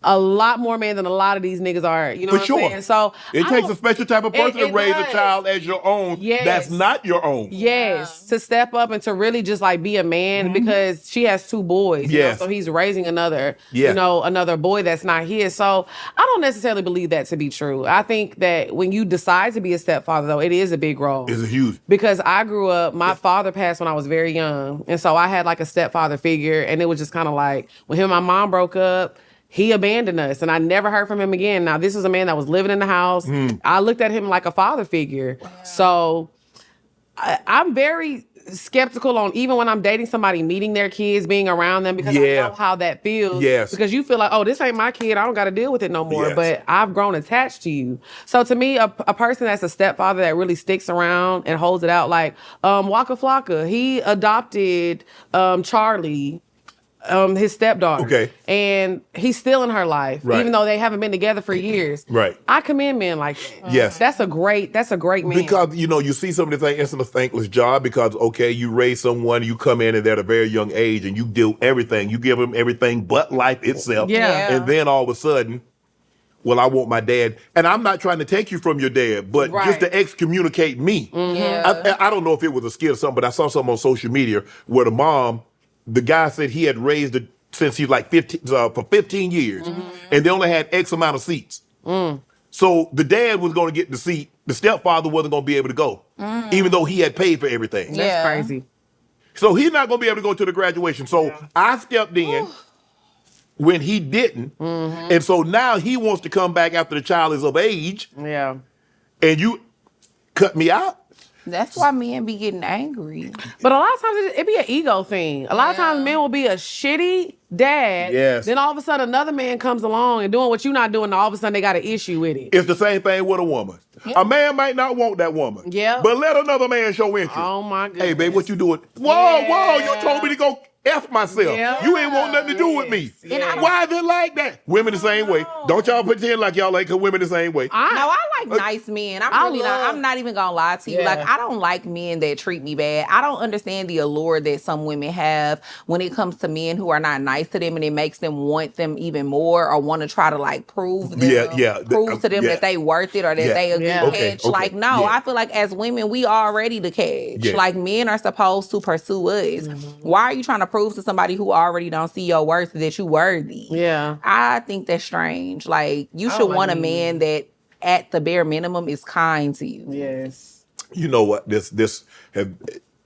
a lot more man than a lot of these niggas are. You know what I'm saying? So it takes a special type of person to it raise does. a child as your own. Yes. That's not your own. Yes, to step up and to really just like be a man because she has 2 boys. You know, Yes. so he's raising another, Yeah. another boy that's not his. So I don't necessarily believe that to be true. I think that when you decide to be a stepfather, though, it is a big role. It's a huge. Because I grew up, my father passed when I was very young. And so I had like a stepfather figure. And it was just kind of like when him and my mom broke up, he abandoned us and I never heard from him again. Now, this was a man that was living in the house. I looked at him like a father figure. Wow. So I'm very skeptical on even when I'm dating somebody, meeting their kids, being around them because I know how that feels. Yes. Because you feel like, oh, this ain't my kid. I don't got to deal with it no more. Yes. But I've grown attached to you. So to me, a person that's a stepfather that really sticks around and holds it out, like Waka Flocka, he adopted Charlie, his stepdaughter. Okay. And he's still in her life, Right. even though they haven't been together for years. Right. I commend men like that. Yes. That's a great man. Because, you see some of the things, it's a thankless job because, okay, you raise someone, you come in and they're at a very young age and you do everything. You give them everything but life itself. Yeah. And then all of a sudden, well, I want my dad. And I'm not trying to take you from your dad, but just to excommunicate me. Yeah. I don't know if it was a skit or something, but I saw something on social media where the mom the guy said he had raised it since he's like 15 for 15 years, and they only had X amount of seats. So the dad was going to get the seat. The stepfather wasn't going to be able to go, even though he had paid for everything. That's crazy. So he's not going to be able to go to the graduation. So I stepped in when he didn't, and so now he wants to come back after the child is of age. Yeah. And you cut me out. That's why men be getting angry. But a lot of times it be an ego thing. A lot of times men will be a shitty dad. Yes. Then all of a sudden another man comes along and doing what you're not doing, and all of a sudden they got an issue with it. It's the same thing with a woman. A man might not want that woman. Yeah. But let another man show interest. Oh my goodness. Hey, babe, what you doing? Whoa, you told me to go F myself. Yeah. You ain't want nothing to do with me. Yes. Why is it like that? Women the same way. Don't y'all pretend like y'all like women the same way. No, I like nice men. I'm not even gonna lie to you. Yeah. Like, I don't like men that treat me bad. I don't understand the allure that some women have when it comes to men who are not nice to them, and it makes them want them even more, or want to try to like prove to them that they worth it, or that they a good catch. Like, no, I feel like as women, we already the catch. Yeah. Like, men are supposed to pursue us. Why are you trying to prove to somebody who already don't see your worth that you worthy? Yeah. I think that's strange. Like, you should want a man that at the bare minimum is kind to you. Yes. You know what?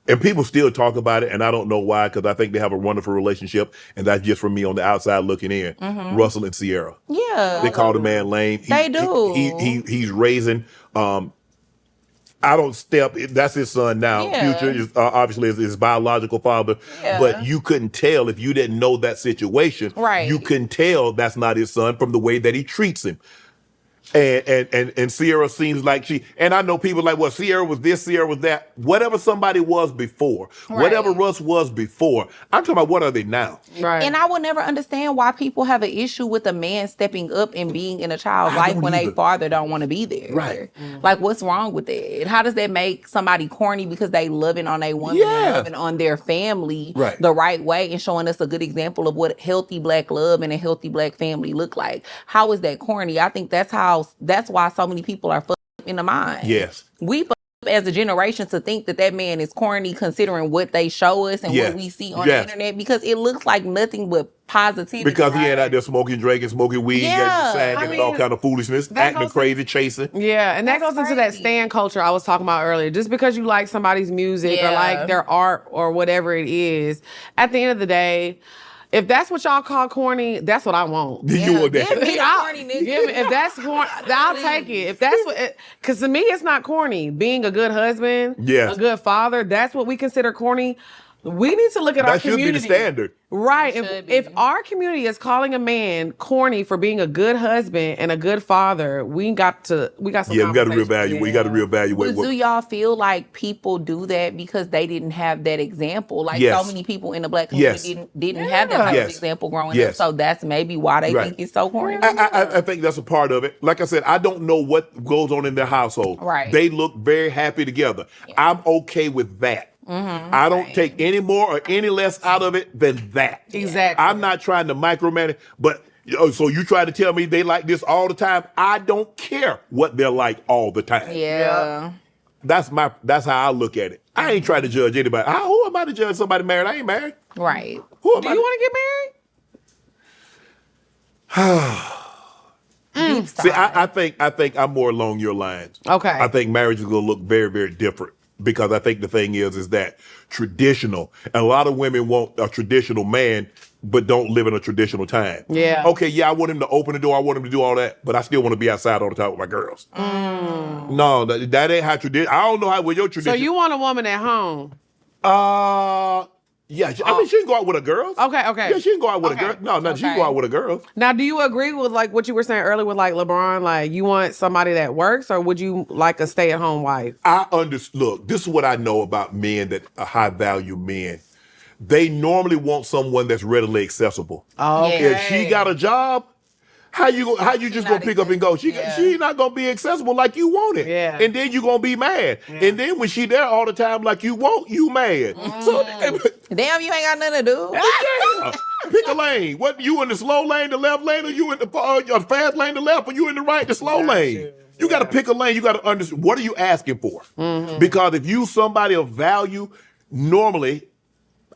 And people still talk about it, and I don't know why, because I think they have a wonderful relationship, and that's just from me on the outside looking in. Russell and Sierra. Yeah. They call the man lame. They do. He's raising. I don't step. That's his son now. Yeah. Future is obviously his biological father, but you couldn't tell if you didn't know that situation. Right. You couldn't tell that's not his son from the way that he treats him. And Sierra seems like and I know people like, well, Sierra was this, Sierra was that. Whatever somebody was before, whatever Russ was before, I'm talking about what are they now? Right. And I will never understand why people have an issue with a man stepping up and being in a child's life when a father don't want to be there. Right. Like, what's wrong with that? How does that make somebody corny because they loving on a woman and loving on their family the right way and showing us a good example of what healthy black love and a healthy black family look like? How is that corny? I think that's why so many people are fucked up in the mind. Yes. We fucked up as a generation to think that man is corny considering what they show us and what we see on the internet, because it looks like nothing but positivity. Because he ain't out there smoking, drinking, smoking weed, sagging, and all kind of foolishness, acting crazy, chasing. Yeah, and that goes into that stan culture I was talking about earlier. Just because you like somebody's music or like their art or whatever it is, at the end of the day, if that's what y'all call corny, that's what I want. You want that? Give me a corny nigga. If that's corny, I'll take it. If that's what, because to me, it's not corny. Being a good husband, a good father, that's what we consider corny. We need to look at our community. That should be the standard. Right. If our community is calling a man corny for being a good husband and a good father, we got some we got to reevaluate. We got to reevaluate. But do y'all feel like people do that because they didn't have that example? Like, so many people in the black community didn't have that type of example growing up. So that's maybe why they think it's so corny. I think that's a part of it. Like I said, I don't know what goes on in their household. Right. They look very happy together. I'm okay with that. I don't take any more or any less out of it than that. Exactly. I'm not trying to micromanage, but so you try to tell me they like this all the time. I don't care what they're like all the time. Yeah. That's how I look at it. I ain't trying to judge anybody. Who am I to judge somebody married? I ain't married. Right. Do you want to get married? See, I think I'm more along your lines. Okay. I think marriage is going to look very, very different. Because I think the thing is that traditional, and a lot of women want a traditional man, but don't live in a traditional time. Yeah. Okay, I want him to open the door, I want him to do all that, but I still want to be outside all the time with my girls. No, that ain't how tradition. I don't know how with your tradition. So you want a woman at home? Yeah, I mean, she can go out with a girl. Okay. Yeah, she can go out with a girl. No, she can go out with a girl. Now, do you agree with like what you were saying earlier with like LeBron? Like, you want somebody that works, or would you like a stay-at-home wife? Look, this is what I know about men that are high-value men. They normally want someone that's readily accessible. Okay. If she got a job, how you just gonna pick up and go? She not gonna be accessible like you want it. Yeah. And then you gonna be mad. Yeah. And then when she there all the time like you want, you mad. So damn, you ain't got nothing to do. Pick a lane. What, you in the slow lane, the left lane, or you in the fast lane, the left, or you in the right, the slow lane? You got to pick a lane. You got to understand, what are you asking for? Because if you somebody of value, normally,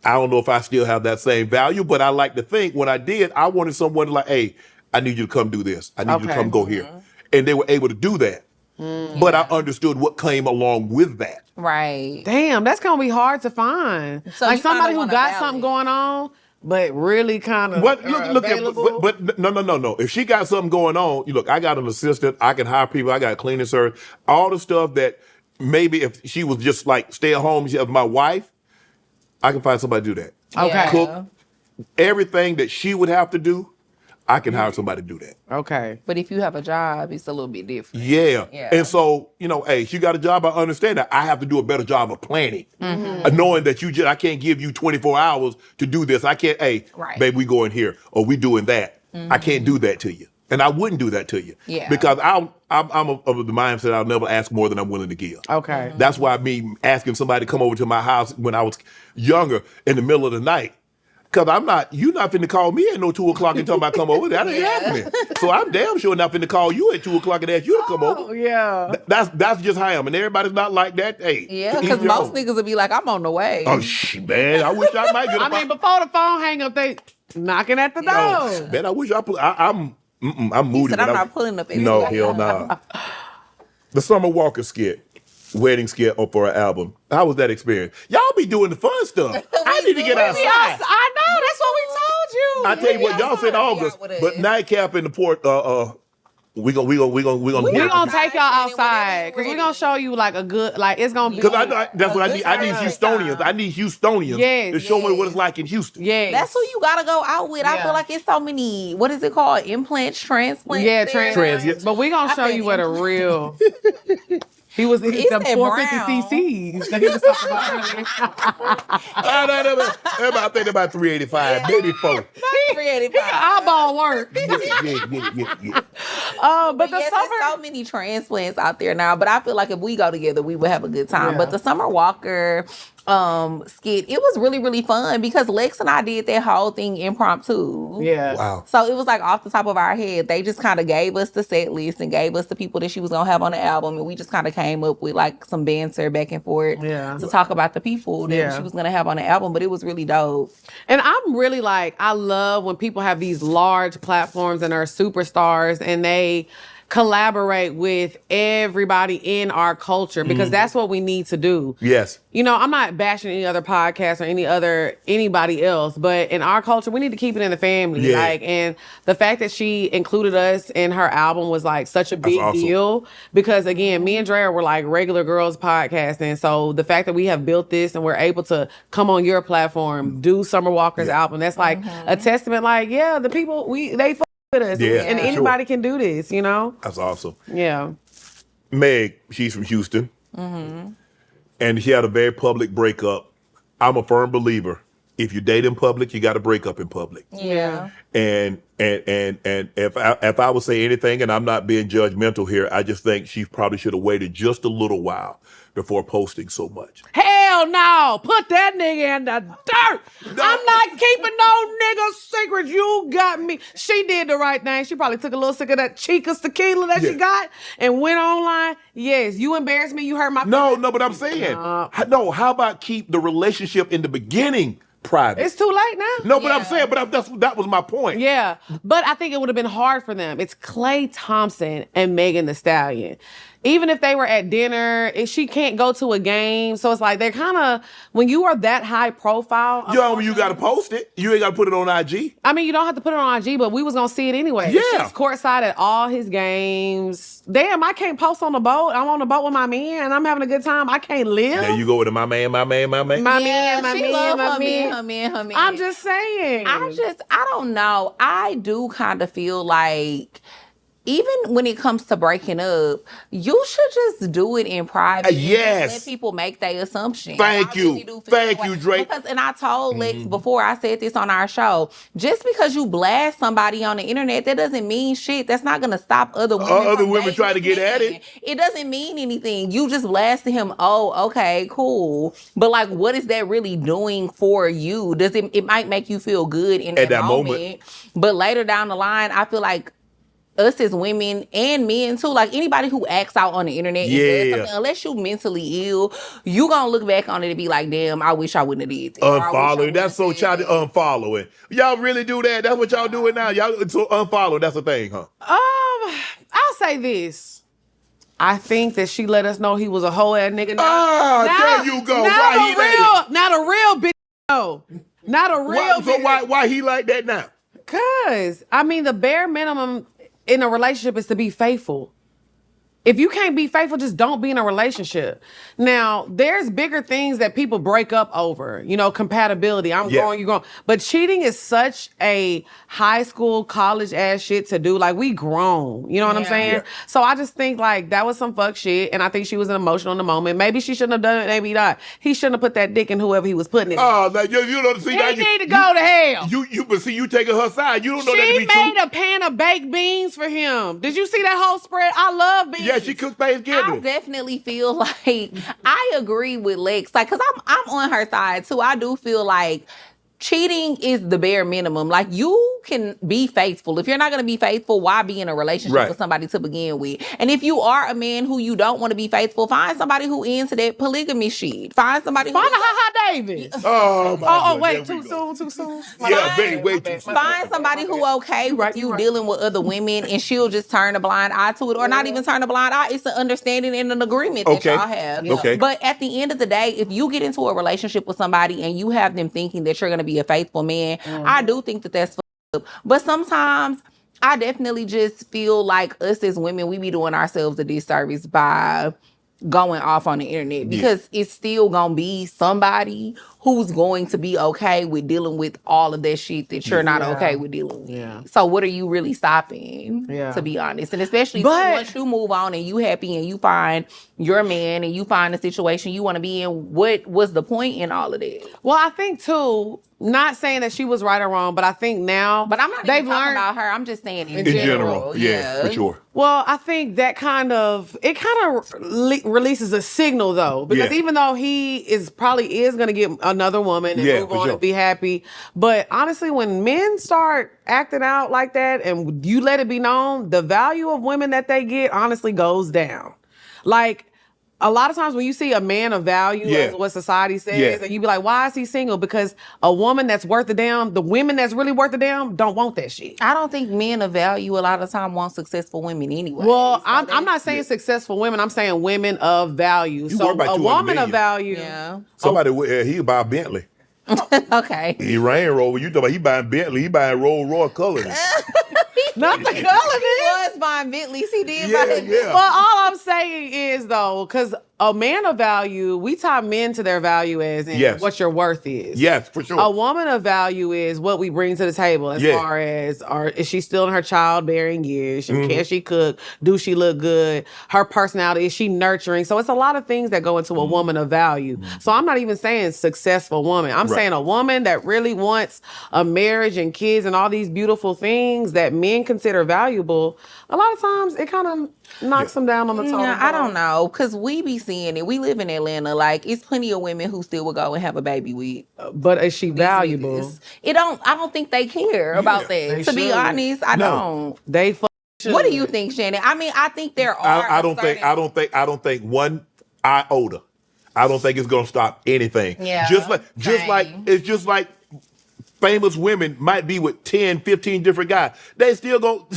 I don't know if I still have that same value, but I like to think when I did, I wanted someone like, hey, I need you to come do this. I need you to come go here. And they were able to do that. But I understood what came along with that. Right. Damn, that's gonna be hard to find. So like you somebody kinda who want a got balance. something going on, but really kind of But look at, available. but no. If she got something going on, you look, I got an assistant, I can hire people, I got a cleaning service, all the stuff that maybe if she was just like stay at home as my wife, I can find somebody to do that. Okay. Yeah. Cook, everything that she would have to do, I can hire somebody to do that. Okay. But if you have a job, it's a little bit different. Yeah. Yeah. And so, hey, she got a job, I understand that. I have to do a better job of planning. Knowing that I can't give you 24 hours to do this. I can't, hey, Right. babe, we going here or we doing that. I can't do that to you. And I wouldn't do that to you. Yeah. Because I'm of the mindset I'll never ask more than I'm willing to give. Okay. That's why me asking somebody to come over to my house when I was younger in the middle of the night. Because you're not finna call me at no 2 o'clock and talking about come over. That ain't happening. So I'm damn sure not finna call you at 2 o'clock and ask you to come Oh, over. yeah. That's just how I am. And everybody's not like that. Hey. Yeah, because most niggas will be like, I'm on the way. Oh, man. I wish I might get I mean, before the phone hang up, they knocking at the door. Oh, man, I wish I'm moody. said, but I'm not pulling up No, anyway. hell nah. The Summer Walker skit. Wedding skit for an album. How was that experience? Y'all be doing the fun stuff. I need to get outside. I know. That's what we told you. I tell you what, y'all said August, but nightcap in the port. We gonna take y'all outside because we're gonna show you like a good, like it's gonna be. Because that's what I need. I need Houstonians. I need Houstonians to show me what it's like in Houston. Yeah, That's who you gotta go out with. I Yeah. feel like it's so many, what is it called? Implants, transplants? Yeah, there. Trans, yeah. But we gonna show you what a real. He was the said 450 cc's that he was talking about earlier. I think about 385, maybe 4. Eyeball work. Yeah. But the Yes, summer. there's so many transplants out there now, but I feel like if we go together, we would have a good time. Yeah. But the Summer Walker skit, it was really, really fun because Lex and I did that whole thing impromptu. Yeah. Wow. So it was like off the top of our head. They just kind of gave us the set list and gave us the people that she was gonna have on the album, and we just kind of came up with like some banter back and forth to talk about the people that she was gonna have on the album. But it was really dope. And I'm really like, I love when people have these large platforms and are superstars and they collaborate with everybody in our culture because that's what we need to do. Yes. You know, I'm not bashing any other podcast or anybody else, but in our culture, we need to keep it in the family. Yeah. Like, and the fact that she included us in her album was like such a big awesome. deal because again, me and Drea were like regular girls podcasting. So the fact that we have built this and we're able to come on your platform, do Summer Walker's album, that's like a testament. Like, yeah, the people they fuck with us, Yeah, and for sure. anybody can do this. You know? That's awesome. Yeah. Meg, she's from Houston. And she had a very public breakup. I'm a firm believer. If you date in public, you got to break up in public. Yeah. And if I would say anything, and I'm not being judgmental here, I just think she probably should have waited just a little while before posting so much. Hell no! Put that nigga in the dirt! I'm not keeping no nigga secrets. You got me. She did the right thing. She probably took a little sick of that Chica's tequila that she got and went online. Yes, you embarrassed me. You hurt my No, but I'm saying, no, how about keep the relationship in the beginning private? It's too late now. No, but I'm saying, that was my point. Yeah, but I think it would have been hard for them. It's Klay Thompson and Megan Thee Stallion. Even if they were at dinner, she can't go to a game. So it's like they're kind of, when you are that high profile. You got to post it. You ain't got to put it on IG. I mean, you don't have to put it on IG, but we was going to see it anyway. Yeah. She's courtside at all his games. Damn, I can't post on the boat. I'm on the boat with my man and I'm having a good time. I can't live. There you go with my man. My man. She love her man. I'm just saying. I don't know. I do kind of feel like even when it comes to breaking up, you should just do it in private. Yes. Let people make their assumptions. Thank you. Thank you, Drake. And I told Lex before, I said this on our show, just because you blast somebody on the internet, that doesn't mean shit. That's not going to stop other women trying to get at it. It doesn't mean anything. You just blasted him. Oh, okay, cool. But like, what is that really doing for you? It might make you feel good in that moment. But later down the line, I feel like us as women and men too, like anybody who acts out on the internet and does something, unless you mentally ill, you gonna look back on it and be like, damn, I wish I wouldn't have did that. Unfollowing. That's so childish. Unfollowing. Y'all really do that? That's what y'all doing now? Y'all so unfollow. That's a thing, huh? I'll say this. I think that she let us know he was a whole ass nigga. There you go. Not a real bitch. No. Not a real bitch. So why he like that now? Cause I mean the bare minimum in a relationship is to be faithful. If you can't be faithful, just don't be in a relationship. Now, there's bigger things that people break up over, compatibility. I'm going, you going. But cheating is such a high school, college ass shit to do. Like, we grown. You know what I'm saying? Yeah. So I just think, like, that was some fuck shit. And I think she was emotional in the moment. Maybe she shouldn't have done it. Maybe not. He shouldn't have put that dick in whoever he was putting it in. Oh, man, you don't see that. He need to go to hell. But see, you taking her side. You don't know that to be true. She made a pan of baked beans for him. Did you see that whole spread? I love beans. Yeah, she cooked Thanksgiving. I definitely feel like I agree with Lex, like, cause I'm on her side too. I do feel like cheating is the bare minimum. Like, you can be faithful. If you're not going to be faithful, why be in a relationship with somebody to begin with? And if you are a man who you don't want to be faithful, find somebody who into that polygamy shit. Find somebody Find a Ha Davis. Wait, too soon. Way too soon. Find somebody who okay with you dealing with other women, and she'll just turn a blind eye to it, or not even turn a blind eye. It's an understanding and an agreement that y'all have. Okay. But at the end of the day, if you get into a relationship with somebody and you have them thinking that you're going to be a faithful man, I do think that that's fucked up. But sometimes I definitely just feel like us as women, we be doing ourselves a disservice by going off on the internet, because it's still gonna be somebody who's going to be okay with dealing with all of that shit that you're not okay with dealing with. Yeah. So what are you really stopping, to be honest? And especially once you move on and you happy and you find your man and you find the situation you want to be in, what was the point in all of that? Well, I think too, not saying that she was right or wrong, but I think now, but I'm not even talking about her. I'm just saying in general. Yeah, for sure. Well, I think that kind of releases a signal though, because even though he is going to get another woman and move on and be happy, but honestly, when men start acting out like that and you let it be known, the value of women that they get honestly goes down. Like, a lot of times when you see a man of value, as what society says, and you be like, why is he single? Because a woman that's worth a damn, the women that's really worth a damn, don't want that shit. I don't think men of value a lot of the time want successful women anyway. Well, I'm not saying successful women. I'm saying women of value. So a woman of value. Yeah. Somebody, he buy a Bentley. Okay. He Range Rover. You talking about he buying Bentley. He buying Rolls Royce colors. Not the color. He was buying Bentleys. He did buy it. Well, all I'm saying is, though, because a man of value, we tie men to their value as in what your worth is. Yes, for sure. A woman of value is what we bring to the table as far as, is she still in her childbearing years? Can she cook? Do she look good? Her personality, is she nurturing? So it's a lot of things that go into a woman of value. So I'm not even saying successful woman. I'm saying a woman that really wants a marriage and kids and all these beautiful things that men consider valuable. A lot of times it kind of knocks them down on the totem pole. I don't know, because we be seeing it. We live in Atlanta. Like, it's plenty of women who still would go and have a baby with. But is she valuable? I don't think they care about that. To be honest, I don't. They should. What do you think, Shannon? I mean, I think there are. I don't think one iota. I don't think it's gonna stop anything. Yeah. Just like famous women might be with 10, 15 different guys. They still go.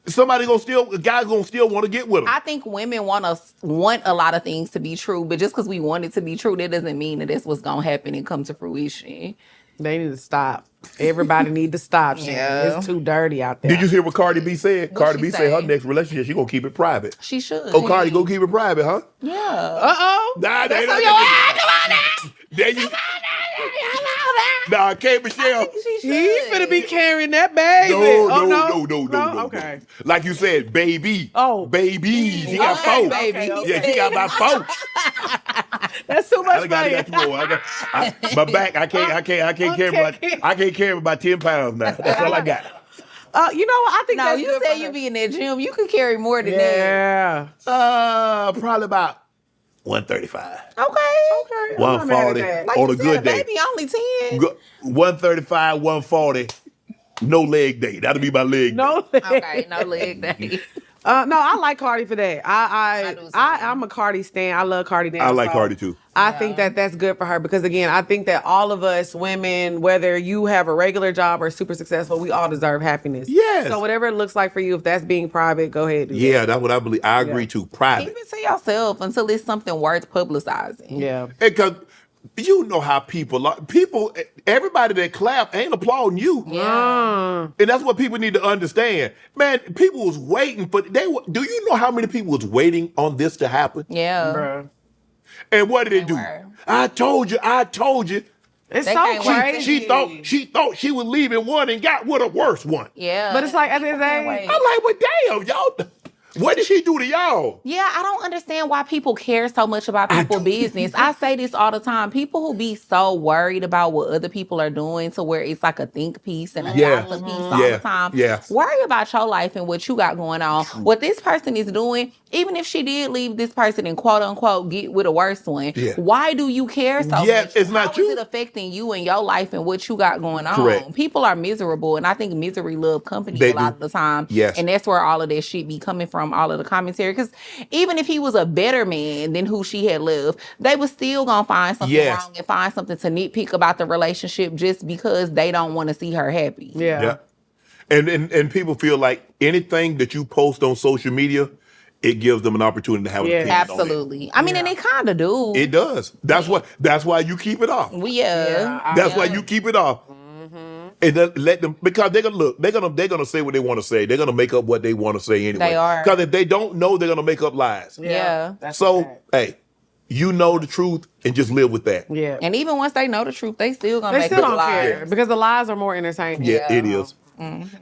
A guy's gonna still want to get with them. I think women want a lot of things to be true, but just because we want it to be true, that doesn't mean that that's what's gonna happen and come to fruition. They need to stop. Everybody need to stop. It's too dirty out there. Did you hear what Cardi B said? Cardi B said her next relationship, she gonna keep it private. She should. Oh, Cardi, go keep it private, huh? Yeah. Uh-oh. That's on your ass. Come on now. There you. Nah, K. Michelle. He's finna be carrying that baby. No. Okay. Like you said, baby. Oh. Babies. He got four. Baby. Yeah, he got about four. That's too much. I got more. My back, I can't carry about 10 pounds now. That's all I got. You know what? I think that's you said you be in that gym. You could carry more than that. Yeah. Probably about 135. Okay. 140 like on a good day. Baby, only 10. 135, 140 No leg day. That'll be my leg day. No. Okay, no leg day. No, I like Cardi for that. I do too. I'm a Cardi stan. I love Cardi dance. I like Cardi too. I think that that's good for her because again, I think that all of us women, whether you have a regular job or super successful, we all deserve happiness. Yes. So whatever it looks like for you, if that's being private, go ahead. Yeah, that's what I believe. I agree too. Private. Keep it to yourself until it's something worth publicizing. Yeah. Because you know how people are. People, everybody that clap ain't applauding you. Yeah. And that's what people need to understand. Man, people was waiting for, do you know how many people was waiting on this to happen? Yeah. Bruh. And what did they do? were. I told you. It's They so can't wait. crazy. She thought she was leaving one and got with a worse one. Yeah. But it's like at the end of the Can't day, wait. I'm like, well, damn, y'all. What did she do to y'all? Yeah, I don't understand why people care so much about people's business. I say this all the time. People who be so worried about what other people are doing to where it's like a think piece and a gossip piece all the time. Yeah. Worry about your life and what you got going on. What this person is doing, even if she did leave this person and quote unquote get with a worse one, why do you care so much? It's not How you. is it affecting you and your life and what you got going on? Correct. People are miserable, and I think misery love company They a lot do. of the time. Yes. And that's where all of that shit be coming from, all of the commentary. Because even if he was a better man than who she had left, they was still gonna find something wrong and find something to nitpick about the relationship just because they don't want to see her happy. yeah. And people feel like anything that you post on social media, it gives them an opportunity to have an opinion on it. Absolutely. I mean, and they kind of do. It does. That's why you keep it off. That's why you keep it off. And then let them, because they're gonna say what they want to say. They're gonna make up what they want to say anyway. They are. Because if they don't know, they're gonna make up lies. Yeah. So hey, you know the truth and just live with that. Yeah. And even once they know the truth, they still gonna They make still up don't lies. care because the lies are more entertaining. Yeah, it is.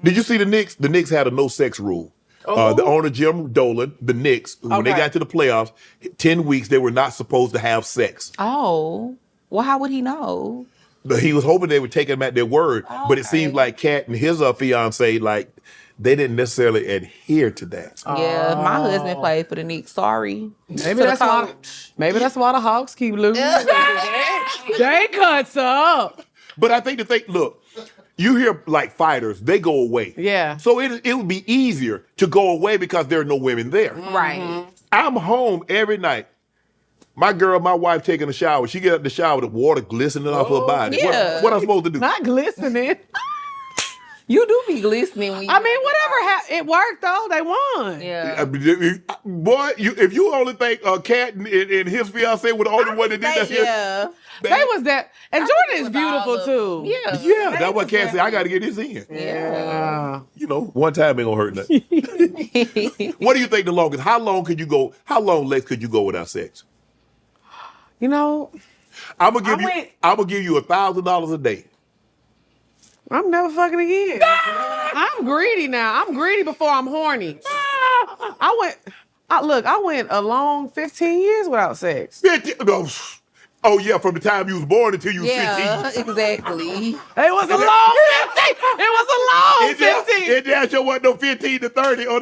Did you see the Knicks? The Knicks had a no sex rule. The owner, Jim Dolan, the Knicks, when they got to the playoffs, 10 weeks, they were not supposed to have sex. Oh. Well, how would he know? But he was hoping they would take him at their word. But it seems like Kat and his fiance, like, they didn't necessarily adhere to that. Yeah, my husband played for the Knicks. Sorry. Maybe that's why the Hawks keep losing. They cuts up. But I think look, you hear like fighters, they go away. Yeah. So it would be easier to go away because there are no women there. Right. I'm home every night. My wife taking a shower. She get out the shower, the water glistening off her body. yeah. What I'm supposed to do? Not glistening. You do be glistening when you I mean, whatever. It worked though. They won. Yeah. Boy, if you only think Kat and his fiance were the only one that did that. Yeah. They was that. And Jordan is beautiful too. Yeah. Yeah, that's what Kat said. I got to get this in. Yeah. You know, one time ain't gonna hurt nothing. What do you think the longest? How long, Lex, could you go without sex? You know, I'm gonna give you $1,000 a day. I'm never fucking again. I'm greedy now. I'm greedy before I'm horny. I went a long 15 years without sex. 50, no. Oh yeah, from the time you was born until you was 15. Exactly. It was a long 15. It was a long 15. It damn sure wasn't no 15 to 30 or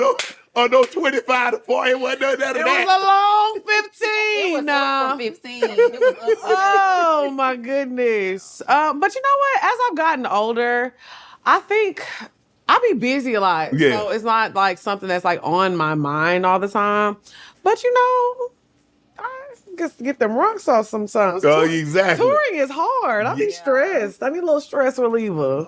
no 25 to 40. It wasn't none of that. It was a long 15. It was up from 15. It was up. Oh my goodness. But you know what? As I've gotten older, I think I be busy a lot. Yeah. So it's not like something that's like on my mind all the time. But you know, I just get them runks off sometimes. Oh, exactly. Touring is hard. I be stressed. I need a little stress reliever.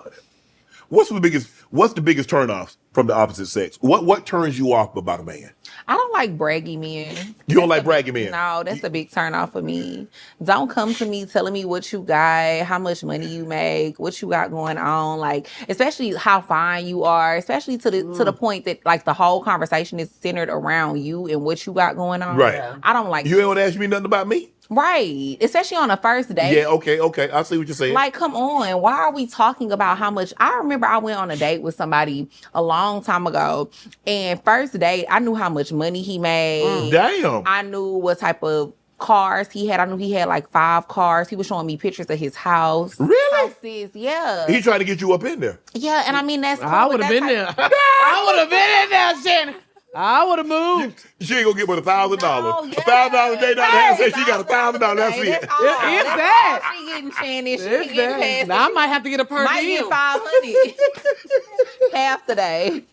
What's the biggest turnoffs from the opposite sex? What turns you off about a man? I don't like braggy men. You don't like bragging men? No, that's a big turn off for me. Don't come to me telling me what you got, how much money you make, what you got going on, like especially how fine you are, especially to the point that like the whole conversation is centered around you and what you got going on. Right. I don't like You ain't want to ask me nothing about me? Right. Especially on a first date. Yeah, okay. I see what you're saying. Like, come on. Why are we talking about how much? I remember I went on a date with somebody a long time ago. And first date, I knew how much money he made. Damn. I knew what type of cars he had. I knew he had like 5 cars. He was showing me pictures of his house. Really? Houses. Yeah. He trying to get you up in there. Yeah. And I mean, that's cool. I would have been there. I would have been in there, Shannon. I would have moved. She ain't gonna get but $1,000. No, $1,000 a day, not yeah. to say she got $1,000. That's Hey, it. that's all. If That's that. all she getting, Shannon. She If ain't getting that. past. Now, I might have to get a per Might diem. get 500 half the day.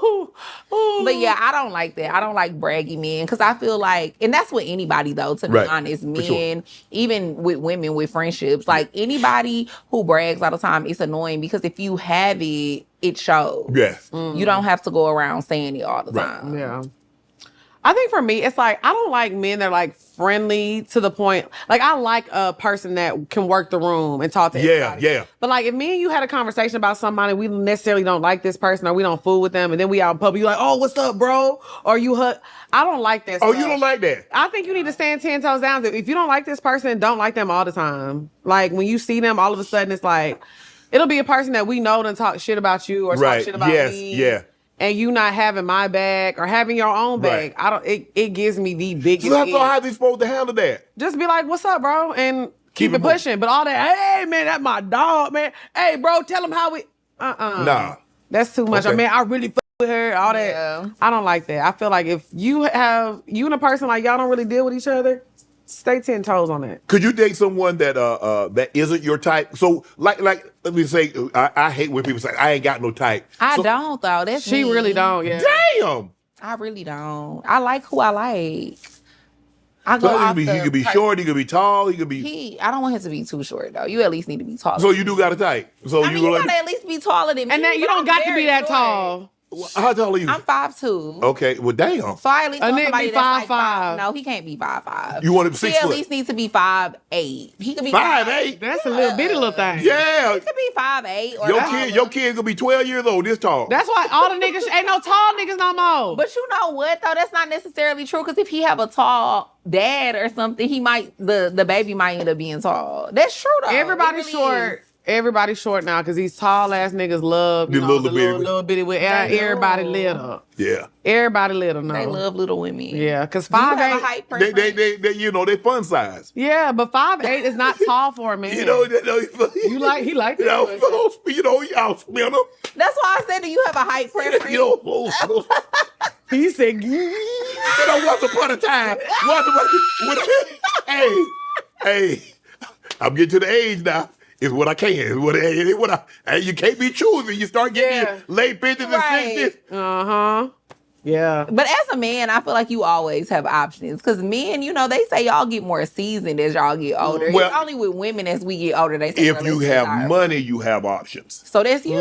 Ooh, ooh. But yeah, I don't like that. I don't like braggy men because I feel like, and that's with anybody though, to be honest, men, even with women with friendships, like anybody who brags all the time, it's annoying because if you have it, it shows. Yes. You don't have to go around saying it all the time. Yeah. I think for me, it's like, I don't like men that are like friendly to the point. Like, I like a person that can work the room and talk to everybody. Yeah. But like, if me and you had a conversation about somebody, we necessarily don't like this person or we don't fool with them, and then we out in public, you like, oh, what's up, bro? Or you hug. I don't like that Oh, stuff. you don't like that? I think you need to stand 10 toes down. If you don't like this person, don't like them all the time. Like, when you see them, all of a sudden, it's like, it'll be a person that we know done talk shit about you or talk shit about me. Yeah. And you not having my bag or having your own bag. It gives me the biggest. So how they supposed to handle that? Just be like, what's up, bro? And keep it pushing. But all that, hey man, that's my dog, man. Hey, bro, tell him how we Nah. That's too much. Okay. I mean, I really fuck with her, all that. Yeah. I don't like that. I feel like if you and a person like y'all don't really deal with each other, stay 10 toes on that. Could you date someone that that isn't your type? So like let me say, I hate when people say I ain't got no type. I don't though. That's She me. really don't. Yeah. Damn. I really don't. I like who I like. I go So off he could be short, he could be tall, he could be. I don't want him to be too short though. You at least need to be tall. So you do got a type. So I mean, you gotta at least be taller than me. And then you but don't I'm got to very be that short. tall. How tall are you? I'm 5'2". Okay, well damn. So I at least A want nigga somebody be that's 5'5". like 5'. No, he can't be 5'5". You want him 6 He foot? at least needs to be 5'8". He could be 5'8". That's a little bitty little thing. Yeah. He could be 5'8". Or Your kid gonna be 12 years old this tall. That's why all the niggas ain't no tall niggas no more. But you know what though? That's not necessarily true because if he have a tall dad or something, he might the baby might end up being tall. That's true though. everybody's It really short. is. Everybody's short now because these tall ass niggas love The little bitty. with They everybody do. little. Yeah. Everybody little now. They love little women. Yeah, because Do you have a 5'8". height They preference? they fun size. Yeah, but 5'8" is not tall for a man. He he like that. Y'all spin them. That's why I said, do you have a height preference? He said, Once upon a time, hey, I'm getting to the age now. It's what I can. You can't be choosing. You start getting your late 50s and Right. 60s. Yeah. But as a man, I feel like you always have options. Because men, they say y'all get more seasoned as y'all get older. Well, it's only with women as we get older, they say If you have money, you have options. So that's you.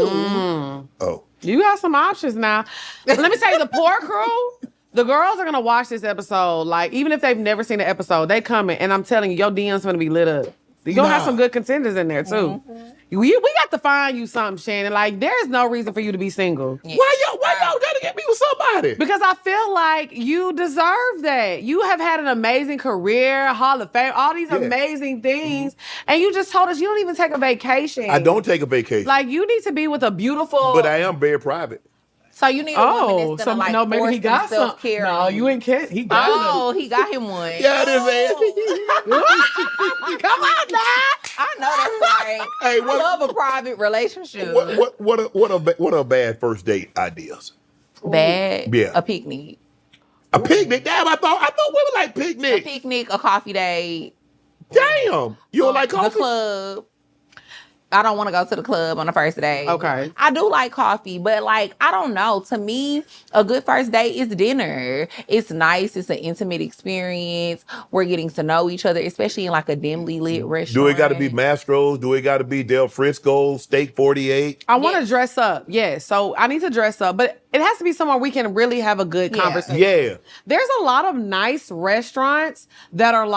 Oh. You got some options now. Let me tell you, the poor crew, the girls are going to watch this episode. Like, even if they've never seen the episode, they coming. And I'm telling you, your DM's going to be lit up. You're going to have some good contenders in there, too. We got to find you something, Shannon. Like, there's no reason for you to be single. Yeah. Why y'all gotta get me with somebody? Because I feel like you deserve that. You have had an amazing career, Hall of Fame, all these amazing things. And you just told us you don't even take a vacation. I don't take a vacation. Like, you need to be with a beautiful... But I am very private. So you need a woman that's gonna maybe force he got some. self-care. No, you ain't can't. He got Oh, he got him one. Yeah, it is. Come on now. I know that's right. Hey, I love a private relationship. What are bad first date ideas? Bad. Yeah. A picnic. A picnic? Damn, I thought women like A picnic. picnic, a coffee date. Damn. You don't like coffee? The club. I don't want to go to the club on the first day. Okay. I do like coffee, but I don't know. To me, a good first date is dinner. It's nice. It's an intimate experience. We're getting to know each other, especially in a dimly lit restaurant. Do it got to be Mastro's? Do it got to be Del Frisco, Steak 48? I want to dress up. Yes. So I need to dress up, but it has to be somewhere we can really have a good conversation. Yeah. There's a lot of nice restaurants that are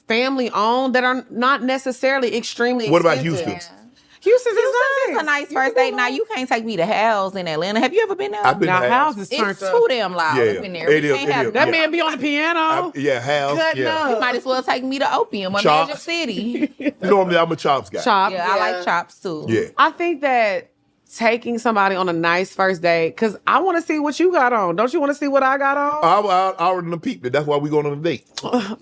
family owned that are not necessarily extremely What about expensive. Houston? Houston's It's a nice first date. Now, you can't take me to House in Atlanta. Have you ever been there? I've been Now, to House House. is turned It's up. too damn loud Yeah, up in there. it We is, can't it have is. That Yeah. man be on the piano. House. Cutting Yeah. up. You might as well take me to Opium or Chops. Magic City. Normally, I'm a chops guy. Chop. Yeah, I like chops too. Yeah. I think that taking somebody on a nice first date, because I want to see what you got on. Don't you want to see what I got on? I already done peeped it. That's why we going on a date. Well,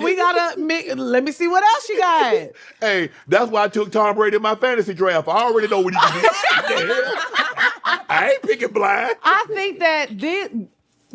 we gotta let me see what else you got. Hey, that's why I took Tom Brady in my fantasy draft. I already know what he can do. I ain't picking blind. I think that this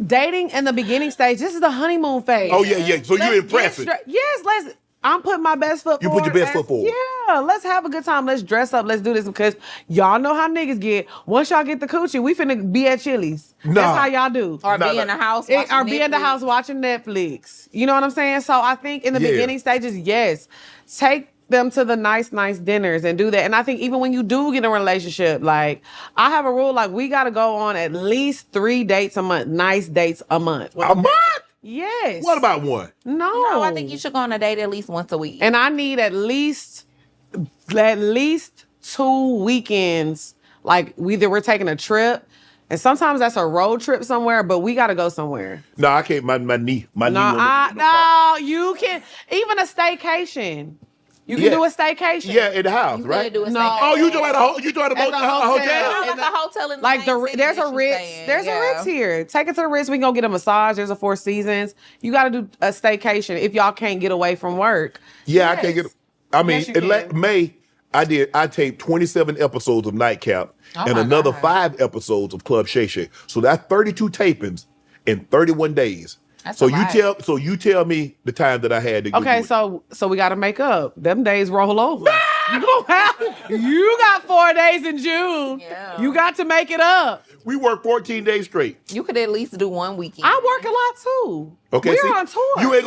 dating in the beginning stage, this is the honeymoon phase. Oh, yeah. So you impressing. Yes, I'm putting my best foot forward. You put your best foot forward. Yeah, let's have a good time. Let's dress up. Let's do this because y'all know how niggas get. Once y'all get the coochie, we finna be at Chili's. Nah. That's how y'all do. Or be in the house watching Or be in the Netflix. house watching Netflix. You know what I'm saying? So I think in the beginning stages, yes, take them to the nice dinners and do that. And I think even when you do get in a relationship, like I have a rule, like we got to go on at least 3 dates a month, nice dates a month. A month? Yes. What about one? No, I think you should go on a date at least once a week. And I need at least 2 weekends. Like either we're taking a trip, and sometimes that's a road trip somewhere, but we got to go somewhere. No, I can't. My knee. No, you can. Even a staycation. You can do a staycation. Yeah, in the house, right? Do a No. staycation. Oh, you doing a hotel? Like a hotel in the Like same city there's that a you Ritz. stay in. There's a Ritz here. Take it to the Ritz. We can go get a massage. There's a Four Seasons. You got to do a staycation if y'all can't get away from work. Yeah, Yes. I can't get. I mean, Yes, you in can. May, I taped 27 episodes of Nightcap and another 5 episodes of Club Shay Shay. So that's 32 tapings in 31 days. That's So a lot. you tell me the time that I had to go Okay, do it. so we got to make up. Them days roll over. You got 4 days in June. Yeah. You got to make it up. We worked 14 days straight. You could at least do one weekend. I work a lot too. Okay, We're on tour. You ain't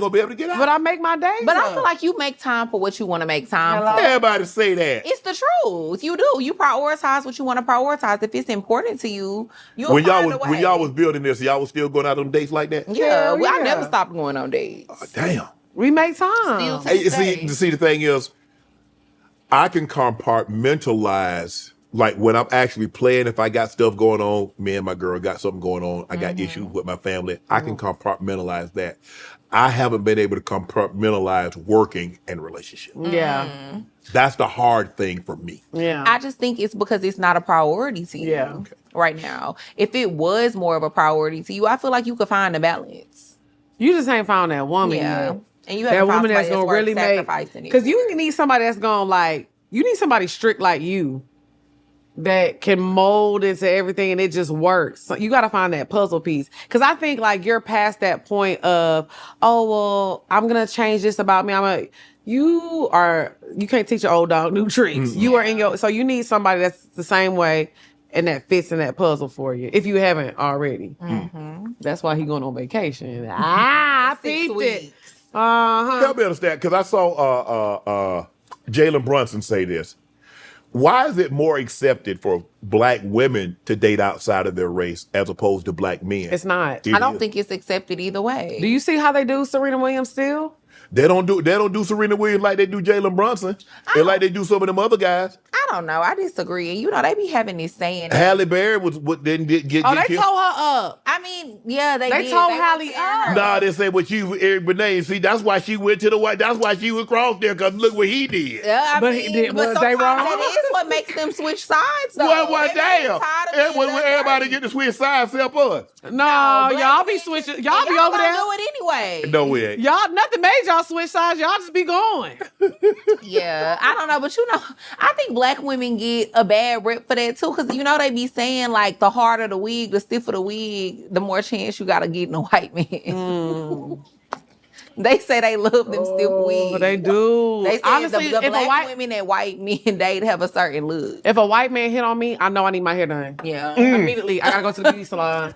gonna be able to get out. But I make my days. But up. I feel like you make time for what you want to make time Hello? for. Everybody say that. It's the truth. You do. You prioritize what you want to prioritize. If it's important to you, you'll When find a way. when y'all was building this, y'all was still going out on dates like that. Yeah, Hell well, I yeah. never stopped going on dates. Damn. we make time. Still to Hey, this day. see, the thing is, I can compartmentalize. Like when I'm actually playing, if I got stuff going on, me and my girl got something going on, I got issues with my family, I can compartmentalize that. I haven't been able to compartmentalize working and relationship. Yeah. That's the hard thing for me. Yeah. I just think it's because it's not a priority to you Yeah. Okay. right now. If it was more of a priority to you, I feel like you could find a balance. You just ain't found that woman Yeah. yet. And you That haven't found woman that's somebody gonna worth really make, sacrificing it. because you need somebody that's gonna like, you need somebody strict like you that can mold into everything and it just works. So you got to find that puzzle piece. Because I think like you're past that point of, oh, well, I'm going to change this about me. You can't teach an old dog new tricks. You are in your, so you need somebody that's the same way and that fits in that puzzle for you, if you haven't already. That's why he going on vacation. I 6 peeped it. weeks. Help me understand, because I saw Jalen Brunson say this. Why is it more accepted for black women to date outside of their race as opposed to black men? It's not. I don't think it's accepted either way. Do you see how they do Serena Williams still? They don't do Serena Williams like they do Jalen Brunson. And like they do some of them other guys. I don't know. I disagree. You know, they be having this saying. Halle Berry didn't get Oh, they killed. told her up. I mean, yeah, they They did. told were Halle tearing up. her Nah, they say what you Eric Benet. See, that's why she went to the white. That's why she went across there. Cause look what he did. Yeah, I But mean, he did- was but they sometimes wrong? that is what makes them switch sides, though. Well, They be damn. tired of And being when everybody dirty. get to switch sides, help us. No, Black y'all be men switching. just- Y'all and be over gonna there. do it anyway. No way. Y'all, nothing made y'all switch sides. Y'all just be going. Yeah, I don't know, but you know, I think black women get a bad rep for that too, because you know they be saying like the harder the wig, the stiffer the wig, the more chance you gotta get in a white man. They say they love them stiff wigs. They do. They say Honestly, the if a black white women and white men date have a certain look. if a white man hit on me, I know I need my hair done. Yeah. Immediately, I gotta go to the beauty salon.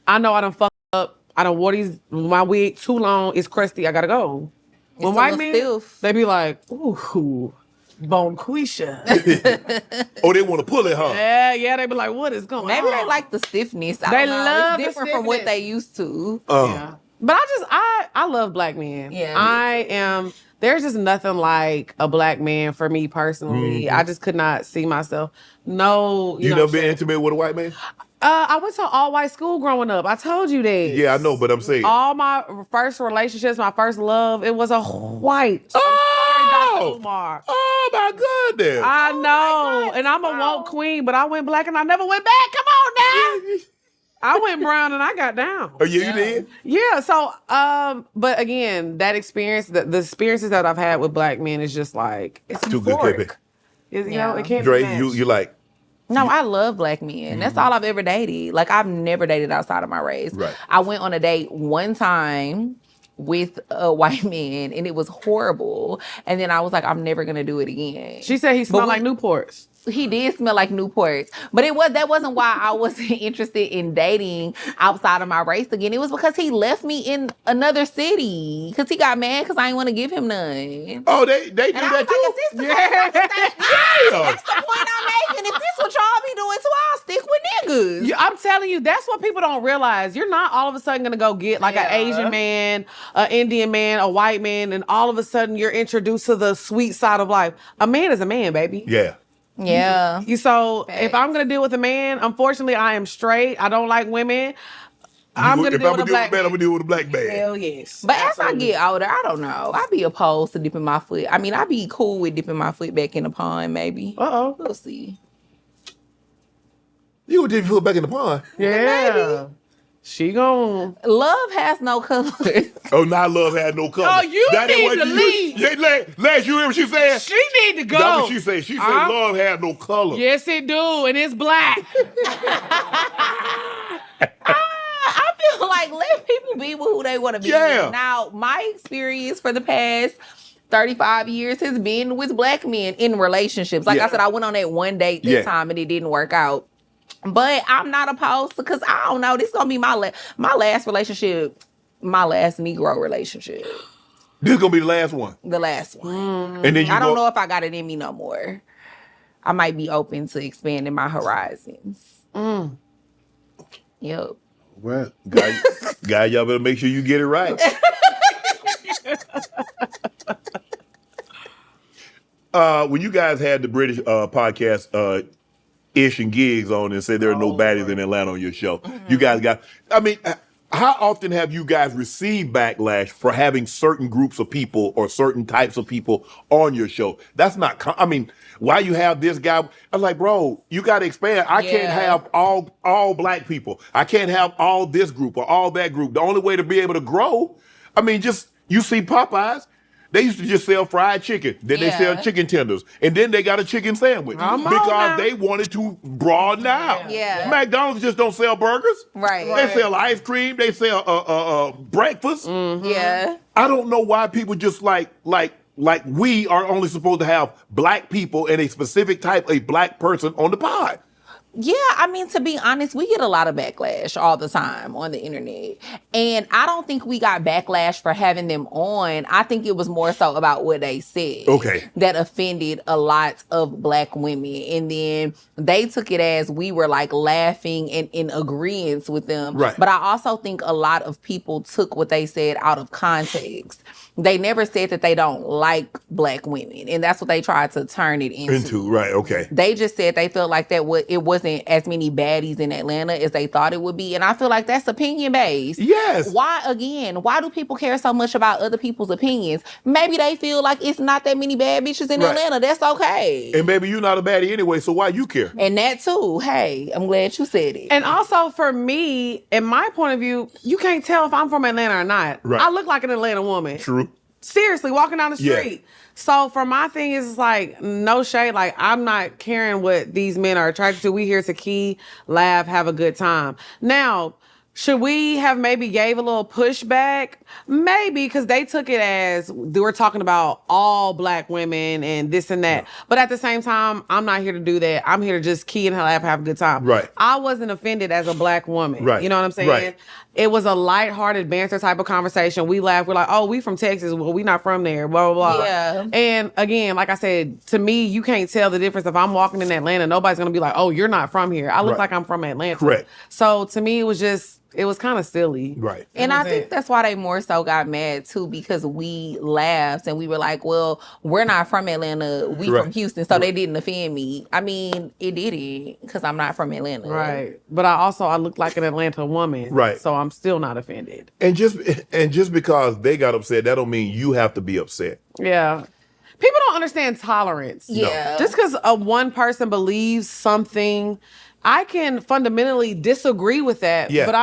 I know I done fucked up. I done wore my wig too long. It's crusty. I gotta go. When a white little men, stiff. they be like, ooh, bonquisha. Oh, they want to pull it, huh? yeah. They be like, what is going Maybe on? they like the stiffness. I They don't know. love It's the different from what stiffness. they used to. Yeah. But I love black men. Yeah. There's just nothing like a black man for me personally. I just could not see myself. No. You know, never been intimate with a white man? I went to an all-white school growing up. I told you that. Yeah, I know, but I'm saying. All my first relationships, my first love, it was a white. Oh! Umar. Oh my goodness! I know. And I'm a woke queen, but I went black and I never went back. Come on now. I went brown and I got down. Oh yeah, you did. Yeah. So, but again, that experience, the experiences that I've had with black men is just like, it's Too good, euphoric. Pepe. You know, it can't be Dre, matched. you like. No, I love black men. That's all I've ever dated. Like, I've never dated outside of my race. Right. I went on a date one time with a white man, and it was horrible. And then I was like, I'm never going to do it again. She said he smelled like Newports. He did smell like Newports, but that wasn't why I wasn't interested in dating outside of my race again. It was because he left me in another city because he got mad because I didn't want to give him none. Oh, they do And I that was too? like, if this that's the point I'm making. If this what y'all be doing too, I'll stick with niggas. I'm telling you, that's what people don't realize. You're not all of a sudden going to go get like an Asian man, an Indian man, a white man, and all of a sudden you're introduced to the sweet side of life. A man is a man, baby. Yeah. Yeah. If I'm going to deal with a man, unfortunately, I am straight. I don't like women. I'm going to deal with a black man. I'm going to deal with a black man. Hell yes. But as I get older, I don't know. I be opposed to dipping my foot. I mean, I be cool with dipping my foot back in the pond, maybe. Uh-oh. We'll see. You gonna dip your foot back in the pond? Yeah. She gon' Love has no color. Oh, now love had no color. Oh, you need to leave. Last, you hear what she said? She need to go. That's what she said. She said love had no color. Yes, it do, and it's black. I feel like let people be with who they want to be. Yeah. Now, my experience for the past 35 years has been with black men in relationships. Like I said, I went on that one date this time and it didn't work out. But I'm not opposed to, because I don't know, this is going to be my last relationship, my last Negro relationship. This is going to be the last one. The last one. And then I don't know if I got it in me no more. I might be open to expanding my horizons. Yep. Well, guy, y'all better make sure you get it right. When you guys had the British podcast, Ish and Gigs on and said there are no baddies in Atlanta on your show. You guys how often have you guys received backlash for having certain groups of people or certain types of people on your show? That's not, why you have this guy? I was like, bro, you got to expand. I can't have all black people. I can't have all this group or all that group. The only way to be able to grow, you see Popeyes. They used to just sell fried chicken. Then they sell chicken tenders. And then they got a chicken sandwich. Because they wanted to broaden out. Yeah. McDonald's just don't sell burgers. Right. They sell ice cream. They sell breakfast. Yeah. I don't know why people just like we are only supposed to have black people and a specific type of black person on the pod. Yeah, to be honest, we get a lot of backlash all the time on the internet. And I don't think we got backlash for having them on. I think it was more so about what they said. Okay. That offended a lot of black women. And then they took it as we were like laughing and in agreement with them. Right. But I also think a lot of people took what they said out of context. They never said that they don't like black women. And that's what they tried to turn it into. Right, okay. They just said they felt like it wasn't as many baddies in Atlanta as they thought it would be. And I feel like that's opinion-based. Yes. Why do people care so much about other people's opinions? Maybe they feel like it's not that many bad bitches in Atlanta. That's okay. And baby, you're not a baddie anyway, so why you care? And that too. Hey, I'm glad you said it. And also for me, in my point of view, you can't tell if I'm from Atlanta or not. Right. I look like an Atlanta woman. True. Seriously, walking down the street. Yeah. So for my thing is like, no shade. Like, I'm not caring what these men are attracted to. We here to key, laugh, have a good time. Now, should we have maybe gave a little pushback? Maybe, because they took it as they were talking about all black women and this and that. But at the same time, I'm not here to do that. I'm here to just key and laugh, have a good time. Right. I wasn't offended as a black woman. Right. You know what I'm saying? Right. It was a lighthearted banter type of conversation. We laughed. We're like, oh, we from Texas. Well, we not from there. Blah, blah, blah. Yeah. And again, like I said, to me, you can't tell the difference. If I'm walking in Atlanta, nobody's going to be like, oh, you're not from here. I look like I'm from Atlanta. Correct. So to me, it was kind of silly. Right. And I think that's why they more so got mad too, because we laughed and we were like, well, we're not from Atlanta. We from Houston. So they didn't offend me. It didn't, because I'm not from Atlanta. Right. But I look like an Atlanta woman. Right. So I'm still not offended. And just because they got upset, that don't mean you have to be upset. Yeah. People don't understand tolerance. Yeah. Just because one person believes something, I can fundamentally disagree with that. Yeah. But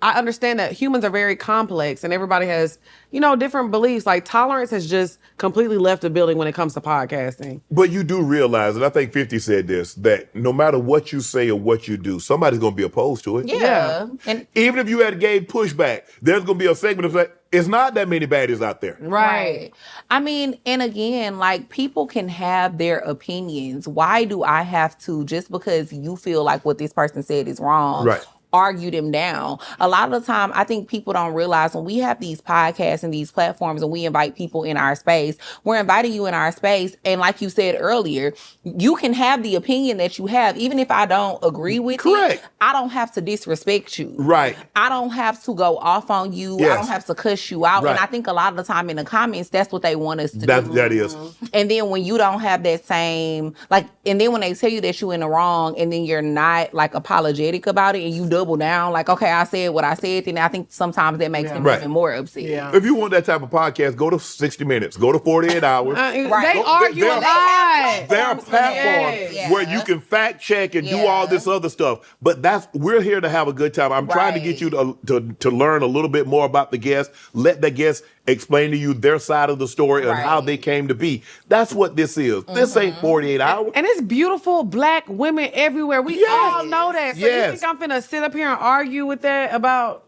I understand that humans are very complex and everybody has, different beliefs. Like tolerance has just completely left the building when it comes to podcasting. But you do realize, and I think 50 said this, that no matter what you say or what you do, somebody's going to be opposed to it. Yeah. And even if you had gave pushback, there's going to be a segment of like, it's not that many baddies out there. Right. I mean, and again, like people can have their opinions. Why do I have to, just because you feel like what this person said is wrong, argue them down? A lot of the time, I think people don't realize when we have these podcasts and these platforms and we invite people in our space, we're inviting you in our space. And like you said earlier, you can have the opinion that you have. Even if I don't agree with it, I don't have to disrespect you. Right. I don't have to go off on you. Yes. I don't have to cuss you out. Right. And I think a lot of the time in the comments, that's what they want us to do. That is. And then when you don't have that same, and then when they tell you that you're in the wrong and then you're not apologetic about it and you double down, okay, I said what I said, then I think sometimes that makes them even more upset. Yeah. If you want that type of podcast, go to 60 Minutes, go to 48 Hours. They argue a lot. There are platforms where you can fact check and do all this other stuff. But we're here to have a good time. I'm trying to get you to learn a little bit more about the guests. Let the guests explain to you their side of the story and how they came to be. That's what this is. This ain't 48 Hours. And it's beautiful black women everywhere. We all know that. So you think I'm finna sit up here and argue with that about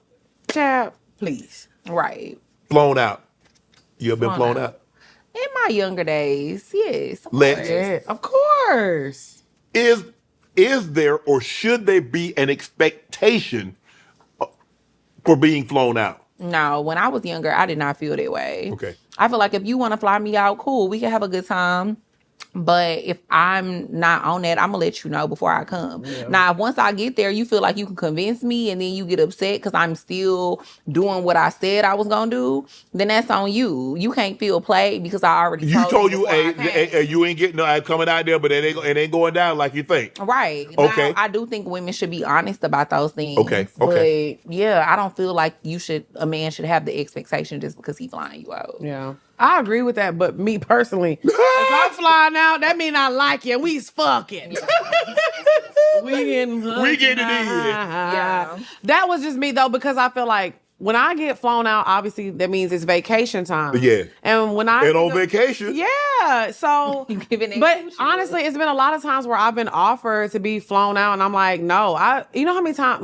child? Please. Right. Flown out. You have been flown out? In my younger days, yes. Lex. Yeah, of course. Is there or should there be an expectation for being flown out? No, when I was younger, I did not feel that way. Okay. I feel like if you want to fly me out, cool, we can have a good time. But if I'm not on that, I'm going to let you know before I come. Yeah. Now, once I get there, you feel like you can convince me and then you get upset because I'm still doing what I said I was going to do, then that's on you. You can't feel played because I already told you. You ain't getting coming out there, but it ain't going down like you think. Right. Okay. Now, I do think women should be honest about those things. Okay. But yeah, I don't feel like a man should have the expectation just because he's flying you out. Yeah. I agree with that, but me personally, if I'm flying out, that mean I like you. We's fucking. We getting it in. Yeah. That was just me though, because I feel like when I get flown out, obviously that means it's vacation time. Yeah. And when on vacation. Yeah. So, but honestly, it's been a lot of times where I've been offered to be flown out, and I'm like, no. You know how many times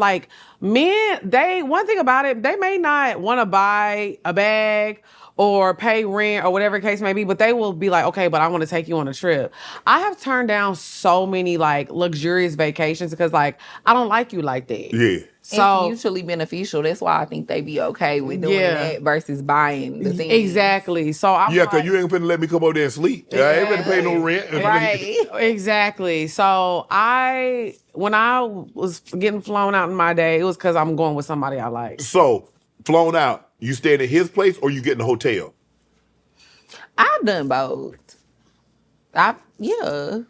men? One thing about it, they may not want to buy a bag or pay rent or whatever the case may be, but they will be like, okay, but I want to take you on a trip. I have turned down so many luxurious vacations because I don't like you like that. Yeah. So it's mutually beneficial. That's why I think they be okay with doing that versus buying the thing. Exactly. So I'm because you ain't finna let me come over there and sleep. Yeah. I ain't finna pay no rent. Right. Exactly. So when I was getting flown out in my day, it was because I'm going with somebody I like. So flown out. You staying at his place or you getting a hotel? I've done both. I've done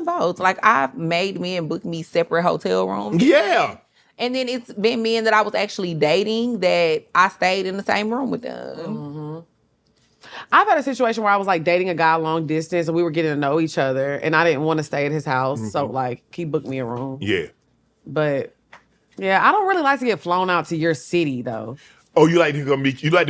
both. I've made men book me separate hotel rooms. Yeah. And then it's been men that I was actually dating that I stayed in the same room with them. Mm-hmm. I've had a situation where I was dating a guy long distance and we were getting to know each other and I didn't want to stay at his house. Mm-hmm. So he booked me a room. Yeah. But yeah, I don't really like to get flown out to your city though. Oh, you like to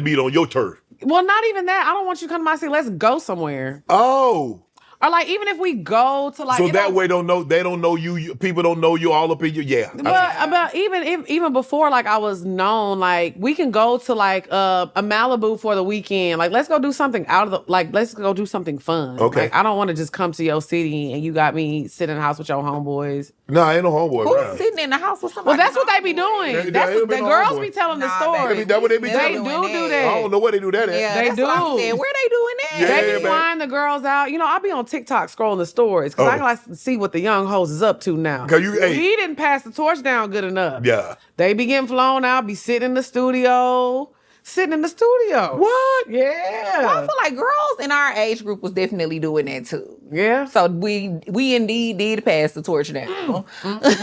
meet on your turf? Well, not even that. I don't want you to come to my city. Let's go somewhere. Oh. Or even if we go to so that way they don't know you. People don't know you all up in you. Yeah. But even before I was known, we can go to a Malibu for the weekend. Let's go do something let's go do something fun. Okay. I don't want to just come to your city and you got me sitting in the house with your homeboys. No, I ain't no homeboy. Who's sitting in the house with somebody? Well, that's what they be doing. That's what the girls be telling the story. That's what they be telling. They do that. I don't know where they do that at. Yeah, they do. Where they doing that? Yeah, they be flying the girls out. I be on TikTok scrolling the stories because I like to see what the young hoes is up to now. He didn't pass the torch down good enough. Yeah. They be getting flown out, be sitting in the studio. What? Yeah. Well, I feel like girls in our age group was definitely doing that too. Yeah. So we indeed did pass the torch down.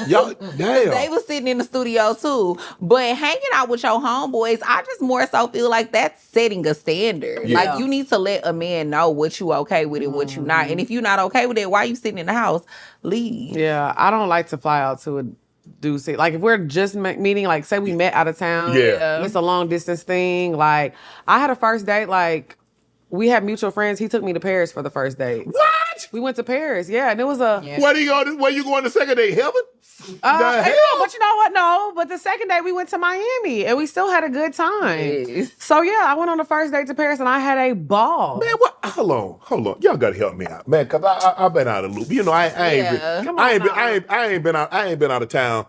Y'all, damn. They was sitting in the studio too. But hanging out with your homeboys, I just more so feel like that's setting a standard. Yeah. You need to let a man know what you okay with and what you not. And if you're not okay with it, why you sitting in the house? Leave. Yeah, I don't like to fly out to do see. Like if we're just meeting, like say we met out of town. Yeah. It's a long distance thing. Like I had a first date, like we had mutual friends. He took me to Paris for the first date. What? We went to Paris, yeah, and it was a. Where you going the second date? Heaven? The hell? But you know what? No, but the second day we went to Miami and we still had a good time. Yes. So yeah, I went on the first date to Paris and I had a ball. Man, what? Hold on. Y'all gotta help me out, man, cause I've been out of the loop. You know, I ain't been out of town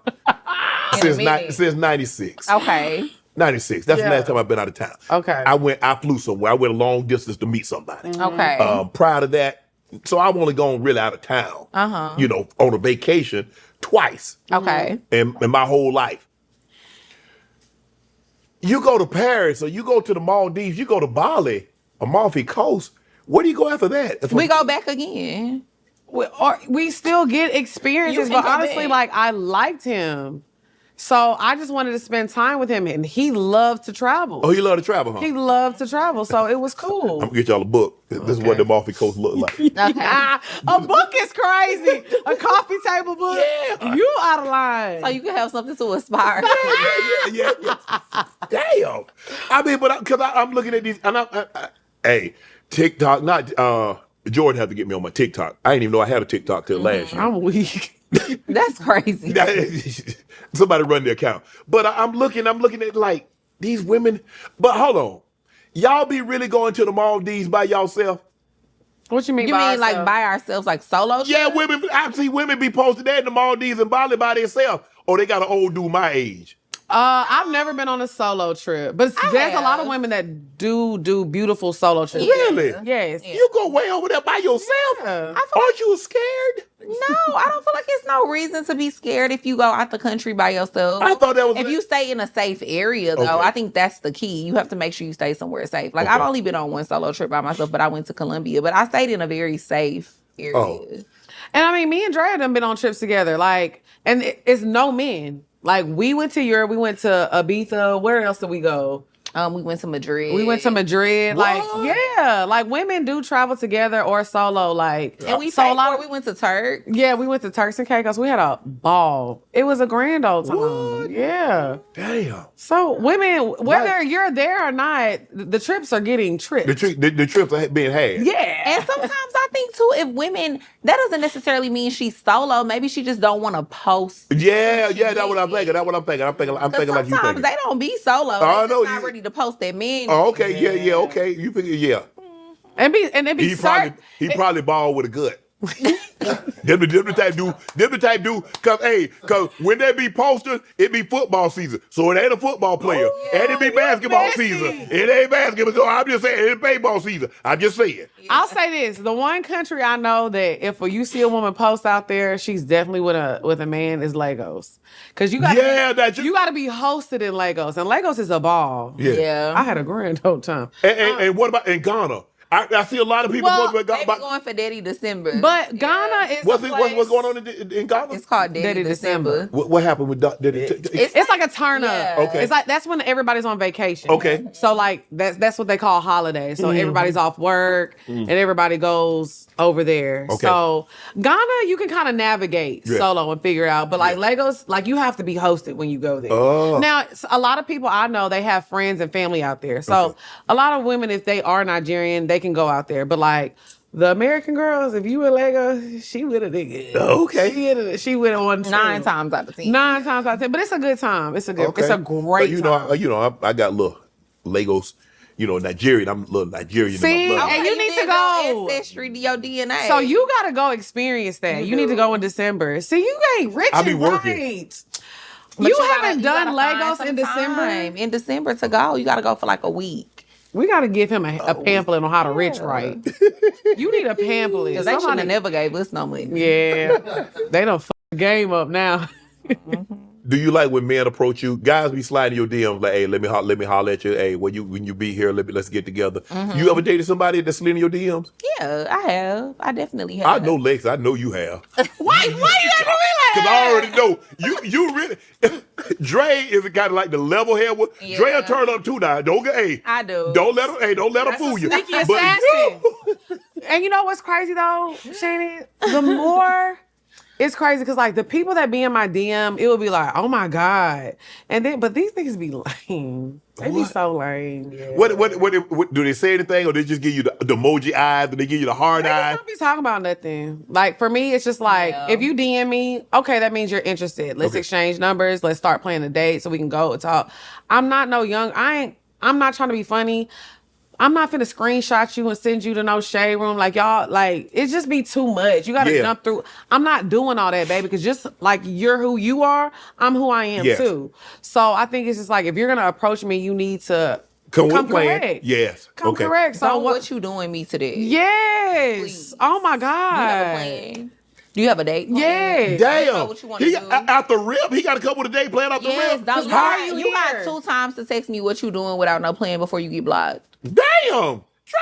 since '96. Okay. 96. That's the last time I've been out of town. Okay. I flew somewhere. I went a long distance to meet somebody. Okay. Prior to that, so I've only gone really out of town. You know, on a vacation twice. Okay. In my whole life. You go to Paris or you go to the Maldives, you go to Bali, Amalfi Coast. Where do you go after that? We go back again. We still get experiences, You but can go honestly, back. like I liked him. So I just wanted to spend time with him and he loved to travel. Oh, you love to travel, huh? He loved to travel, so it was cool. I'm gonna get y'all a book. This is what the Amalfi Coast look like. A book is crazy. A coffee table book. Yeah. You out of line. So you can have something to aspire. yeah. Damn. I mean, but because I'm looking at these, and hey, TikTok. Not Jordan had to get me on my TikTok. I didn't even know I had a TikTok till last year. I'm weak. That's crazy. Somebody run the account. But I'm looking at like these women. But hold on, y'all be really going to the Maldives by yourself? What you mean? You by mean like ourselves? by ourselves, like solo? Yeah, trip? women. I see women be posted that in the Maldives and Bali by themselves. Or they got an old dude my age. I've never been on a solo trip, but there's a lot of women that do beautiful solo trips. Really? Yes. You go way over there by yourself? Yeah. Aren't you scared? No, I don't feel like it's no reason to be scared if you go out the country by yourself. I thought that was. If you stay in a safe area, though, Okay. I think that's the key. You have to make sure you stay somewhere safe. Like, Okay. I've only been on one solo trip by myself, but I went to Colombia. But I stayed in a very safe area. Oh. And I mean, me and Drea done been on trips together. Like, and it's no men. Like, we went to Europe, we went to Ibiza. Where else did we go? We went to Madrid. We went to Madrid. Like, What? yeah, like women do travel together or solo. Like, And we so paid a lot for of- it. We went to Turk. Yeah, we went to Turks and Caicos. We had a ball. It was a grand old time. What? Yeah. Damn. So women, whether you're there or not, the trips are getting tripped. The trips are being had. Yeah. And sometimes I think too, if women, that doesn't necessarily mean she's solo. Maybe she just don't want to post. Yeah, that's what I'm thinking. I'm thinking like you Sometimes thinking. they don't be solo. I They're know, just not ready to post that men. Oh, okay, yeah, okay. You figure, yeah. And it be He probably balled with a gut. Them the type do, cause when they be posters, it be football season. So it ain't a football player. And it be basketball messy. season. It ain't basketball. So I'm just saying, it's baseball season. I'm just saying. I'll say this: the one country I know that if you see a woman post out there, she's definitely with a man is Lagos, because you got you got to be hosted in Lagos, and Lagos is a ball. Yeah. I had a grand old time. And what about in Ghana? I see a lot of people Well, posting They about be going for Daddy December. But Ghana is what's going on in Ghana? It's called Daddy Daddy December. December. What happened with It's like a turn up. Yeah. Okay. It's like that's when everybody's on vacation. Okay. So like that's what they call holidays. So everybody's off work and everybody goes over there. Okay. So Ghana, you can kind of navigate solo and figure out. But like Lagos, like you have to be hosted when you go there. Oh. Now, a lot of people I know, they have friends and family out there. So a lot of women, if they are Nigerian, they can go out there. But like the American girls, if you in Lagos, she with a nigga. Okay. She with a one. 9 times out of 10. 9 times out of 10, but it's a good time. It's a great But time. I got little Lagos, Nigerian. I'm a little Nigerian. See, in my blood. and you need to go. Ancestry to your DNA. So you gotta go experience that. You need to go in December. See, you ain't rich I be and working. right. But You gotta- haven't done gotta Lagos find in some December. time in December to go. You got to go for like a week. We gotta give him a pamphlet on how to rich right. You need a pamphlet. Because they should Somebody- have never gave us no money. Yeah, they don't fuck the game up now. Do you like when men approach you? Guys be sliding your DMs like, hey, let me holler at you. Hey, when you be here, let's get together. You ever dated somebody that's slid in your DMs? Yeah, I have. I definitely have. I know, Lex. I know you have. Why you have to be Because I already know. You really. Dre is kind of like the level head one. Yeah. Dre will turn up too now. Don't get, hey. I do. Don't let her That's fool a you. sneaky But assassin. And you know what's crazy though, Shannon? The more It's crazy because like the people that be in my DM, it would be like, oh my God. And then, but these niggas be lame. They be so lame. Yeah. What do they say anything, or they just give you the emoji eyes, or they give you the hard eyes? Don't be talking about nothing. Like for me, it's just like if you DM me, okay, that means you're interested. Let's exchange numbers. Let's start planning a date so we can go and talk. I'm not no young. I'm not trying to be funny. I'm not finna screenshot you and send you to no shade room. Like y'all, like it just be too much. You gotta jump through. I'm not doing all that, baby, because just like you're who you are, I'm who I am too. So I think it's just like if you're gonna approach me, you need to come correct. Yes. Come correct. So what you doing me today? Yes. Please. Oh my God. Do you have a plan? Do you have a date plan? Yes. Damn. What you want to do? Out the rip, he got a couple of days playing out the rip. You got 2 times to text me what you doing without no plan before you get blocked. Damn. Trey,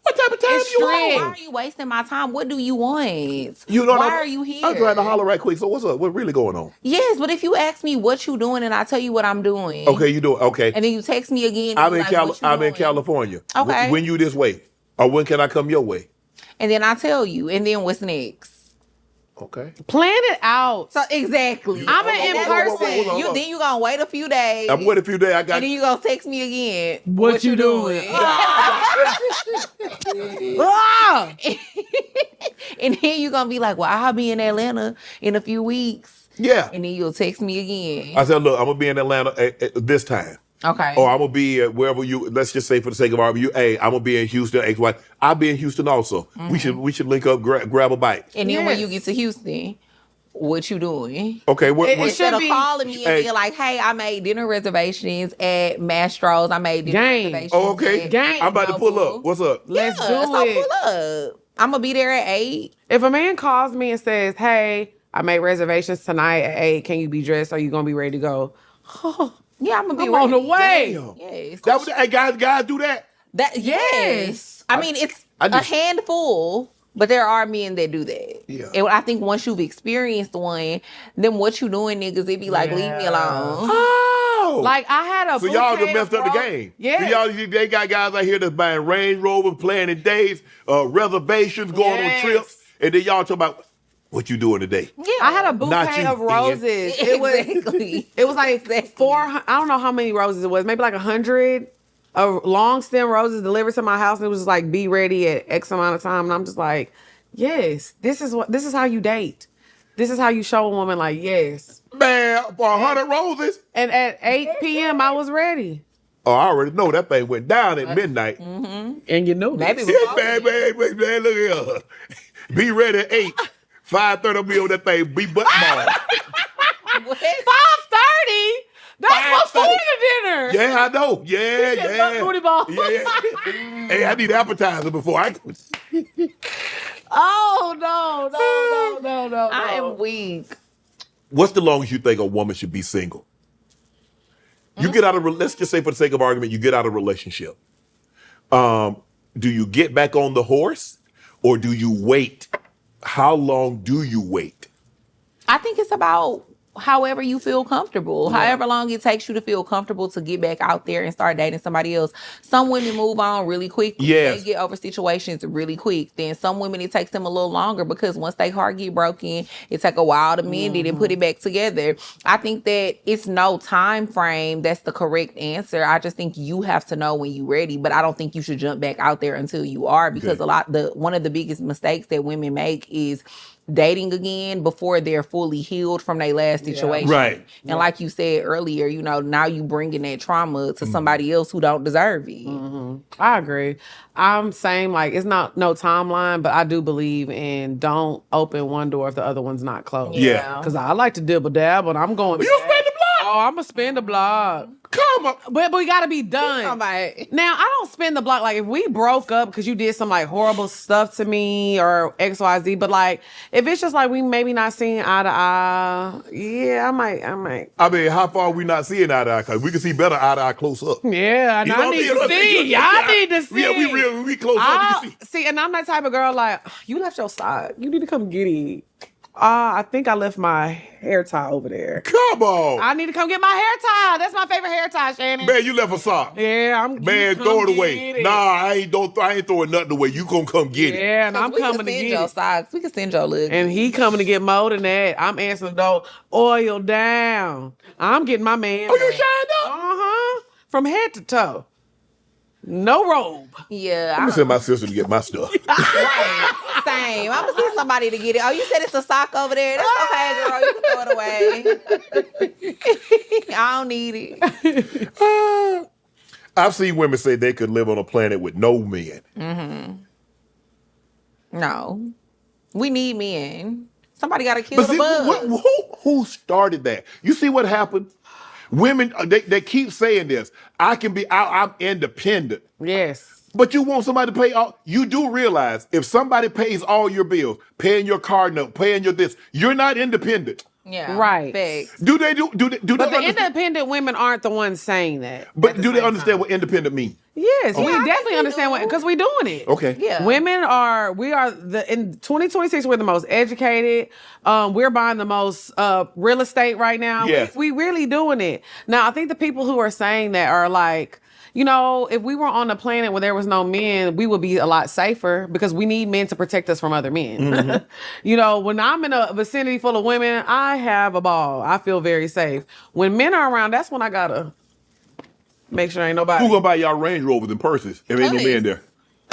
what type of time you on? Why are you wasting my time? What do you want? You know Why are you here? I'm trying to holler right quick. So what's up? What's really going on? Yes, but if you ask me what you doing and I tell you what I'm doing. Okay, you do it. Okay. And then you text me again. I'm in California. Okay. When you this way? Or when can I come your way? And then I tell you. And then what's next? Okay. Plan it out. So exactly. I'm an in person. Then you gonna wait a few days. I'm waiting a few days. And then you gonna text me again. What you doing? And then you gonna be like, well, I'll be in Atlanta in a few weeks. Yeah. And then you'll text me again. I said, look, I'm gonna be in Atlanta this time. Okay. Or I'm gonna be wherever you. Let's just say for the sake of argument, I'm gonna be in Houston. XY. I'll be in Houston also. Mm-hmm. We should link up, grab a bite. And then when you get to Houston, what you doing? Okay. Instead of calling me and being like, hey, I made dinner reservations at Mastro's. I made dinner reservations. Oh, okay. I'm about to pull up. What's up? Let's do it. Pull up. I'm gonna be there at 8. If a man calls me and says, hey, I made reservations tonight at 8, can you be dressed? Are you gonna be ready to go? Yeah, I'm gonna be I'm on the way. Damn. Yes. Hey, guys do that. Yes. I mean, it's a handful, but there are men that do that. Yeah. And I think once you've experienced one, then what you doing, niggas, it be like, leave me alone. Oh. Like I had a So y'all just messed up the game. Yeah. So they got guys out here that's buying Range Rovers, planning days, reservations, going on trips, and then y'all talk about what you doing today. Yeah. I had a bouquet of roses. It was like 400. I don't know how many roses it was. Maybe like 100 of long stem roses delivered to my house. And it was just like, be ready at X amount of time. And I'm just like, yes, this is how you date. This is how you show a woman like, yes. Man, for 100 roses. And at 8 p.m. I was ready. Oh, I already know that thing went down at midnight. Mm-hmm. And you know maybe man, look here. Be ready at 8. 5:30 I'll be on that thing, be butt ball. 5:30? That's before the dinner. Yeah, I know. Yeah. Booty ball. Yeah. Hey, I need appetizer before I. Oh no. I am weak. What's the longest you think a woman should be single? You get out of, let's just say for the sake of argument, you get out of a relationship. Do you get back on the horse or do you wait? How long do you wait? I think it's about however you feel comfortable, however long it takes you to feel comfortable to get back out there and start dating somebody else. Some women move on really quickly. Yes. They get over situations really quick. Then some women, it takes them a little longer because once their heart get broken, it take a while to mend it and put it back together. I think that it's no time frame that's the correct answer. I just think you have to know when you're ready, but I don't think you should jump back out there until you are, because one of the biggest mistakes that women make is dating again before they're fully healed from their last situation. Right. And like you said earlier, now you bringing that trauma to somebody else who don't deserve it. I agree. I'm saying like it's not no timeline, but I do believe in don't open one door if the other one's not closed. Yeah. Because I like to dibble dabble and I'm going. You spend the block. Oh, I'm gonna spin the block. Come on. But we gotta be done. Now, I don't spin the block. Like, if we broke up because you did some, like, horrible stuff to me or XYZ, but, like, if it's just, like, we maybe not seeing eye to eye, yeah, I might. I mean, how far are we not seeing eye to eye? Because we can see better eye to eye close up. Yeah, and I need to see. Y'all need to see. Yeah, we close up. You can see. See, and I'm that type of girl, like, you left your side. You need to come get it. I think I left my hair tie over there. Come on. I need to come get my hair tie. That's my favorite hair tie, Shannon. Man, you left a sock. Yeah, Man, throw it away. Nah, I ain't throwing nothing away. You gonna come get it. Yeah, and I'm coming to send get your it. socks. We can send your look. And he coming to get more than that. I'm answering the door, oil down. I'm getting my man. Oh, you shined up? Uh-huh. From head to toe. No robe. Yeah. I'm gonna send my sister to get my stuff. Right. Same. I'm gonna send somebody to get it. Oh, you said it's a sock over there? That's okay, girl. You can throw it away. I don't need it. I've seen women say they could live on a planet with no men. No. We need men. Somebody gotta kill the bug. Who started that? You see what happened? Women, they keep saying this. I'm independent. Yes. But you want somebody to pay all. You do realize if somebody pays all your bills, paying your car note, paying your this, you're not independent. Yeah. Right. Facts. Do they do? But the independent women aren't the ones saying that. But do they understand what independent means? Yes, we I definitely think understand we do. because we're doing it. Okay. Yeah. We are in 2026, we're the most educated. We're buying the most real estate right now. Yes. We really doing it. Now, I think the people who are saying that are like, you know, if we were on a planet where there was no men, we would be a lot safer because we need men to protect us from other men. Mm-hmm. You know, when I'm in a vicinity full of women, I have a ball. I feel very safe. When men are around, that's when I gotta make sure ain't nobody. Who gonna buy y'all Range Rovers and purses if ain't no men there?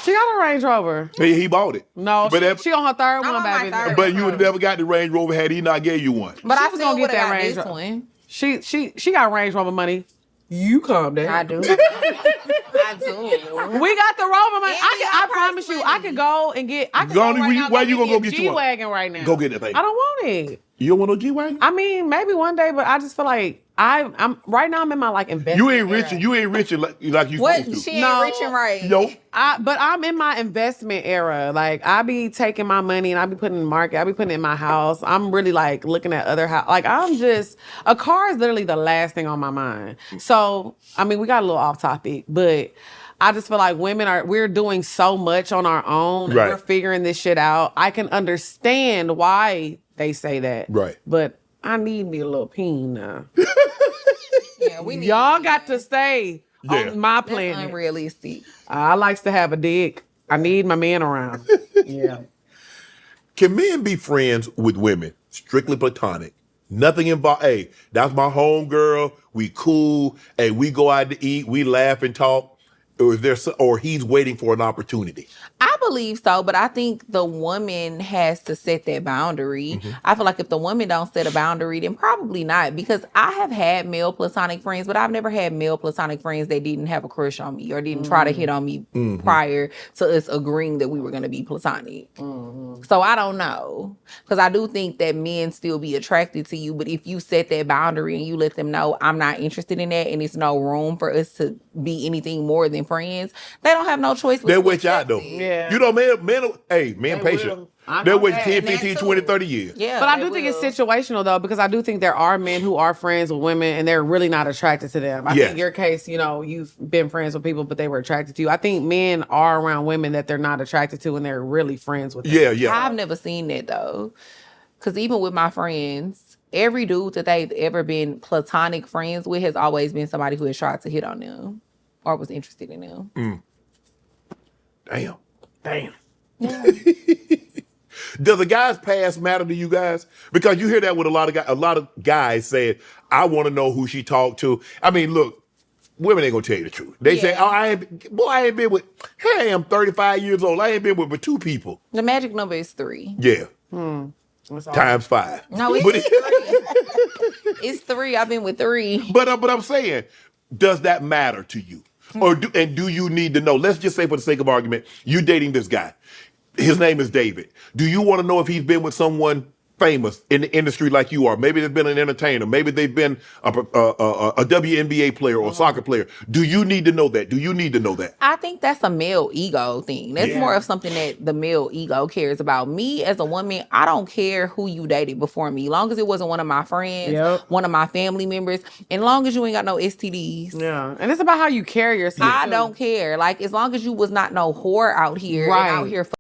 She got a Range Rover. He bought it. No, but she on her third I'm one, on my baby. third. But you would have never got the Range Rover had he not gave you one. But I was still gonna would get have that got Range this Rover. one. She got Range Rover money. You calm down. I do. I do. We got the Rover money. And I we got promise you, I could go and get. I could Go go on, right now, why you gonna go get you one? G-Wagon right now? Go get that thing. I don't want it. You don't want no G-Wagon? I mean, maybe one day, but I just feel like I'm right now. I'm in my like investment. You ain't rich. era. You ain't rich like you What? supposed to. She ain't No. rich and right. Nope. But I'm in my investment era. Like I be taking my money and I be putting it in the market. I be putting it in my house. I'm really like looking at other house. Like I'm just a car is literally the last thing on my mind. So I mean, we got a little off topic, but I just feel like we're doing so much on our own. And Right. we're figuring this shit out. I can understand why they say that. Right. But I need me a little peen now. Yeah, we need Y'all got to stay Yeah. on my That's planet. unrealistic. I likes to have a dick. I need my man around. Yeah. Can men be friends with women? Strictly platonic. Nothing involved. Hey, that's my home girl. We cool. Hey, we go out to eat. We laugh and talk. Or he's waiting for an opportunity. I believe so, but I think the woman has to set that boundary. I feel like if the woman don't set a boundary, then probably not. Because I have had male platonic friends, but I've never had male platonic friends that didn't have a crush on me or didn't try to hit on me prior to us agreeing that we were going to be platonic. So I don't know. Because I do think that men still be attracted to you, but if you set that boundary and you let them know I'm not interested in that and it's no room for us to be anything more than friends, they don't have no choice. They'll wait you out though. Yeah. You know, men patient. will. I They'll know wait that. 10, And that 15, too. 20, 30 years. Yeah, But I they do think it's will. situational though, because I do think there are men who are friends with women and they're really not attracted to them. I Yes. think your case, you know, you've been friends with people, but they were attracted to you. I think men are around women that they're not attracted to and they're really friends with them. Yeah. I've never seen that though. Because even with my friends, every dude that they've ever been platonic friends with has always been somebody who has tried to hit on them or was interested in them. Damn. Does a guy's past matter to you guys? Because you hear that with a lot of guys saying, I want to know who she talked to. I mean, look, women ain't gonna tell you the truth. They say, oh, I ain't been with, here I am 35 years old. I ain't been with but 2 people. The magic number is 3. Yeah. Times 5. No, it's But 3. It's 3. I've been with 3. But I'm saying, does that matter to you? Or do you need to know? Let's just say for the sake of argument, you dating this guy. His name is David. Do you want to know if he's been with someone famous in the industry like you are? Maybe they've been an entertainer. Maybe they've been a WNBA player or a soccer player. Do you need to know that? Do you need to know that? I think that's a male ego thing. That's more of something that the male ego cares about. Me as a woman, I don't care who you dated before me. Long as it wasn't one of my friends, one of my family members, and long as you ain't got no STDs. Yeah. And it's about how you carry yourself. I too. don't care. Like, as long as you was not no whore out here and out here for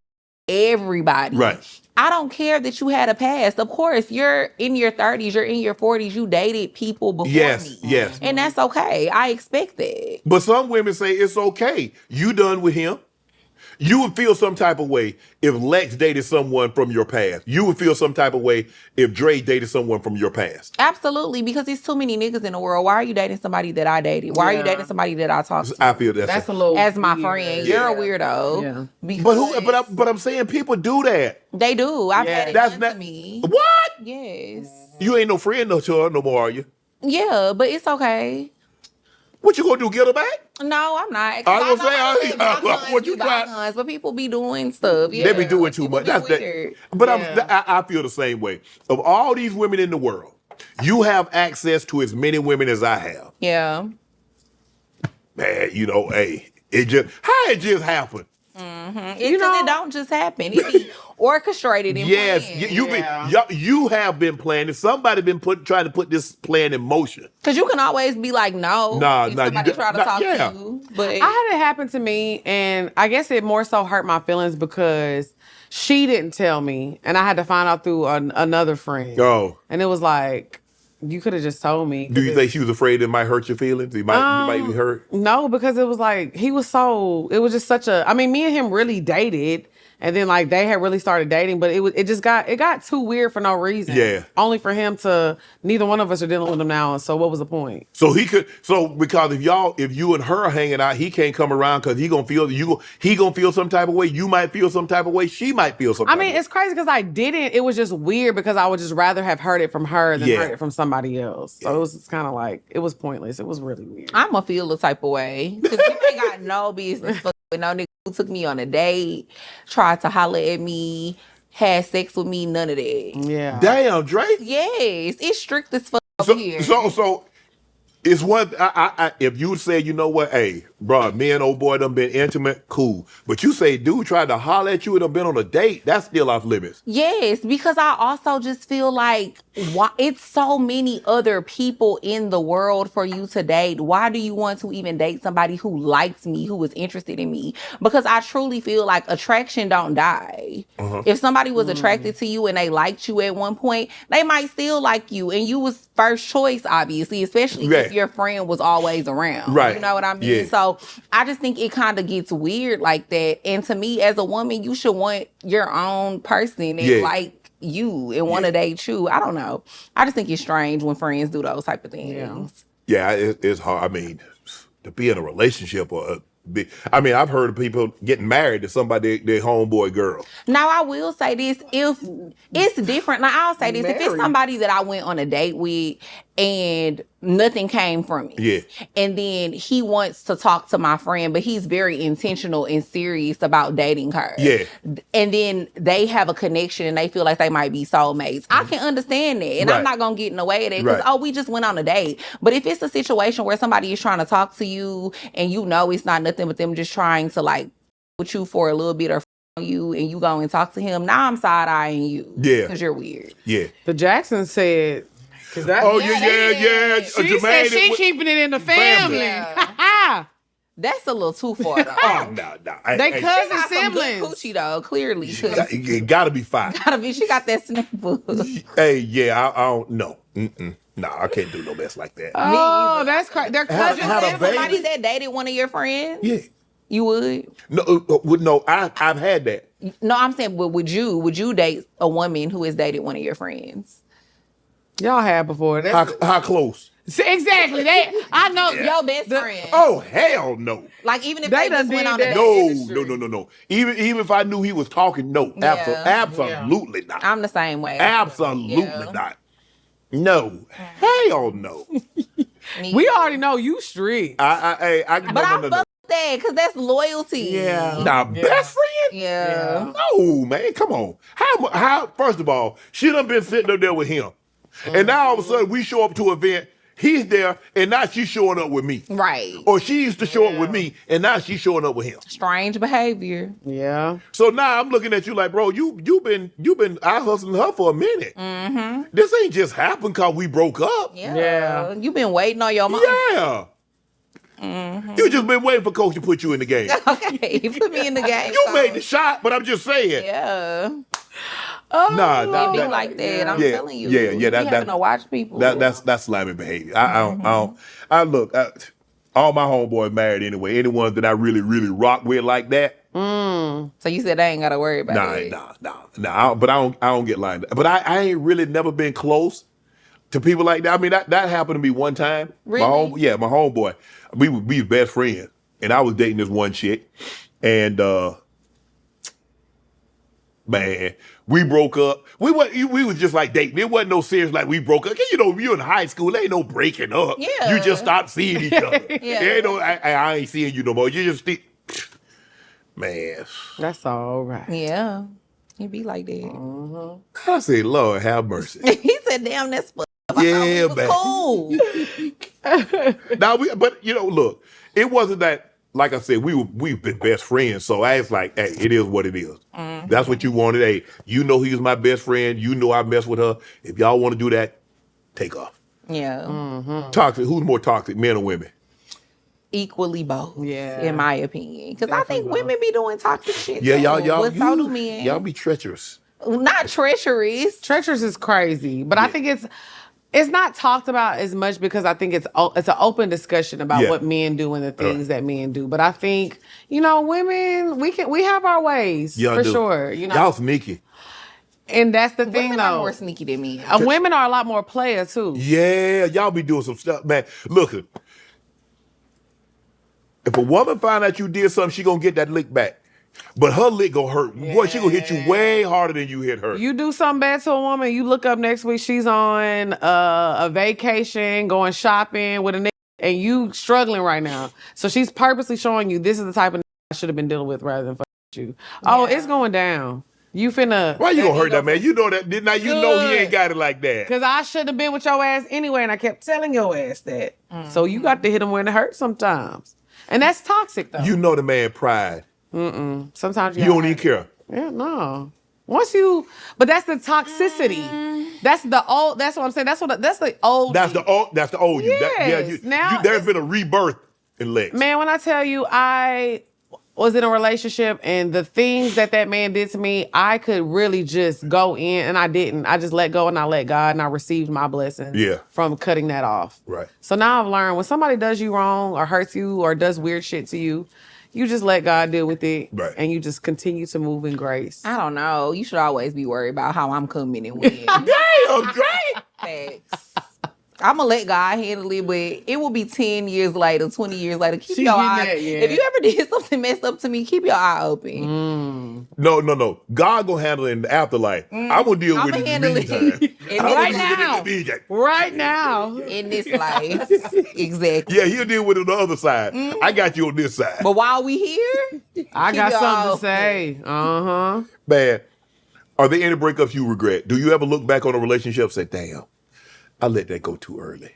everybody. Right. I don't care that you had a past. Of course, you're in your 30s, you're in your 40s, you dated people before me. Yes. And that's okay. I expect that. But some women say it's okay. You done with him. You would feel some type of way if Lex dated someone from your past. You would feel some type of way if Dre dated someone from your past. Absolutely, because there's too many niggas in the world. Why are you dating somebody that I dated? Why are you dating somebody that I talked to? I feel That's a little as my weird. friend. You're a weirdo. Yeah. Because But I'm saying people do that. they do. I've had it That's done to me. What? Yes. You ain't no friend no more, are you? Yeah, but it's okay. What you gonna do? Get her back? No, I'm not. I was gonna say, what you try? But people be doing stuff. Yeah. They be doing too People much. be That's weird. that. But I feel the same way. Of all these women in the world, you have access to as many women as I have. Yeah. Man, hey, it just happened. It don't just happen. It be orchestrated and Yes, planned. you have been planning. Somebody been trying to put this plan in motion. Because you can always be like, no. Nah, if nah, somebody you try to nah, talk yeah. to you. But I had it happen to me, and I guess it more so hurt my feelings because she didn't tell me, and I had to find out through another friend. Oh. And it was like, you could have just told me. Do you think she was afraid it might hurt your feelings? You might be hurt? No, because it was like, it was just such a, I mean, me and him really dated, and then like they had really started dating, but it got too weird for no reason. Yeah. Only for him to, neither one of us are dealing with him now, so what was the point? So because if you and her are hanging out, he can't come around because he gonna feel some type of way. You might feel some type of way. She might feel some type of way. It's crazy because I didn't. It was just weird because I would just rather have heard it from her than heard it from somebody else. So it was just kind of like, it was pointless. It was really weird. I'm going to feel the type of way. Because you ain't got no business fucking with no nigga who took me on a date, tried to holler at me, had sex with me, none of that. Yeah. Damn, Drake. Yes, it's strict as fuck over here. So it's one. If you say, you know what, hey, bro, me and old boy done been intimate, cool. But you say, dude tried to holler at you and done been on a date, that's still off limits. Yes, because I also just feel like it's so many other people in the world for you to date. Why do you want to even date somebody who likes me, who is interested in me? Because I truly feel like attraction don't die. If somebody was attracted to you and they liked you at one point, they might still like you, and you was first choice, obviously, especially if your friend was always around. Right. You know what I mean? Yeah. So I just think it kind of gets weird like that. And to me, as a woman, you should want your own person and like you and want to date you. I don't know. I just think it's strange when friends do those type of things. Yeah, it's hard. I mean, to be in a relationship I've heard of people getting married to somebody, their homeboy girl. Now, I will say this, if it's different, now I'll say this, if it's somebody that I went on a date with and nothing came from it, and then he wants to talk to my friend, but he's very intentional and serious about dating her, and then they have a connection and they feel like they might be soulmates, I can understand that, and I'm not gonna get in the way of that, because we just went on a date. But if it's a situation where somebody is trying to talk to you and you know it's not nothing but them just trying to like with you for a little bit or you, and you go and talk to him, now I'm side-eyeing you because you're weird. The Jacksons said, She She said she keeping it in the family. That's a little too far, though. Oh, no. They cousin Some siblings. good coochie, though, clearly. It gotta be fine. She got that snapper. Hey, I don't know. No, I can't do no mess like that. Oh, that's crazy. They're cousins. Somebody that dated one of your friends? Yeah. You would? No, I've had that. No, I'm saying, but would you date a woman who has dated one of your friends? Y'all had before. How close? Exactly. I know. Your best friend. Oh, hell no. Like, even if they just went on a date. No. Even if I knew he was talking, no. Absolutely not. I'm the same way. Absolutely not. No. Hell no. We already know you strict. But I fuck that because that's loyalty. Best friend? Yeah. No, man. Come on. How? First of all, she done been sitting up there with him. And now all of a sudden we show up to an event, he's there, and now she's showing up with me. Right. Or she used to show up with me, and now she's showing up with him. Strange behavior. Yeah. So now I'm looking at you like, bro, you been out hustling her for a minute. Mm-hmm. This ain't just happened because we broke up. Yeah. You been waiting on your mom. Yeah. Mm-hmm. You just been waiting for Coach to put you in the game. Okay, put me in the game. You made the shot, but I'm just saying. Yeah. It be like that. I'm telling you. Yeah. That having to watch people. That's slimy behavior. I look. All my homeboys married anyway. Anyone that I really rock with like that. So you said I ain't gotta worry about it. Nah. But I don't get lined up. But I ain't really never been close to people like that. I mean, that happened to me one time. Really? My homeboy. We were best friends, and I was dating this one chick, and man, we broke up. We was just like dating. It wasn't no serious like we broke up. You know, you in high school, there ain't no breaking up. Yeah. You just stopped seeing each other. Yeah. There ain't no, I ain't seeing you no more. You just man. That's all right. Yeah. It be like that. I say, Lord, have mercy. He said, damn, that's fucked up. Yeah, I thought we was cool. Now, but you know, look, it wasn't that. Like I said, we've been best friends, so I was like, hey, it is what it is. That's what you wanted. Hey, you know he was my best friend. You know I mess with her. If y'all want to do that, take off. Yeah. Toxic. Who's more toxic, men or women? Equally both. Yeah. In my opinion. Because I think women be doing toxic shit. Yeah, too. y'all. But so do men. Y'all be treacherous. Not treacherous. Treacherous is crazy, but I think it's not talked about as much because I think it's an open discussion about what men do and the things that men do. But I think, you know, women, we have our ways Y'all for do. sure. You know, Y'all sneaky. and that's the thing Women though. are more sneaky than me. Women are a lot more player too. Yeah, y'all be doing some stuff, man. Look, if a woman find out you did something, she gonna get that lick back. But her lick gonna hurt. Boy, she gonna hit you way harder than you hit her. You do something bad to a woman, you look up next week, she's on a vacation, going shopping with a nigga, and you struggling right now. So she's purposely showing you this is the type of nigga I should have been dealing with rather than you. Oh, it's going down. You finna. Why you gonna hurt that man? You know that, didn't I? You know he ain't got it like that. Because I should have been with your ass anyway, and I kept telling your ass that. So you got to hit him when it hurts sometimes. And that's toxic, though. You know the man pride. Sometimes You don't even care. Yeah, no. But that's the toxicity. That's what I'm saying. That's the old. That's the old you. Yes. Now there's been a rebirth in Lex. Man, when I tell you I was in a relationship and the things that man did to me, I could really just go in, and I didn't. I just let go and I let God, and I received my blessings from cutting that off. Right. So now I've learned when somebody does you wrong or hurts you or does weird shit to you, you just let God deal with it, and you just continue to move in grace. I don't know. You should always be worried about how I'm coming and when. Damn, great. Facts. I'm going to let God handle it, but it will be 10 years later, 20 years later. Keep your eye. If you ever did something messed up to me, keep your eye open. No. God gonna handle it in the afterlife. I'm gonna deal with it in the meantime. Right now. In this life. Exactly. Yeah, he'll deal with it on the other side. I got you on this side. But while we here, I got something to say. Man, are there any breakups you regret? Do you ever look back on a relationship and say, damn, I let that go too early?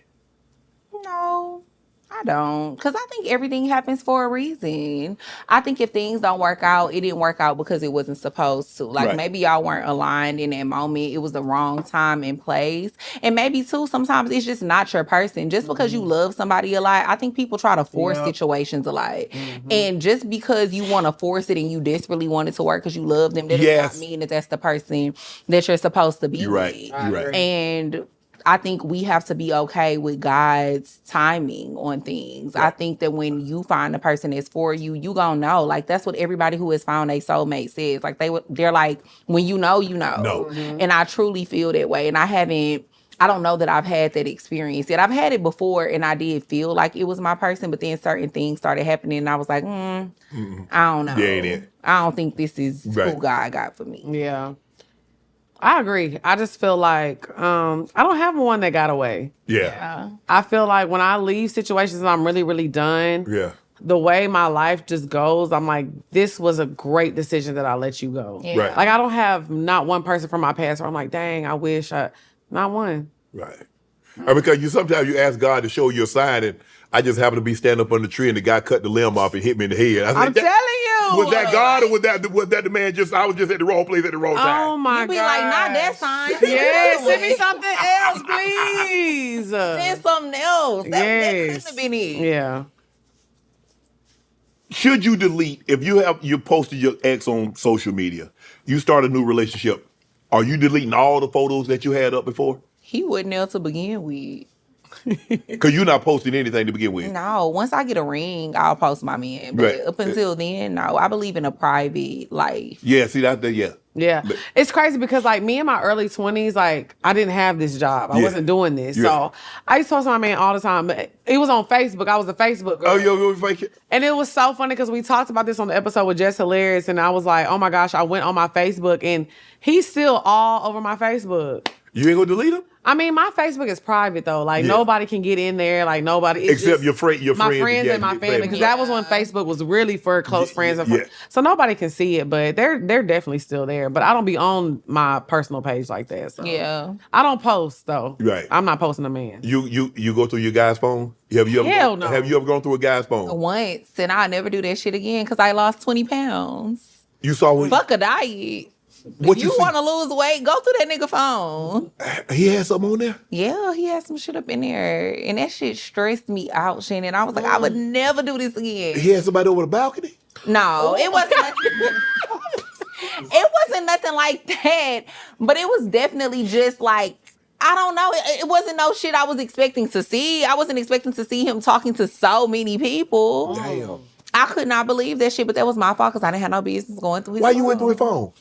No, I don't. Because I think everything happens for a reason. I think if things don't work out, it didn't work out because it wasn't supposed to. Like maybe y'all weren't aligned in that moment. It was the wrong time and place. And maybe too, sometimes it's just not your person. Just because you love somebody a lot, I think people try to force situations a lot. And just because you want to force it and you desperately want it to work because you love them, that does not mean that that's the person that you're supposed to be with. You're right. And I think we have to be okay with God's timing on things. I think that when you find the person that's for you, you gonna know. Like that's what everybody who has found a soulmate says. Like they're like, when you know, you know. No. And I truly feel that way. And I don't know that I've had that experience yet. I've had it before and I did feel like it was my person, but then certain things started happening and I was like, I don't know. I don't think this is who God got for me. Yeah. I agree. I just feel like I don't have one that got away. Yeah. I feel like when I leave situations and I'm really, really done, the way my life just goes, I'm like, this was a great decision that I let you go. Yeah. Like I don't have not one person from my past where I'm like, dang, I wish not one. Right. Or because sometimes you ask God to show you a sign, and I just happened to be standing up under the tree, and the guy cut the limb off and hit me in the head. I'm telling you. Was that God or was that the man I was just at the wrong place at the wrong time? Oh my God. You be like, not that sign. Yeah, send me something else, please. Send something else. That couldn't have been it. Yeah. Should you delete, if you posted your ex on social media, you start a new relationship, Are you deleting all the photos that you had up before? He wasn't there to begin with. Because you're not posting anything to begin with. No, once I get a ring, I'll post my man. But Right. up until then, no. I believe in a private life. Yeah, see that? Yeah. Yeah. But- It's crazy because like me in my early 20s, like I didn't have this job. I Yeah. wasn't doing this. Yeah. So I used to post my man all the time. But it was on Facebook. I was a Facebook girl. Oh, you fake it? And it was so funny because we talked about this on the episode with Jess Hilarious, and I was like, oh my gosh, I went on my Facebook and he's still all over my Facebook. You ain't gonna delete them? I mean, my Facebook is private though. Like Yeah. nobody can get in there. Like nobody, it's Except just your my friends yeah, and my your family, because that was when Facebook was really for close friends and yeah. friends. So nobody can see it, but they're definitely still there. But I don't be on my personal page like that. So. Yeah. I don't post though. Right. I'm not posting a man. You go through your guy's phone? Have you Hell no. Have you ever gone through a guy's phone? Once, and I'll never do that shit again because I lost 20 pounds. You saw what? Fuck a diet. What If you you see? want to lose weight, go through that nigga phone. He had something on there? Yeah, he had some shit up in there. And that shit stressed me out, Shannon. I was like, I would never do this again. He had somebody over the balcony? No, it wasn't nothing. It wasn't nothing like that. But it was definitely just like, I don't know. It wasn't no shit I was expecting to see. I wasn't expecting to see him talking to so many people. Damn. I could not believe that shit, but that was my fault because I didn't have no business going through his Why phone. you went through his phone?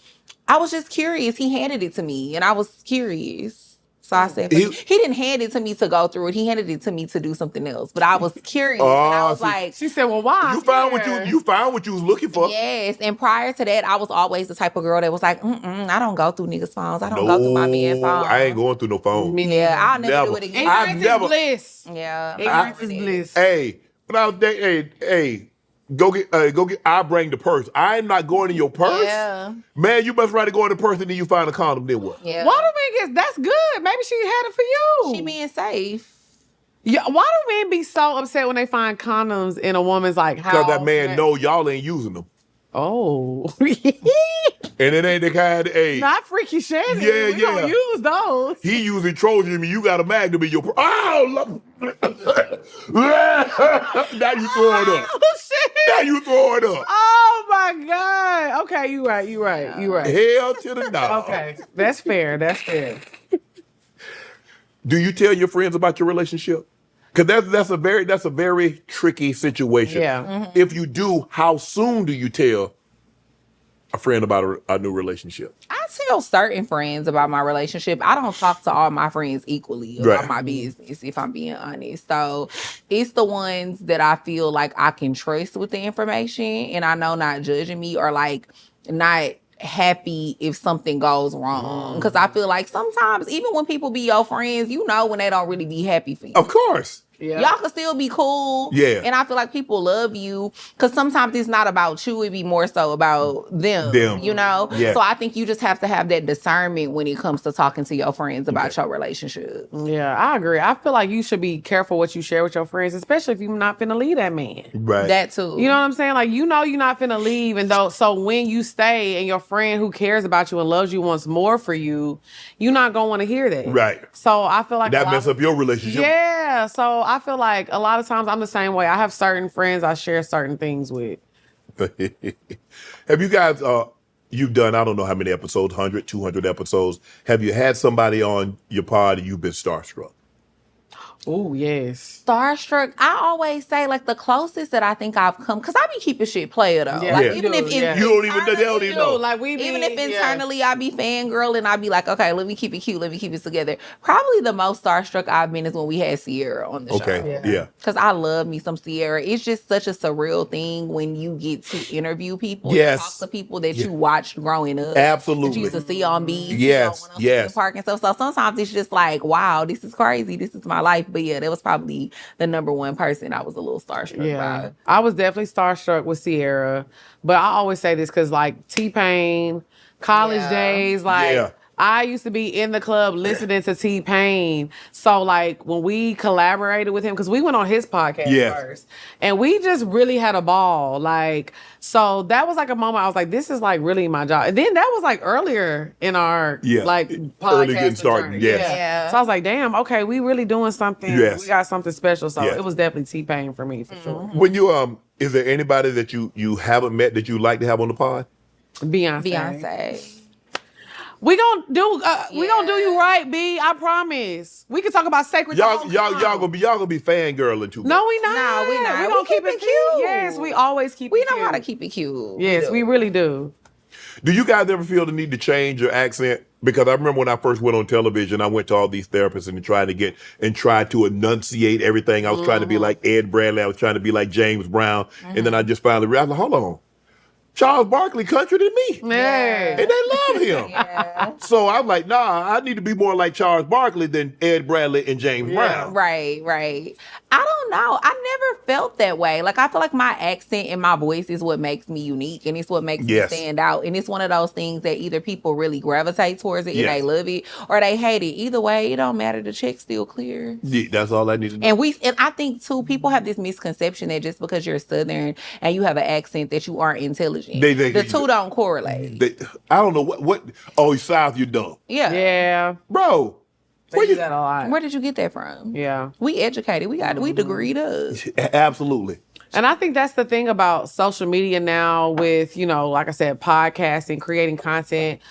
I was just curious. He handed it to me, and I was curious. So I said, He- he didn't hand it to me to go through it. He handed it to me to do something else. But I was curious, and I was see. like, She said, well, why? You found what you was looking for. yes. And prior to that, I was always the type of girl that was like, I don't go through niggas' phones. I don't go through my man's phone. I ain't going through no phone. Yeah, I'll never do Never. it again. I've Ignorance never- is bliss. Yeah. Ignorance is bliss. Hey, when I was dating, hey, go get. I bring the purse. I'm not going in your purse. Yeah. Man, you must rather go in the purse and then you find a condom. Then what? Yeah. Why do men get, that's good. Maybe she had it for you. She being safe. Yeah, why do men be so upset when they find condoms in a woman's like house? Because that man know y'all ain't using them, Oh. and it ain't the kind. Hey, Not freaky Shannon. Yeah, We don't yeah. use those. he using Trojan. You got a magnum in your purse. Oh, now you throw it up. Oh, shit. Now you throw it up. Oh, my God. Okay, you right. Hell to the dog. Okay, that's fair. Do you tell your friends about your relationship? Because that's a very tricky situation. Yeah. Mm-hmm. If you do, how soon do you tell a friend about a new relationship? I tell certain friends about my relationship. I don't talk to all my friends equally about Right. my business, if I'm being honest. So it's the ones that I feel like I can trust with the information and I know not judging me or like not happy if something goes wrong. Because I feel like sometimes even when people be your friends, you know when they don't really be happy for you. Of course. Yeah. Y'all can still be cool. Yeah. And I feel like people love you because sometimes it's not about you. It be more so about them. You know? Yeah. So I think you just have to have that discernment when it comes to talking to your friends about your relationship. Yeah, I agree. I feel like you should be careful what you share with your friends, especially if you're not finna leave that man. Right. That too. You know what I'm saying? Like, you know you're not finna leave, and so when you stay and your friend who cares about you and loves you wants more for you, you're not gonna want to hear that. Right. So I feel like That a lot mess up your relationship. Yeah. So I feel like a lot of times I'm the same way. I have certain friends I share certain things with. Have you guys, you've done, I don't know how many episodes, 100, 200 episodes. Have you had somebody on your pod and you've been starstruck? Oh, yes. Starstruck, I always say like the closest that I think I've come, because I be keeping shit player though. Yeah, Like Yeah. even if You do, yeah. You don't even know. They don't even know. Like we be, even if yeah. internally I be fangirl and I be like, okay, let me keep it cute, let me keep it together. Probably the most starstruck I've been is when we had Sierra on the show. Okay. Yeah. Because I love me some Sierra. It's just such a surreal thing when you get to interview people, Yes. and talk to people that you watched growing up. Absolutely. That you used to see on beats. Yes, You know, when I'm yes. in the park and stuff. So sometimes it's just like, wow, this is crazy. This is my life. But yeah, that was probably the number one person I was a little starstruck by. I was definitely starstruck with Sierra, but I always say this because like T-Pain, college Yeah. days, like Yeah. I used to be in the club listening to T-Pain. So like when we collaborated with him, because we went on his podcast Yes. first, and we just really had a ball. Like, so that was like a moment I was like, this is like really my job. And then that was like earlier in our Yeah. like Early podcast getting started, journey. yes. Yeah. So I was like, damn, okay, we really doing something. Yes. We got something special. So Yes. it was definitely T-Pain for me for sure. When you, is there anybody that you haven't met that you like to have on the pod? Beyonce. Beyonce. We gonna do you right, B. I promise. We can talk about sacred. Y'all gonna be fangirling too much. No, we not. No, we not. We gonna We keep it cute. Yes, we always keep We it know cute. how to keep it cute. Yes, we really do. Do you guys ever feel the need to change your accent? Because I remember when I first went on television, I went to all these therapists and tried to enunciate everything. I was trying to be like Ed Bradley. I was trying to be like James Brown. And then I just finally realized, hold on. Charles Barkley country than me. Yeah. And they love him. Yeah. So I'm like, nah, I need to be more like Charles Barkley than Ed Bradley and James Brown. Right. I don't know. I never felt that way. Like, I feel like my accent and my voice is what makes me unique, and it's what makes me stand out. And it's one of those things that either people really gravitate towards it and they love it, or they hate it. Either way, it don't matter. The check's still clear. Yeah, that's all I need to know. And I think too, people have this misconception that just because you're Southern and you have an accent that you aren't intelligent. The two don't correlate. I don't know what. Oh, South, you dumb. Yeah. Yeah. Bro. They do that a lot. Where did you get that from? Yeah. We educated. We degreed up. Absolutely. And I think that's the thing about social media now with, like I said, podcasting, creating content.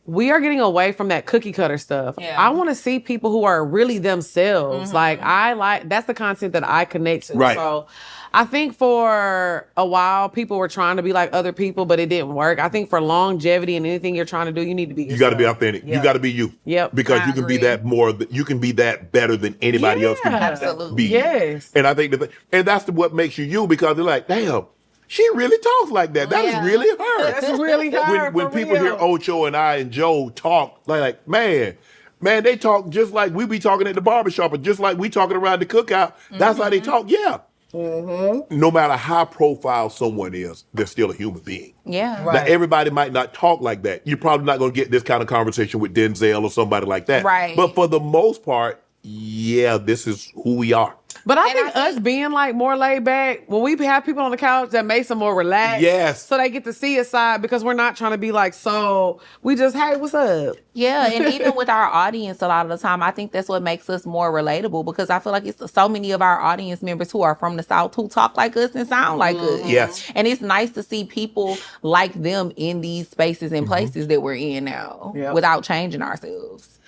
We are getting away from that cookie cutter stuff. Yeah. I want to see people who are really themselves. That's the content that I connect to. Right. So I think for a while, people were trying to be like other people, but it didn't work. I think for longevity and anything you're trying to do, you need to be yourself. You got to be authentic. Yep. You got to be you. Yep. Because I you can be agree. that more. You can be that better than anybody else can Absolutely. be. Yes. And I think and that's what makes you you, because they're like, damn, she really talks like that. That is really her. That's really her. When for people real. hear Ocho and I and Joe talk, like man, they talk just like we be talking at the barbershop, or just like we talking around the cookout. That's how they talk. Yeah. No matter how profile someone is, they're still a human being. Yeah. Now, everybody might not talk like that. You're probably not going to get this kind of conversation with Denzel or somebody like that. Right. But for the most part, yeah, this is who we are. But I think us being like more laid back, when we have people on the couch, that makes them more relaxed. Yes. So they get to see a side, because we're not trying to be like, so we just, hey, what's up? Yeah, and even with our audience, a lot of the time, I think that's what makes us more relatable, because I feel like it's so many of our audience members who are from the South who talk like us and sound like us. Yes. And it's nice to see people like them in these spaces and places that we're in now without changing ourselves.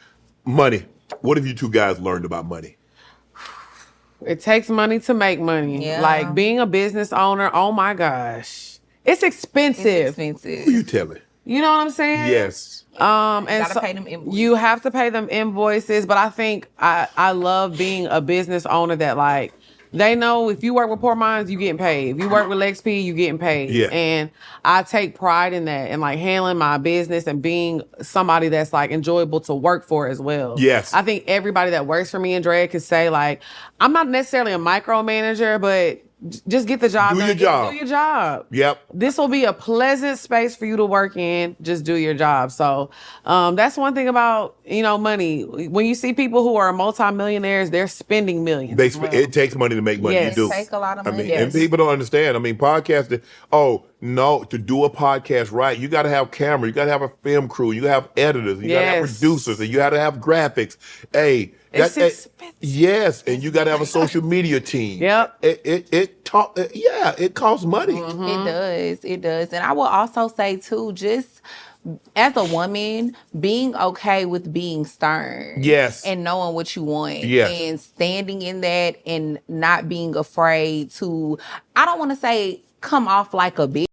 Money. What have you two guys learned about money? It takes money to make money. Yeah. Like being a business owner, oh my gosh. It's expensive. Who you telling? You know what I'm saying? Yes. And gotta pay them invoices. You have to pay them invoices, but I think I love being a business owner that, like, they know if you work with Poor Minds, you getting paid. If you work with Lex P, you getting paid. Yeah. And I take pride in that, and like handling my business and being somebody that's like enjoyable to work for as well. Yes. I think everybody that works for me and Drea could say, like, I'm not necessarily a micromanager, but just get the job Do done. your job. Do your job. Yep. This will be a pleasant space for you to work in. Just do your job. So that's one thing about, money. When you see people who are multimillionaires, they're spending millions. It takes money to make money. Yes. You do. It take a lot of money. And people don't understand. Podcasting. Oh no, to do a podcast right, you got to have camera, you got to have a film crew, you got to have editors, you got to have producers, and you got to have graphics. Hey, it's expensive. Yes, and you got to have a social media team. Yep. It costs money. It does. And I will also say too, just as a woman, being okay with being stern. Yes. And knowing what you want. Yes. And standing in that and not being afraid to, I don't want to say come off like a bitch,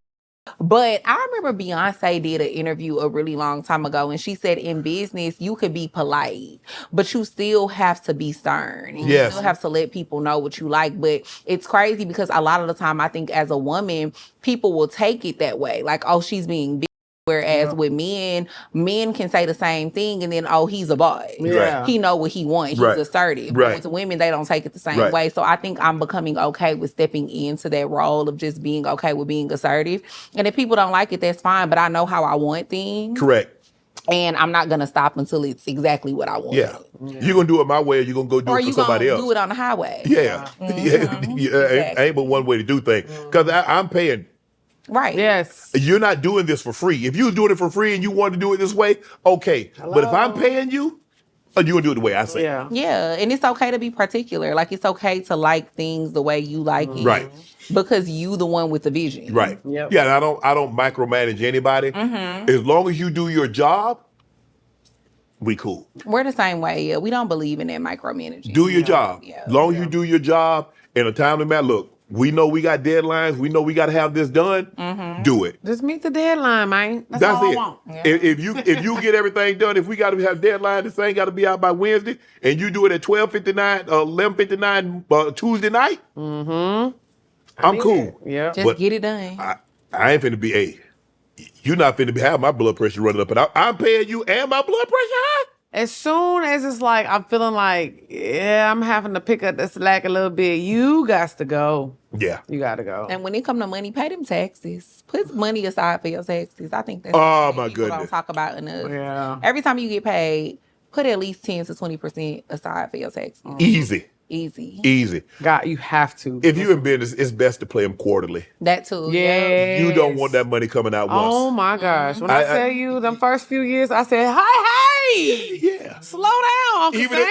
but I remember Beyonce did an interview a really long time ago, and she said in business, you could be polite, but you still have to be stern. And Yes. you still have to let people know what you like. But it's crazy because a lot of the time, I think as a woman, people will take it that way. Like, oh, she's being bitch. Whereas with men can say the same thing, and then, oh, he's a boss. Yeah. He know what he wants. He's Right. assertive. Right. But with women, they don't take it the same Right. way. So I think I'm becoming okay with stepping into that role of just being okay with being assertive. And if people don't like it, that's fine. But I know how I want things. Correct. And I'm not going to stop until it's exactly what I want. Yeah. You're going to do it my way, or you're going to go do Or it for you somebody going else. to do it on the highway. Yeah. Ain't but one way to do things. Because I'm paying. Right. Yes. You're not doing this for free. If you're doing it for free and you want to do it this way, okay. But if I'm paying you, you're going to do it the way I say. Yeah. Yeah. And it's okay to be particular. Like, it's okay to like things the way you like it. Right. Because you the one with the vision. Right. Yep. Yeah, and I don't micromanage anybody. As long as you do your job, we cool. We're the same way. Yeah, we don't believe in that micromanaging. Do your job. Yeah. As long as you do your job in a timely manner. Look, we know we got deadlines. We know we got to have this done. Do it. Just meet the deadline, man. That's all it. I want. Yeah. If you get everything done, if we got to have deadline, this thing got to be out by Wednesday, and you do it at 12:59, 11:59 Tuesday night. I'm cool. Yeah. Just get it done. I ain't finna be you're not finna have my blood pressure running up, and I'm paying you and my blood pressure high. As soon as it's like, I'm feeling like, yeah, I'm having to pick up the slack a little bit, you got to go. Yeah. You got to go. And when it come to money, pay them taxes. Put money aside for your taxes. I think that's Oh, something my people goodness. don't talk about enough. Yeah. Every time you get paid, put at least 10 to 20% aside for your taxes. Easy. God, you have to. If you're in business, it's best to play them quarterly. That too. Yeah. You don't want that money coming out once. Oh my gosh. When I tell you them first few years, I said, hey, Yeah. slow down, Uncle Sam.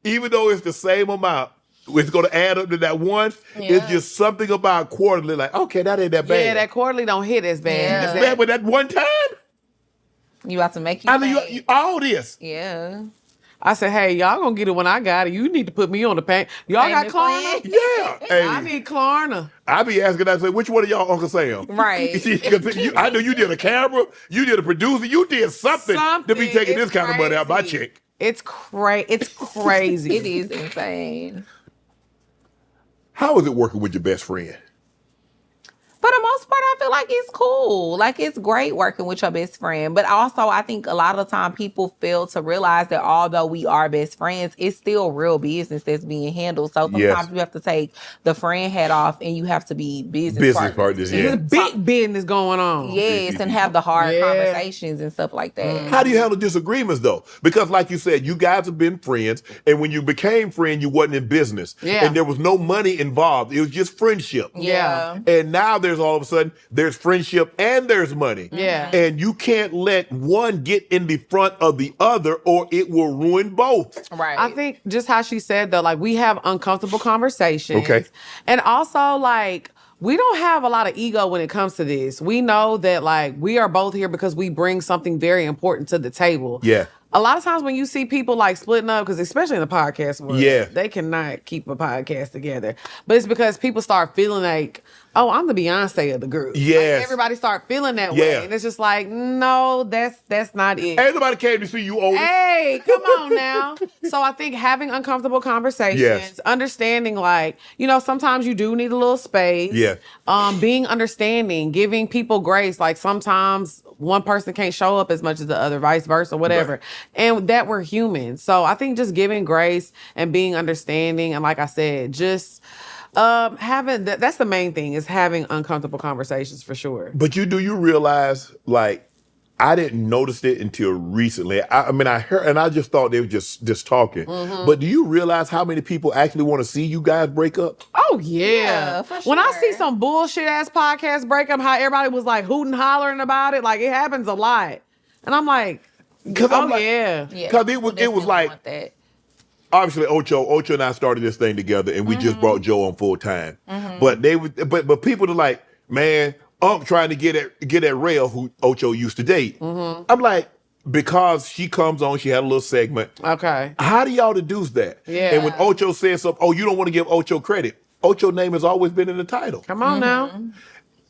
Even though it's the same amount, it's going to add up to that once. Yeah. It's just something about quarterly, like, okay, that ain't that bad. Yeah, that quarterly don't hit as bad. Yeah. as It's that. bad, but that one time, You have to make you I mean, pay. you all this. Yeah. I said, hey, y'all gonna get it when I got it. You need to put me on the paint. Y'all got Payment Klarna? plan. Yeah. Hey, I need Klarna. I be asking, I say, which one of y'all Uncle Sam? Right. 'Cause I know you did a camera, you did a producer, you did something to be taking this It's kind of money out my crazy. check. It's crazy. It is insane. How is it working with your best friend? For the most part, I feel like it's cool. Like, it's great working with your best friend. But also, I think a lot of the time people fail to realize that although we are best friends, it's still real business that's being handled. So sometimes Yes. you have to take the friend hat off and you have to be business partners. yeah. There's big business going on. Yes, and have the hard Yeah. conversations and stuff like that. How do you handle disagreements though? Because like you said, you guys have been friends, and when you became friends, you wasn't in business. Yeah. And there was no money involved. It was just friendship. Yeah. And now there's all of a sudden, there's friendship and there's money. Yeah. And you can't let one get in the front of the other or it will ruin both. Right. I think just how she said though, like we have uncomfortable conversations. Okay. And also like we don't have a lot of ego when it comes to this. We know that like we are both here because we bring something very important to the table. Yeah. A lot of times when you see people like splitting up, because especially in the podcast world, Yeah. they cannot keep a podcast together. But it's because people start feeling like, oh, I'm the Beyonce of the group. Yes. Like, everybody start feeling that Yeah. way. And it's just like, no, that's not it. Ain't nobody came to see you older. Hey, come on now. So I think having uncomfortable conversations, Yes. understanding like, sometimes you do need a little space. Yeah. Being understanding, giving people grace. Like sometimes one person can't show up as much as the other, vice versa, whatever. Right. And that we're human. So I think just giving grace and being understanding. And like I said, just having that's the main thing is having uncomfortable conversations for sure. But you realize, like, I didn't notice it until recently. I mean, I heard, and I just thought they were just talking. Mm-hmm. But do you realize how many people actually want to see you guys break up? Oh yeah. Yeah, for When I sure. see some bullshit ass podcast breakup, how everybody was like hooting hollering about it, like it happens a lot. And I'm like, Because oh I'm like, yeah. Yeah, 'cause it people was definitely like- want that. obviously Ocho and I started this thing together, and we just brought Joe on full time. But but people are like, man, trying to get at Rail, who Ocho used to date. I'm like, because she comes on, she had a little segment. Okay. How do y'all deduce that? Yeah. And when Ocho says something, oh, you don't want to give Ocho credit. Ocho's name has always been in the title. Come on now.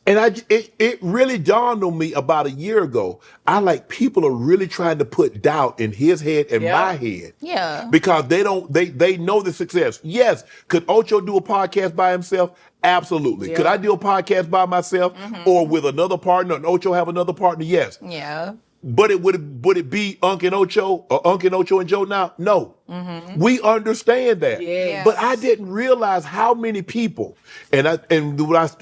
And it really dawned on me about a year ago. People are really trying to put doubt in his head and Yeah. my head. Yeah. Because they know the success. Yes. Could Ocho do a podcast by himself? Absolutely. Yeah. Could I do a podcast by myself or with another partner and Ocho have another partner? Yes. Yeah. But would it be Unc and Ocho or Unc and Ocho and Joe now? No. We understand that. Yes. But I didn't realize how many people, and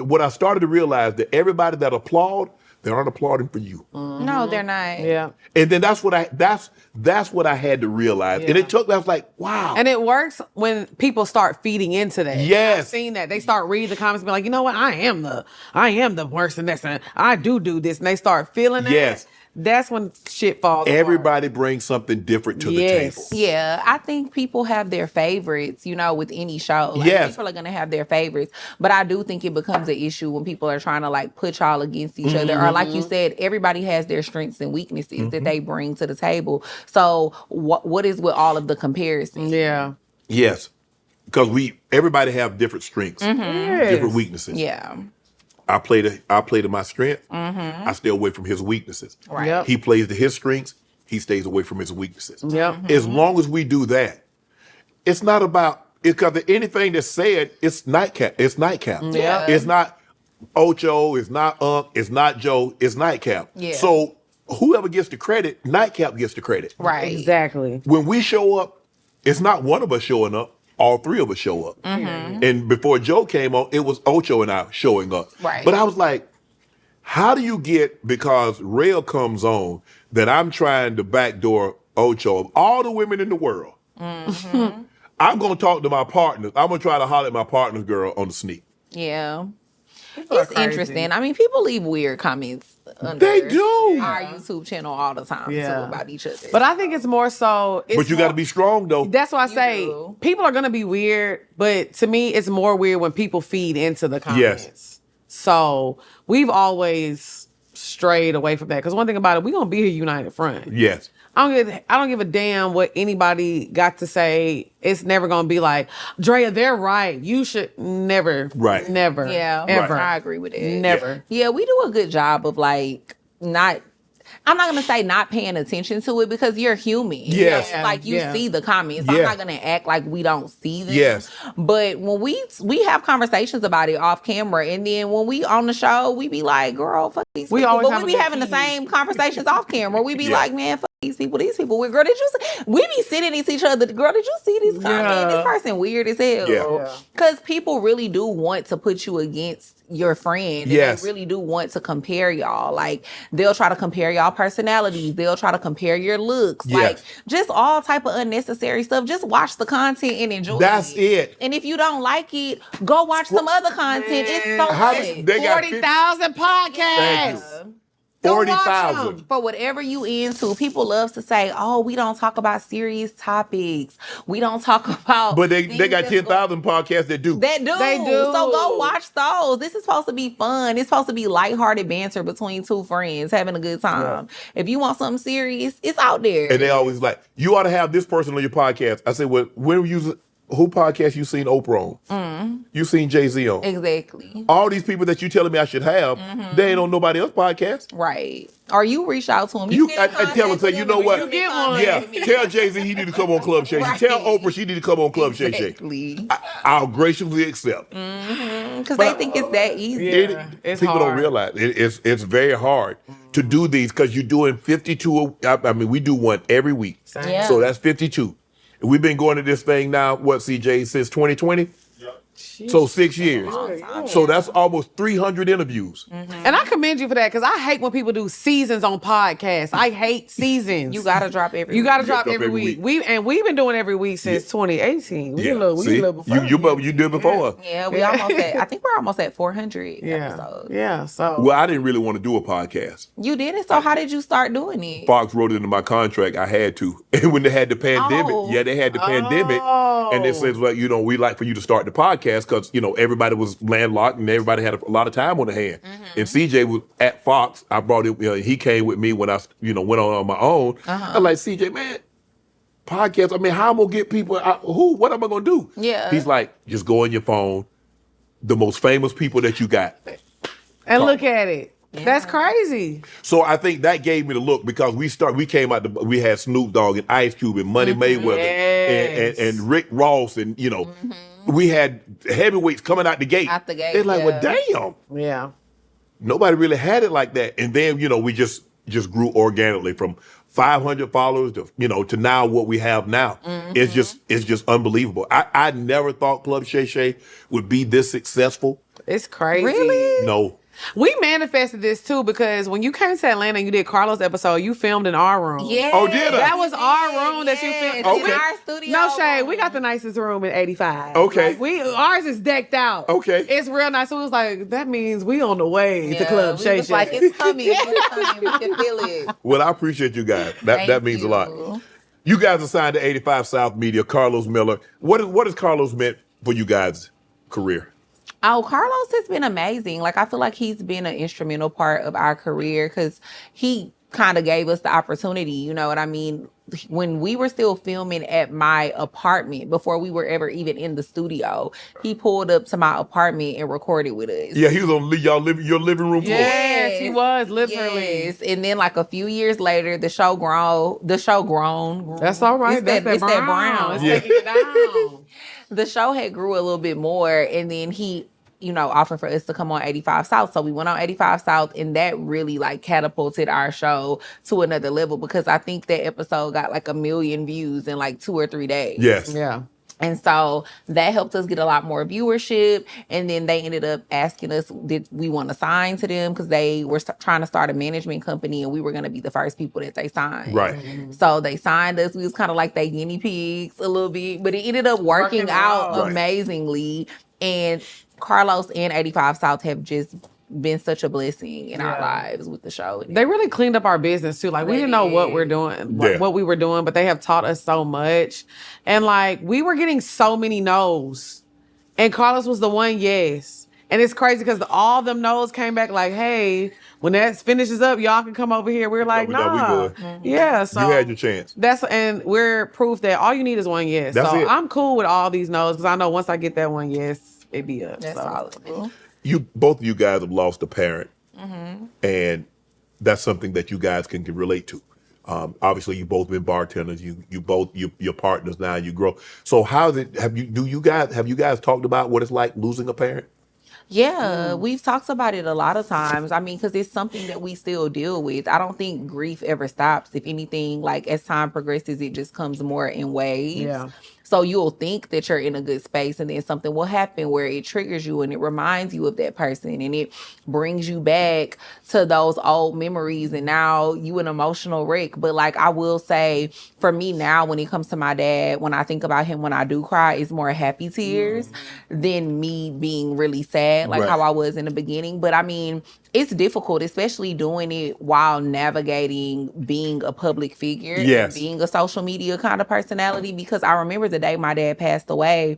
what I started to realize that everybody that applaud, they aren't applauding for you. No, they're not. Yeah. And then that's what I had to realize. And Yeah. I was like, wow. And it works when people start feeding into that. Yes. I've seen that. They start reading the comments and be like, you know what? I am the person I do this. And they start feeling that. Yes. that's when shit falls apart. Everybody brings something different to the table. Yeah, I think people have their favorites, with any show. Like, people are going to have their favorites. But I do think it becomes an issue when people are trying to, like, put y'all against each other. Or, like you said, everybody has their strengths and weaknesses that they bring to the table. So what is with all of the comparisons? Yeah. Yes. Because everybody have different strengths, different weaknesses. Yeah. I play to my strength. I stay away from his weaknesses. Right. Yep. He plays to his strengths. He stays away from his weaknesses. Yep. As long as we do that, it's not about because anything that's said, it's nightcap. It's nightcap. Yeah. It's not Ocho. It's not Unc. It's not Joe. It's nightcap. Yeah. So whoever gets the credit, nightcap gets the credit. Right. Exactly. When we show up, it's not one of us showing up. All three of us show up. And before Joe came on, it was Ocho and I showing up. Right. But I was like, how do you get, because Rail comes on, that I'm trying to backdoor Ocho of all the women in the world. I'm going to talk to my partners. I'm going to try to holler at my partner's girl on the sneak. Yeah. People are It's crazy. interesting. I mean, people leave weird comments under They do. our YouTube channel all the time too, about each other. But I think it's more so. But you got to be strong, though. That's why I say do. people are gonna be weird, but to me, it's more weird when people feed into the comments. Yes. So we've always strayed away from that because one thing about it, we're gonna be a united front. Yes. I don't give a damn what anybody got to say. It's never gonna be like, Drea, they're right. You should never, Right. never, yeah, ever. I agree with it. Never. Yeah, we do a good job of like not. I'm not gonna say not paying attention to it because you're human. Yes. Like you Yeah. see the comments. So Yeah. I'm not gonna act like we don't see them. Yes. But when we have conversations about it off camera, and then when we on the show, we be like, "Girl, fuck these We people." always But have we a be good having the feed. same conversations off camera. We be Yeah. like, "Man, fuck these people. These people weird." Girl, did you see? We be sitting next to each other. Girl, did you see this comment? Yeah. This person weird as hell. Yeah. Because people really do want to put you against your friend. And Yes. they really do want to compare y'all. Like they'll try to compare y'all personalities. They'll try to compare your looks. Yes. Like just all type of unnecessary stuff. Just watch the content and enjoy That's it. And if you don't like it, go watch some other content. It's so How good. they got 40,000 podcasts. Thank you. Go watch 40,000. them. For whatever you into, people love to say, "Oh, we don't talk about serious topics. We don't talk about." But they things got that's 10,000 podcasts that do. They do. They do. So go watch those. This is supposed to be fun. It's supposed to be lighthearted banter between two friends having a good time. If you want something serious, it's out there. And they always like, you ought to have this person on your podcast. I said, well, who podcast you seen Oprah on? You seen Jay-Z on? Exactly. All these people that you telling me I should have, they ain't on nobody else's podcast. Right. Or you reach out to them. I tell them, say, you know what? You get one. Yeah, tell Jay-Z he need to come on Club Shay. Right. Tell Oprah she need to come on Club Shay Shay. Exactly. I'll graciously accept. Because they think it's that easy. Yeah. It's people don't hard. realize it's very hard to do these because you're doing 52. I mean, we do one every week. Yeah. So that's 52. And we've been going to this thing now, what, CJ, since 2020? So 6 years. So that's almost 300 interviews. And I commend you for that because I hate when people do seasons on podcasts. I hate seasons. You got to drop every You got to week. drop every week. We've been doing every week since 2018. We a little See, before. you did it before. Yeah, we almost at, I think we're almost at 400 episodes. Yeah. So Well, I didn't really want to do a podcast. You did it? So how did you start doing it? Fox wrote it into my contract. I had to. And when they had the pandemic, they had the pandemic. And they said, well, we'd like for you to start the podcast because, everybody was landlocked and everybody had a lot of time on their hand. And CJ was at Fox. I brought it, he came with me when I, went on my own. I'm like, CJ, man, podcast, I mean, how am I going to get people, what am I going to do? Yeah. He's like, just go on your phone, the most famous people that you got. and look at it. That's crazy. So I think that gave me the look because we came out, we had Snoop Dogg and Ice Cube and Money Mayweather Yes. and Rick Ross and, we had heavyweights coming out the gate. Out the gate, They're like, well, yeah. damn. Yeah. Nobody really had it like that. And then, we just grew organically from 500 followers to now what we have now. It's just unbelievable. I never thought Club Shay Shay would be this successful. It's crazy. Really? No. We manifested this too because when you came to Atlanta and you did Carlos' episode, you filmed in our room. Yeah. Oh, did I? That was our room that you filmed. Okay. In our studio. No shade, we got the nicest room in 85. Okay. Like, ours is decked out. Okay. It's real nice. So it was like, that means we on the way to Club Shay was Shay. like, it's coming. It's coming. We can feel it. Well, I appreciate you guys. That means a lot. You guys are signed to 85 South Media, Carlos Miller. What has Carlos meant for you guys' career? Oh, Carlos has been amazing. Like, I feel like he's been an instrumental part of our career because he kind of gave us the opportunity, you know what I mean? When we were still filming at my apartment, before we were ever even in the studio, he pulled up to my apartment and recorded with us. Yeah, he was on your living room floor. Yes, he was, literally. Yes. And then like a few years later, the show grown. That's all right. It's that brown. It's taking it down. The show had grew a little bit more, and then he, offered for us to come on 85 South. So we went on 85 South, and that really like catapulted our show to another level because I think that episode got like 1 million views in like 2 or 3 days. Yes. Yeah. And so that helped us get a lot more viewership. And then they ended up asking us, did we want to sign to them? Because they were trying to start a management company and we were going to be the first people that they signed. Right. So they signed us. We was kind of like they guinea pigs a little bit, but it ended up working out Right. amazingly. And Carlos and 85 South have just been such a blessing in our lives with the show. They really cleaned up our business too. Like we didn't know what we're doing, what we were doing, but they have taught us so much. And like we were getting so many no's, and Carlos was the one yes. And it's crazy because all them no's came back like, hey, when that finishes up, y'all can come over here. We're like, No, we nah. good. Yeah, so You had your chance. and we're proof that all you need is one yes. That's so it. I'm cool with all these no's because I know once I get that one yes, it be up. That's so. solid. Both of you guys have lost a parent, Mm-hmm. and that's something that you guys can relate to. Obviously, you both been bartenders. You're partners now. You grow. So how's it? Have you guys talked about what it's like losing a parent? Yeah, we've talked about it a lot of times. I mean, because it's something that we still deal with. I don't think grief ever stops. If anything, like as time progresses, it just comes more in waves. Yeah. So you'll think that you're in a good space and then something will happen where it triggers you and it reminds you of that person and it brings you back to those old memories and now you an emotional wreck. But like I will say, for me now, when it comes to my dad, when I think about him, when I do cry, it's more happy tears than me being really sad, like how I was in the beginning. But I mean, it's difficult, especially doing it while navigating being a public figure and being a social media kind of personality. Because I remember the day my dad passed away,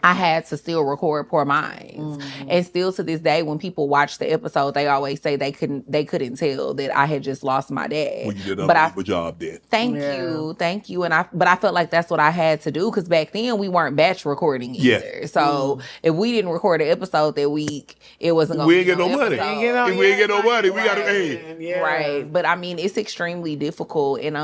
I had to still record Poor Minds. And still to this day, when people watch the episode, they always say they couldn't tell that I had just lost my dad. Well, you did an unbelievable job then. Thank you. And but I felt like that's what I had to do because back then we weren't batch recording either. So if we didn't record an episode that week, it wasn't going to be We ain't get no money. If we ain't get no money, we got to pay. Right. But I mean, it's extremely difficult. And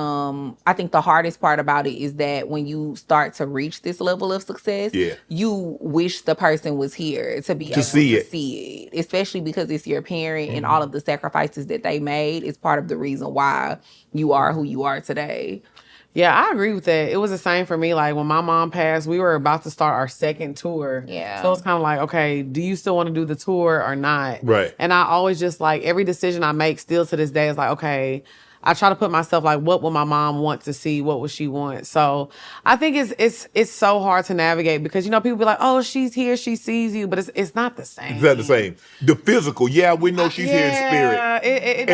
I think the hardest part about it is that when you start to reach this level of success, you wish the person was here to be able to see it, especially because it's your parent and all of the sacrifices that they made is part of the reason why you are who you are today. Yeah, I agree with that. It was the same for me. Like when my mom passed, we were about to start our second tour. Yeah. So it's kind of like, okay, do you still want to do the tour or not? Right. And I always just like every decision I make still to this day is like, okay, I try to put myself like, what will my mom want to see? What would she want? So I think it's so hard to navigate because, people be like, oh, she's here, she sees you, but it's not the same. It's not the same. The physical, we know she's here in spirit.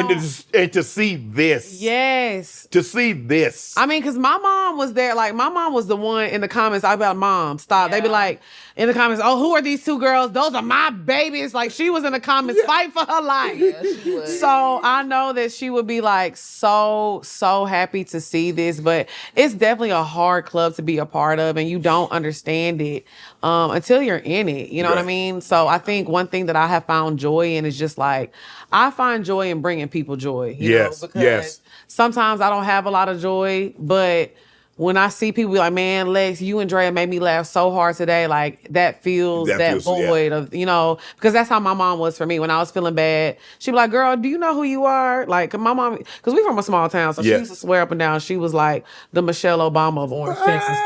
And to see this. Yes. To see this. I mean, because my mom was there. Like, my mom was the one in the comments. I'd be like, Mom, stop. They'd be like, in the comments, oh, who are these two girls? Those are my babies. Like, she was in the comments, fight for her life. Yeah, she was. So I know that she would be like so happy to see this, but it's definitely a hard club to be a part of, and you don't understand it until you're in it. You know what I mean? So I think one thing that I have found joy in is just like, I find joy in bringing people joy. You know, because sometimes I don't have a lot of joy, but when I see people be like, man, Lex, you and Drea made me laugh so hard today. Like that fills that void of, because that's how my mom was for me. When I was feeling bad, she'd be like, girl, do you know who you are? Like my mom, because we from a small town, so she used to swear up and down. She was like the Michelle Obama of Orange, Texas.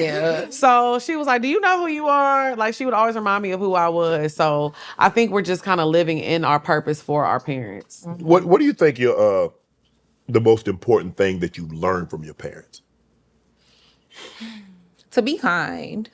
Yeah. So she was like, do you know who you are? Like she would always remind me of who I was. So I think we're just kind of living in our purpose for our parents. Mm-hmm. What do you think the most important thing that you learned from your parents? To be kind,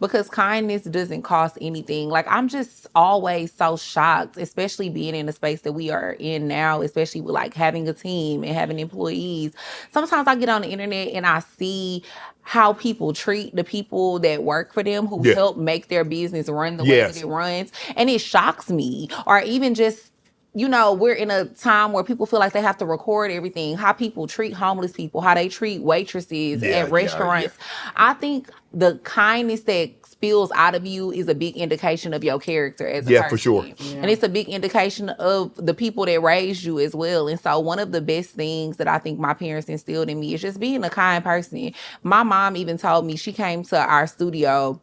because kindness doesn't cost anything. Like, I'm just always so shocked, especially being in the space that we are in now, especially with like having a team and having employees. Sometimes I get on the internet and I see how people treat the people that work for them who help make their business run the way that it runs. And it shocks me. Or even just, we're in a time where people feel like they have to record everything, how people treat homeless people, how they treat waitresses at restaurants. I think the kindness that spills out of you is a big indication of your character as a person. Yeah, for sure. Yeah. And it's a big indication of the people that raised you as well. And so one of the best things that I think my parents instilled in me is just being a kind person. My mom even told me, she came to our studio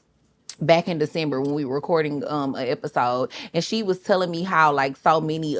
back in December when we were recording an episode, and she was telling me how like so many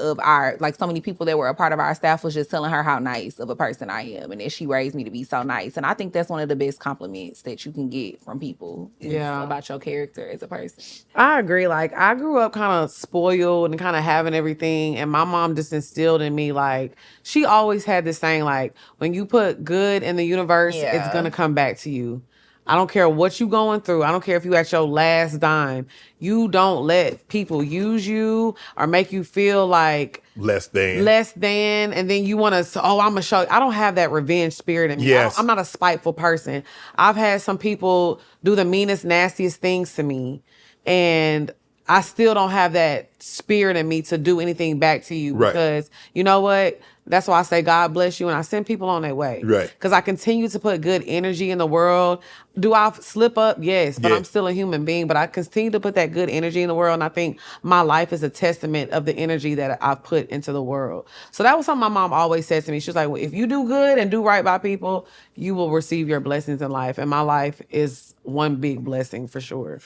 people that were a part of our staff was just telling her how nice of a person I am, and that she raised me to be so nice. And I think that's one of the best compliments that you can get from people about your character as a person. I agree. Like I grew up kind of spoiled and kind of having everything, and my mom just instilled in me, like she always had this saying, like when you put good in the universe, it's gonna come back to you. I don't care what you going through. I don't care if you at your last dime. You don't let people use you or make you feel like less than. And then you want to, I'm going to show you. I don't have that revenge spirit in me. Yes. I'm not a spiteful person. I've had some people do the meanest, nastiest things to me. And I still don't have that spirit in me to do anything back to you. Right. Because you know what? That's why I say God bless you, and I send people on their way. Right. Because I continue to put good energy in the world. Do I slip up? Yes, but I'm still a human being. But I continue to put that good energy in the world, and I think my life is a testament of the energy that I've put into the world. So that was something my mom always said to me. She was like, well, if you do good and do right by people, you will receive your blessings in life. And my life is one big blessing for sure.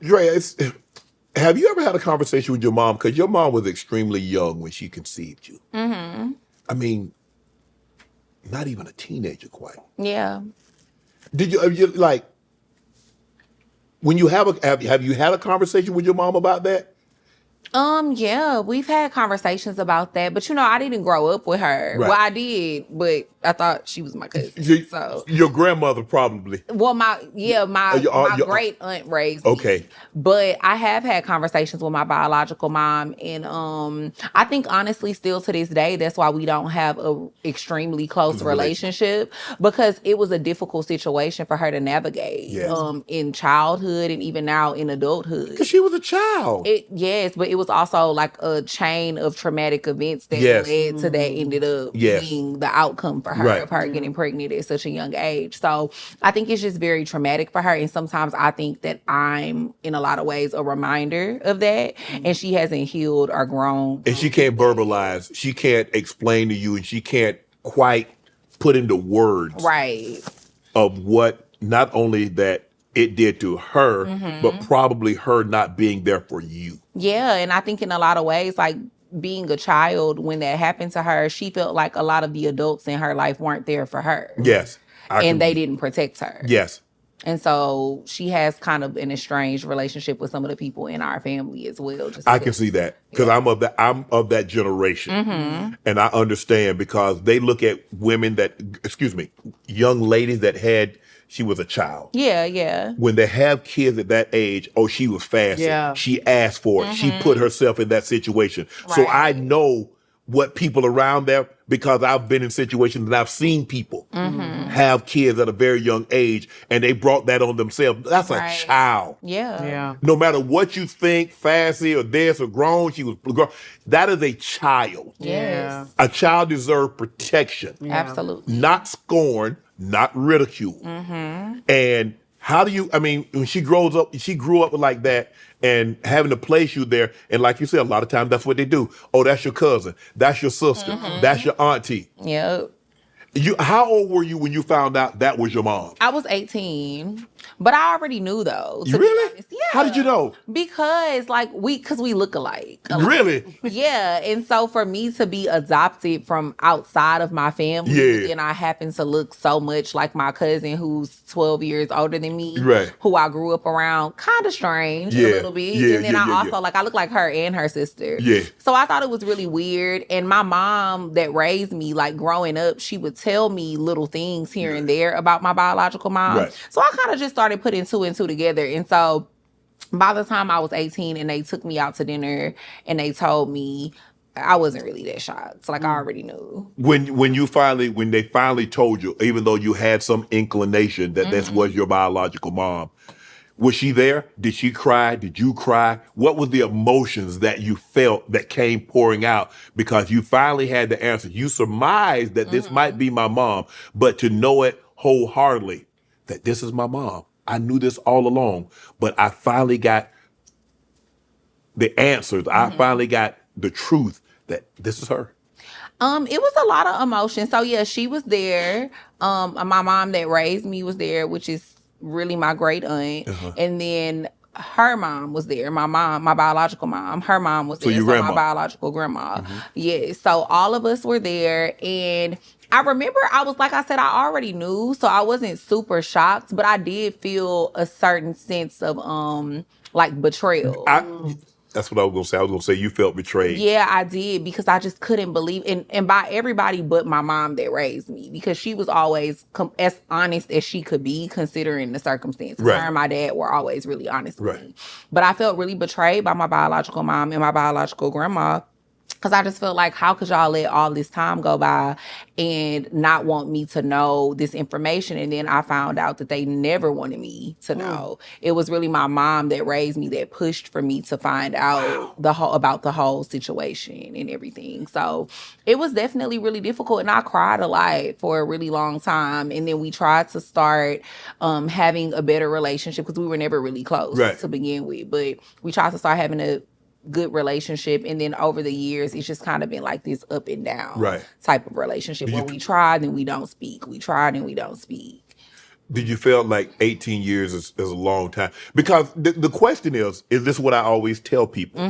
Drea, have you ever had a conversation with your mom? Because your mom was extremely young when she conceived you. Mm-hmm. I mean, not even a teenager quite. Yeah. Did you like, when you have you had a conversation with your mom about that? Yeah, we've had conversations about that, but I didn't grow up with her. Right. Well, I did, but I thought she was my cousin. So your grandmother probably. Well, my great aunt raised me. But I have had conversations with my biological mom, and I think honestly, still to this day, that's why we don't have a extremely close relationship, because it was a difficult situation for her to navigate. In childhood and even now in adulthood. Because she was a child. But it was also like a chain of traumatic events that led to that ended up being the outcome for her, of her getting pregnant at such a young age. So I think it's just very traumatic for her. And sometimes I think that I'm, in a lot of ways, a reminder of that. And she hasn't healed or grown. And she can't verbalize. She can't explain to you, and she can't quite put into words of what not only that it did to her, but probably her not being there for you. Yeah, and I think in a lot of ways, like being a child, when that happened to her, she felt like a lot of the adults in her life weren't there for her. Yes. And they didn't protect her. Yes. And so she has kind of an estranged relationship with some of the people in our family as well. I can see that, because I'm of that generation, and I understand, because they look at women young ladies that had. She was a child. Yeah. When they have kids at that age, she was fast. Yeah. She asked for it. She put herself in that situation. Right. So I know what people around there, because I've been in situations and I've seen people have kids at a very young age, and they brought that on themselves. That's a child. Yeah. No matter what you think, fancy or this or grown, she was grown. That is a child. Yes. A child deserves protection. Yeah. Absolutely. Not scorn, not ridicule. And how do you, when she grew up like that, and having to place you there, and like you said, a lot of times that's what they do. Oh, that's your cousin, that's your sister, that's your auntie. Yep. How old were you when you found out that was your mom? I was 18, but I already knew though. You really? Yeah. How did you know? Because we look alike. Really? Yeah, and so for me to be adopted from outside of my family, and I happen to look so much like my cousin who's 12 years older than me, right, who I grew up around, kind of strange a little bit. And then I also I look like her and her sister. Yeah. So I thought it was really weird. And my mom that raised me, like growing up, she would tell me little things here and there about my biological mom. Right. So I kind of just started putting two and two together. And so by the time I was 18 and they took me out to dinner and they told me, I wasn't really that shocked. So I already knew. When they finally told you, even though you had some inclination that this was your biological mom, was she there? Did she cry? Did you cry? What were the emotions that you felt that came pouring out because you finally had the answer? You surmised that this might be my mom, but to know it wholeheartedly, that this is my mom. I knew this all along, but I finally got the answers. I finally got the truth that this is her. It was a lot of emotion. So yeah, she was there. My mom that raised me was there, which is really my great aunt. And then her mom was there. My biological mom, her mom was there. So my biological grandma. Yeah. So all of us were there. And I remember like I said, I already knew. So I wasn't super shocked, but I did feel a certain sense of like betrayal. That's what I was going to say. I was going to say you felt betrayed. Yeah, I did, because I just couldn't believe, and by everybody but my mom that raised me, because she was always as honest as she could be considering the circumstances. Right. Her and my dad were always really honest with me. But I felt really betrayed by my biological mom and my biological grandma. Because I just felt like, how could y'all let all this time go by and not want me to know this information? And then I found out that they never wanted me to know. It was really my mom that raised me that pushed for me to find out about the whole situation and everything. So it was definitely really difficult. And I cried a lot for a really long time. And then we tried to start having a better relationship because we were never really close to begin with. But we tried to start having a good relationship, and then over the years it's just kind of been like this up and down type of relationship where we tried and we don't speak, we tried and we don't speak. Did you feel like 18 years is a long time? Because the question is this what I always tell people?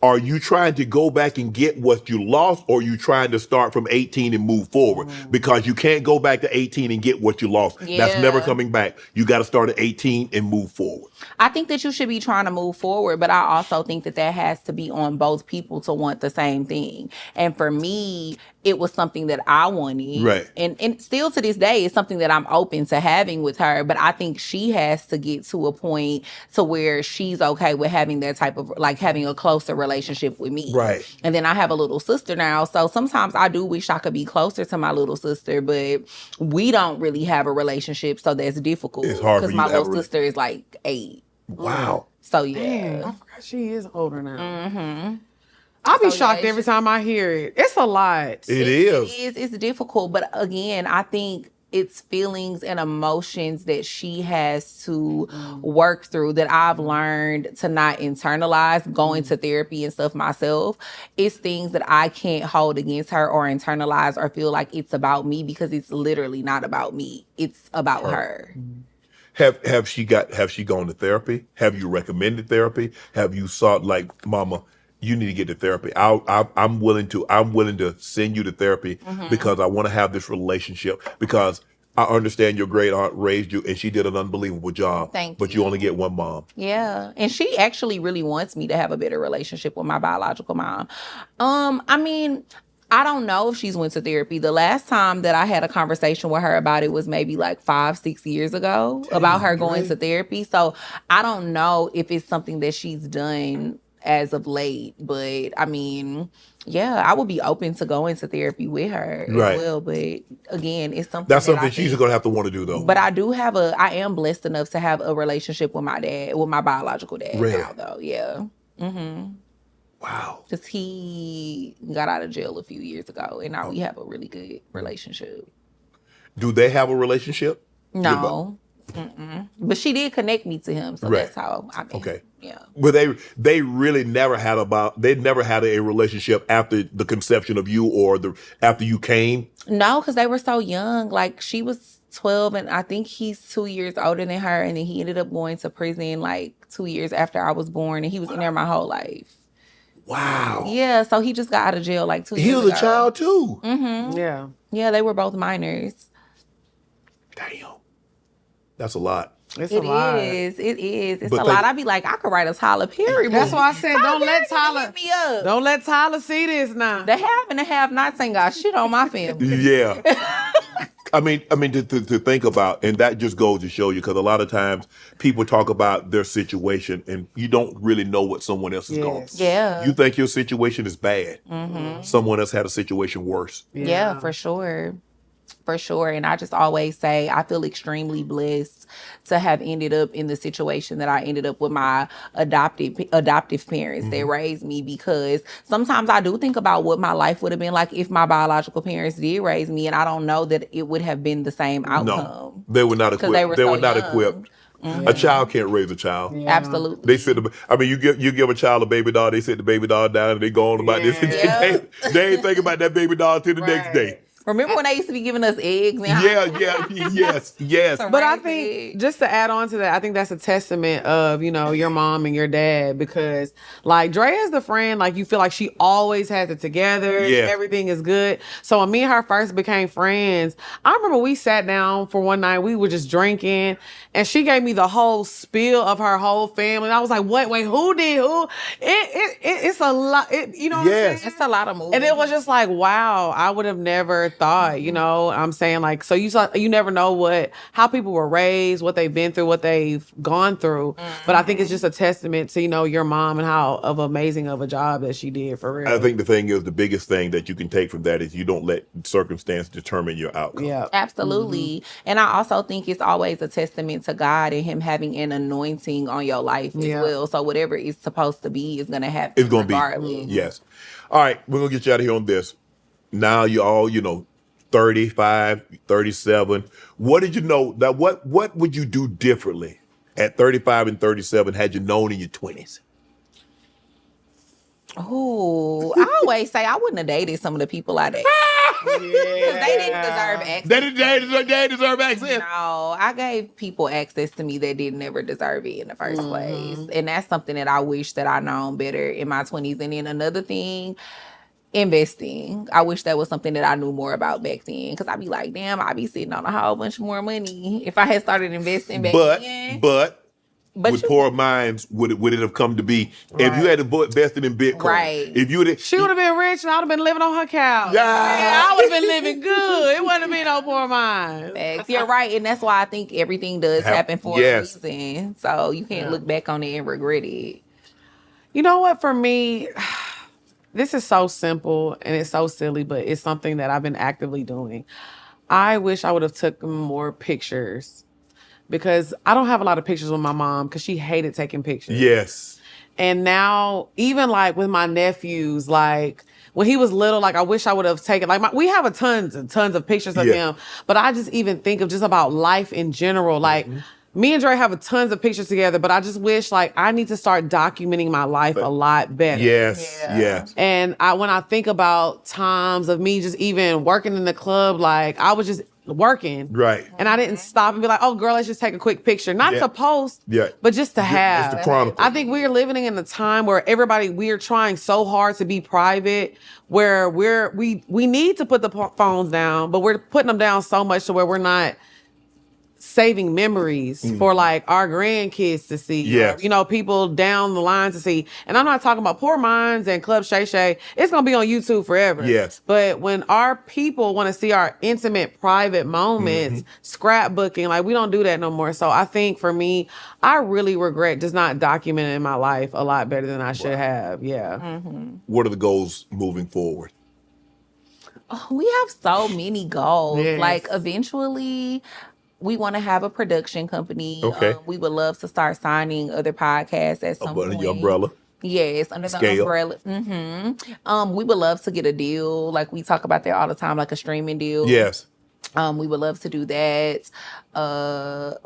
Are you trying to go back and get what you lost, or are you trying to start from 18 and move forward? Because you can't go back to 18 and get what you lost. That's never coming back. You got to start at 18 and move forward. I think that you should be trying to move forward, but I also think that has to be on both people to want the same thing. And for me, it was something that I wanted. Right. And still to this day, it's something that I'm open to having with her. But I think she has to get to a point to where she's okay with having that type of, like, having a closer relationship with me. Right. And then I have a little sister now. So sometimes I do wish I could be closer to my little sister, but we don't really have a relationship. So that's difficult. It's hard because my little sister is like 8. Wow. So yeah. Damn, I forgot she is older now. I'll be shocked every time I hear it. It's a lot. It is. It's difficult. But again, I think it's feelings and emotions that she has to work through that I've learned to not internalize, going to therapy and stuff myself. It's things that I can't hold against her or internalize or feel like it's about me, because it's literally not about me. It's about her. Have she gone to therapy? Have you recommended therapy? Have you sought, like, Mama, you need to get to therapy. I'm willing to send you to therapy because I want to have this relationship, because I understand your great aunt raised you and she did an unbelievable job. But you only get one mom. Yeah. And she actually really wants me to have a better relationship with my biological mom. I mean, I don't know if she's went to therapy. The last time that I had a conversation with her about it was maybe like 5-6 years ago. Damn, about her going to therapy. So I don't know if it's something that she's done as of late, but I mean, yeah, I would be open to going to therapy with her as well. But again, it's something that's something she's gonna have to want to do, though. But I am blessed enough to have a relationship with my dad, with my biological dad now, though. Yeah. Wow. Because he got out of jail a few years ago, and now we have a really good relationship. Do they have a relationship? No. But she did connect me to him, so Right. that's how I met. Okay. Yeah. But they really never had a relationship after the conception of you or after you came. No, because they were so young. Like, she was 12, and I think he's 2 years older than her, and then he ended up going to prison like 2 years after I was born, and he was in there my whole life. Wow. Yeah, so he just got out of jail like 2 years He ago. was a child too. Yeah. Yeah, they were both minors. Damn. That's a lot. It's It a lot. is. It is. It's But a lot. I'd be like, I could write a Tyler Perry movie. That's why I said don't let Tyler hit me up. don't let Tyler see this now. The have and the have nots ain't got shit on my family. Yeah. I mean, to think about, and that just goes to show you, because a lot of times people talk about their situation and you don't really know what someone else is going through. Yeah. You think your situation is bad. Someone else had a situation worse. Yeah, for sure. For sure. And I just always say I feel extremely blessed to have ended up in the situation that I ended up with my adoptive parents that raised me, because sometimes I do think about what my life would have been like if my biological parents did raise me, and I don't know that it would have been the same outcome. No, they were not equipped. They were so young. equipped. A child can't raise a child. Yeah. Absolutely. They sit. I mean, you give a child a baby doll, they sit the baby doll down and they go on about this. Yeah. They ain't think about that baby doll till the next day. Remember when they used to be giving us eggs? And Yes. But I think, just to add on to that, I think that's a testament of, your mom and your dad, because like Drea is the friend, like you feel like she always has it together. Yeah. Everything is good. So when me and her first became friends, I remember we sat down for one night, we were just drinking, and she gave me the whole spiel of her whole family. And I was like, wait, who did who? It's a lot, you know what I'm saying? It's a lot of movies. And it was just like, wow, I would have never thought, I'm saying, like, so you never know how people were raised, what they've been through, what they've gone through. But I think it's just a testament to, your mom and how amazing of a job that she did, for real. I think the biggest thing that you can take from that is you don't let circumstance determine your outcome. Yeah. Absolutely. And I also think it's always a testament to God and him having an anointing on your life as well. So whatever it's supposed to be is going to happen. It's going to regardless. be. Yes. All right. We're going to get you out of here on this. Now you're all, 35, 37. What did you know? That what would you do differently at 35 and 37 had you known in your 20s? Oh, I always say I wouldn't have dated some of the people I dated. Because they didn't deserve access. They deserve access. No, I gave people access to me that didn't ever deserve it in the first place. And that's something that I wish that I known better in my 20s. And then another thing, investing. I wish that was something that I knew more about back then. Because I'd be like, damn, I'd be sitting on a whole bunch more money if I had started investing back then. But with you- poor minds, would it have come to be if you had invested in Bitcoin? Right. If you would, She would have been rich, and I would have been living on her couch. Yeah. I would have been living good. It wouldn't have been no poor mind. Facts. You're right. And that's why I think everything does happen for a reason. So you can't look back on it and regret it. You know what? For me, this is so simple and it's so silly, but it's something that I've been actively doing. I wish I would have took more pictures, because I don't have a lot of pictures with my mom because she hated taking pictures. Yes. And now, even like with my nephews, like when he was little, like I wish I would have taken, like we have tons and tons of pictures of him, but I just even think of just about life in general. Like me and Dre have tons of pictures together, but I just wish, like, I need to start documenting my life a lot better. Yes. And when I think about times of me just even working in the club, like I was just working. Right. And I didn't stop and be like, oh, girl, let's just take a quick picture. Not to post, but just to have. Just to chronicle. I think we're living in a time where we're trying so hard to be private, where we need to put the phones down, but we're putting them down so much to where we're not saving memories for like our grandkids to see, or, people down the line to see. And I'm not talking about Poor Minds and Club Shay. It's going to be on YouTube forever. Yes. But when our people want to see our intimate, private moments, scrapbooking, like we don't do that no more. So I think for me, I really regret just not documenting my life a lot better than I should have. Yeah. What are the goals moving forward? Oh, we have so many goals. Yes. Like eventually, we want to have a production company. Okay. We would love to start signing other podcasts at some point. Under your umbrella. Yes, under the Scale. umbrella. We would love to get a deal. Like we talk about that all the time, like a streaming deal. Yes. We would love to do that.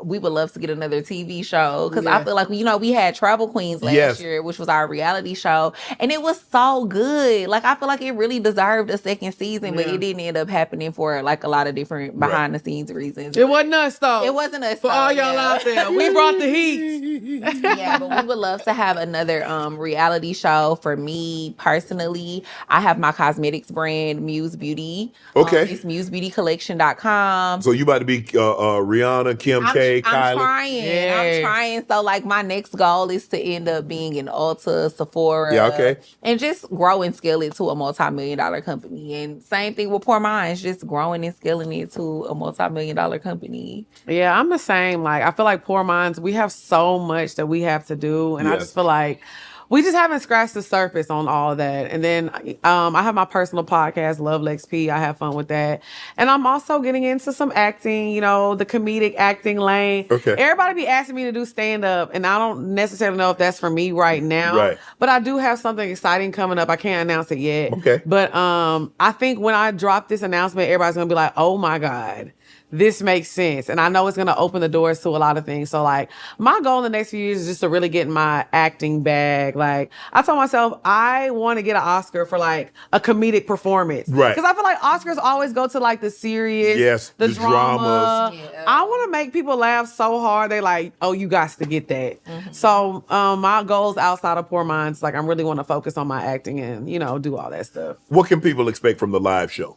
We would love to get another TV show because I feel like, we had Travel Queens last year, which was our reality show, and it was so good. Like, I feel like it really deserved a second season, but it didn't end up happening for like a lot of different behind the scenes reasons. It wasn't us though. It wasn't us for all y'all out there. We brought the heat. Yeah, but we would love to have another reality show. For me personally, I have my cosmetics brand, Muse Beauty. Okay. It's musebeautycollection.com. So you about to be Rihanna, Kim K, Kylie? I'm trying. So like my next goal is to end up being in Ulta, Sephora. And just grow and scale it to a multi-million-dollar company. And same thing with Pour Minds, just growing and scaling it to a multi-million-dollar company. Yeah, I'm the same. Like, I feel like Pour Minds, we have so much that we have to do. And I just feel like we just haven't scratched the surface on all of that. And then I have my personal podcast, Love Lex P. I have fun with that. And I'm also getting into some acting, the comedic acting lane. Okay. Everybody be asking me to do stand-up, and I don't necessarily know if that's for me right now. Right. But I do have something exciting coming up. I can't announce it yet. Okay. But I think when I drop this announcement, everybody's going to be like, oh my God, this makes sense. And I know it's going to open the doors to a lot of things. So like my goal in the next few years is just to really get in my acting bag. Like I told myself, I want to get an Oscar for like a comedic performance. Right. Because I feel like Oscars always go to like the serious, the drama. Dramas. Yeah. I want to make people laugh so hard. They like, oh, you got to get that. So my goals outside of Pour Minds, like I really want to focus on my acting and, do all that stuff. What can people expect from the live show?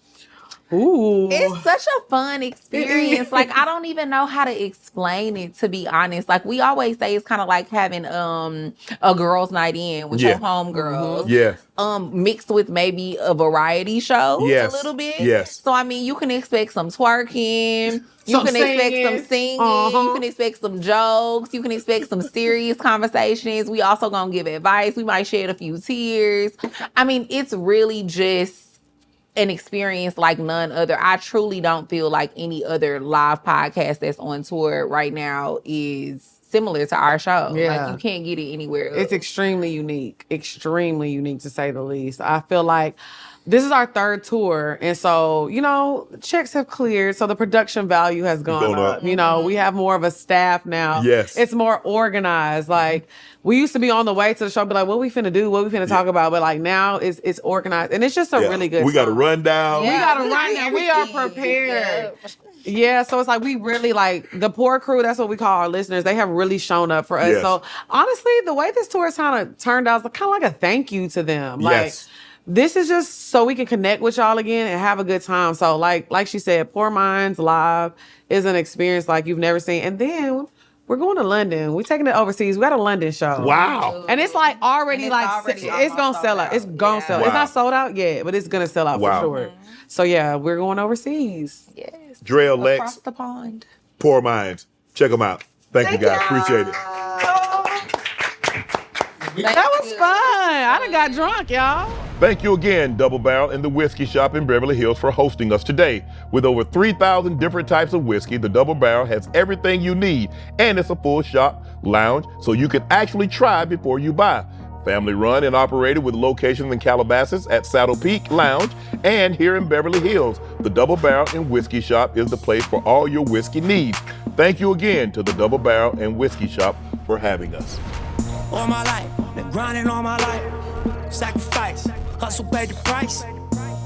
Ooh. It's such a fun experience. Like, I don't even know how to explain it, to be honest. Like, we always say it's kind of like having a girls' night in with your homegirls. Yeah. Mixed with maybe a variety show a little bit. Yes. So, I mean, you can expect some twerking. You Some can expect singing. some singing. You can expect some jokes. You can expect some serious conversations. We also gonna give advice. We might shed a few tears. I mean, it's really just an experience like none other. I truly don't feel like any other live podcast that's on tour right now is similar to our show. Yeah. Like, you can't get it anywhere else. It's extremely unique to say the least. I feel like this is our third tour. And so, checks have cleared. So the production value has gone up. We have more of a staff now. Yes. It's more organized. Like, we used to be on the way to the show, be like, what we finna do? What we finna talk about? But like now it's organized. And it's just a really good We got a time. rundown. We got a rundown. We are prepared. Yeah, so it's like we really like the Pour crew. That's what we call our listeners. They have really shown up for us. Yes. So honestly, the way this tour has kind of turned out is kind of like a thank you to them. Like, this is just so we can connect with y'all again and have a good time. So like she said, Pour Minds Live is an experience like you've never seen. And then we're going to London. We're taking it overseas. We got a London show. Wow. And it's like already And like already it's gonna almost sell out. It's gonna sell out. It's not sold out yet, but it's gonna sell out for sure. So yeah, we're going overseas. Yes. Drea Across Lex, the pond. Pour Minds. Check them out. Thank you guys. Appreciate it. That was fun. I done got drunk, y'all. Thank you again, Double Barrel and the Whiskey Shop in Beverly Hills, for hosting us today. With over 3,000 different types of whiskey, the Double Barrel has everything you need, and it's a full shop lounge, so you can actually try before you buy. Family run and operated with locations in Calabasas at Saddle Peak Lounge and here in Beverly Hills. The Double Barrel and Whiskey Shop is the place for all your whiskey needs. Thank you again to the Double Barrel and Whiskey Shop for having us. All my life, been grinding all my life. Sacrifice, hustle paid the price.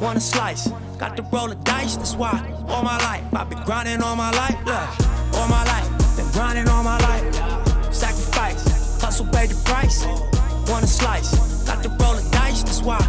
Want a slice, got to roll the dice, that's why. All my life, I've been grinding all my life. Look, all my life, been grinding all my life. Sacrifice, hustle paid the price. Want a slice, got to roll the dice, that's why.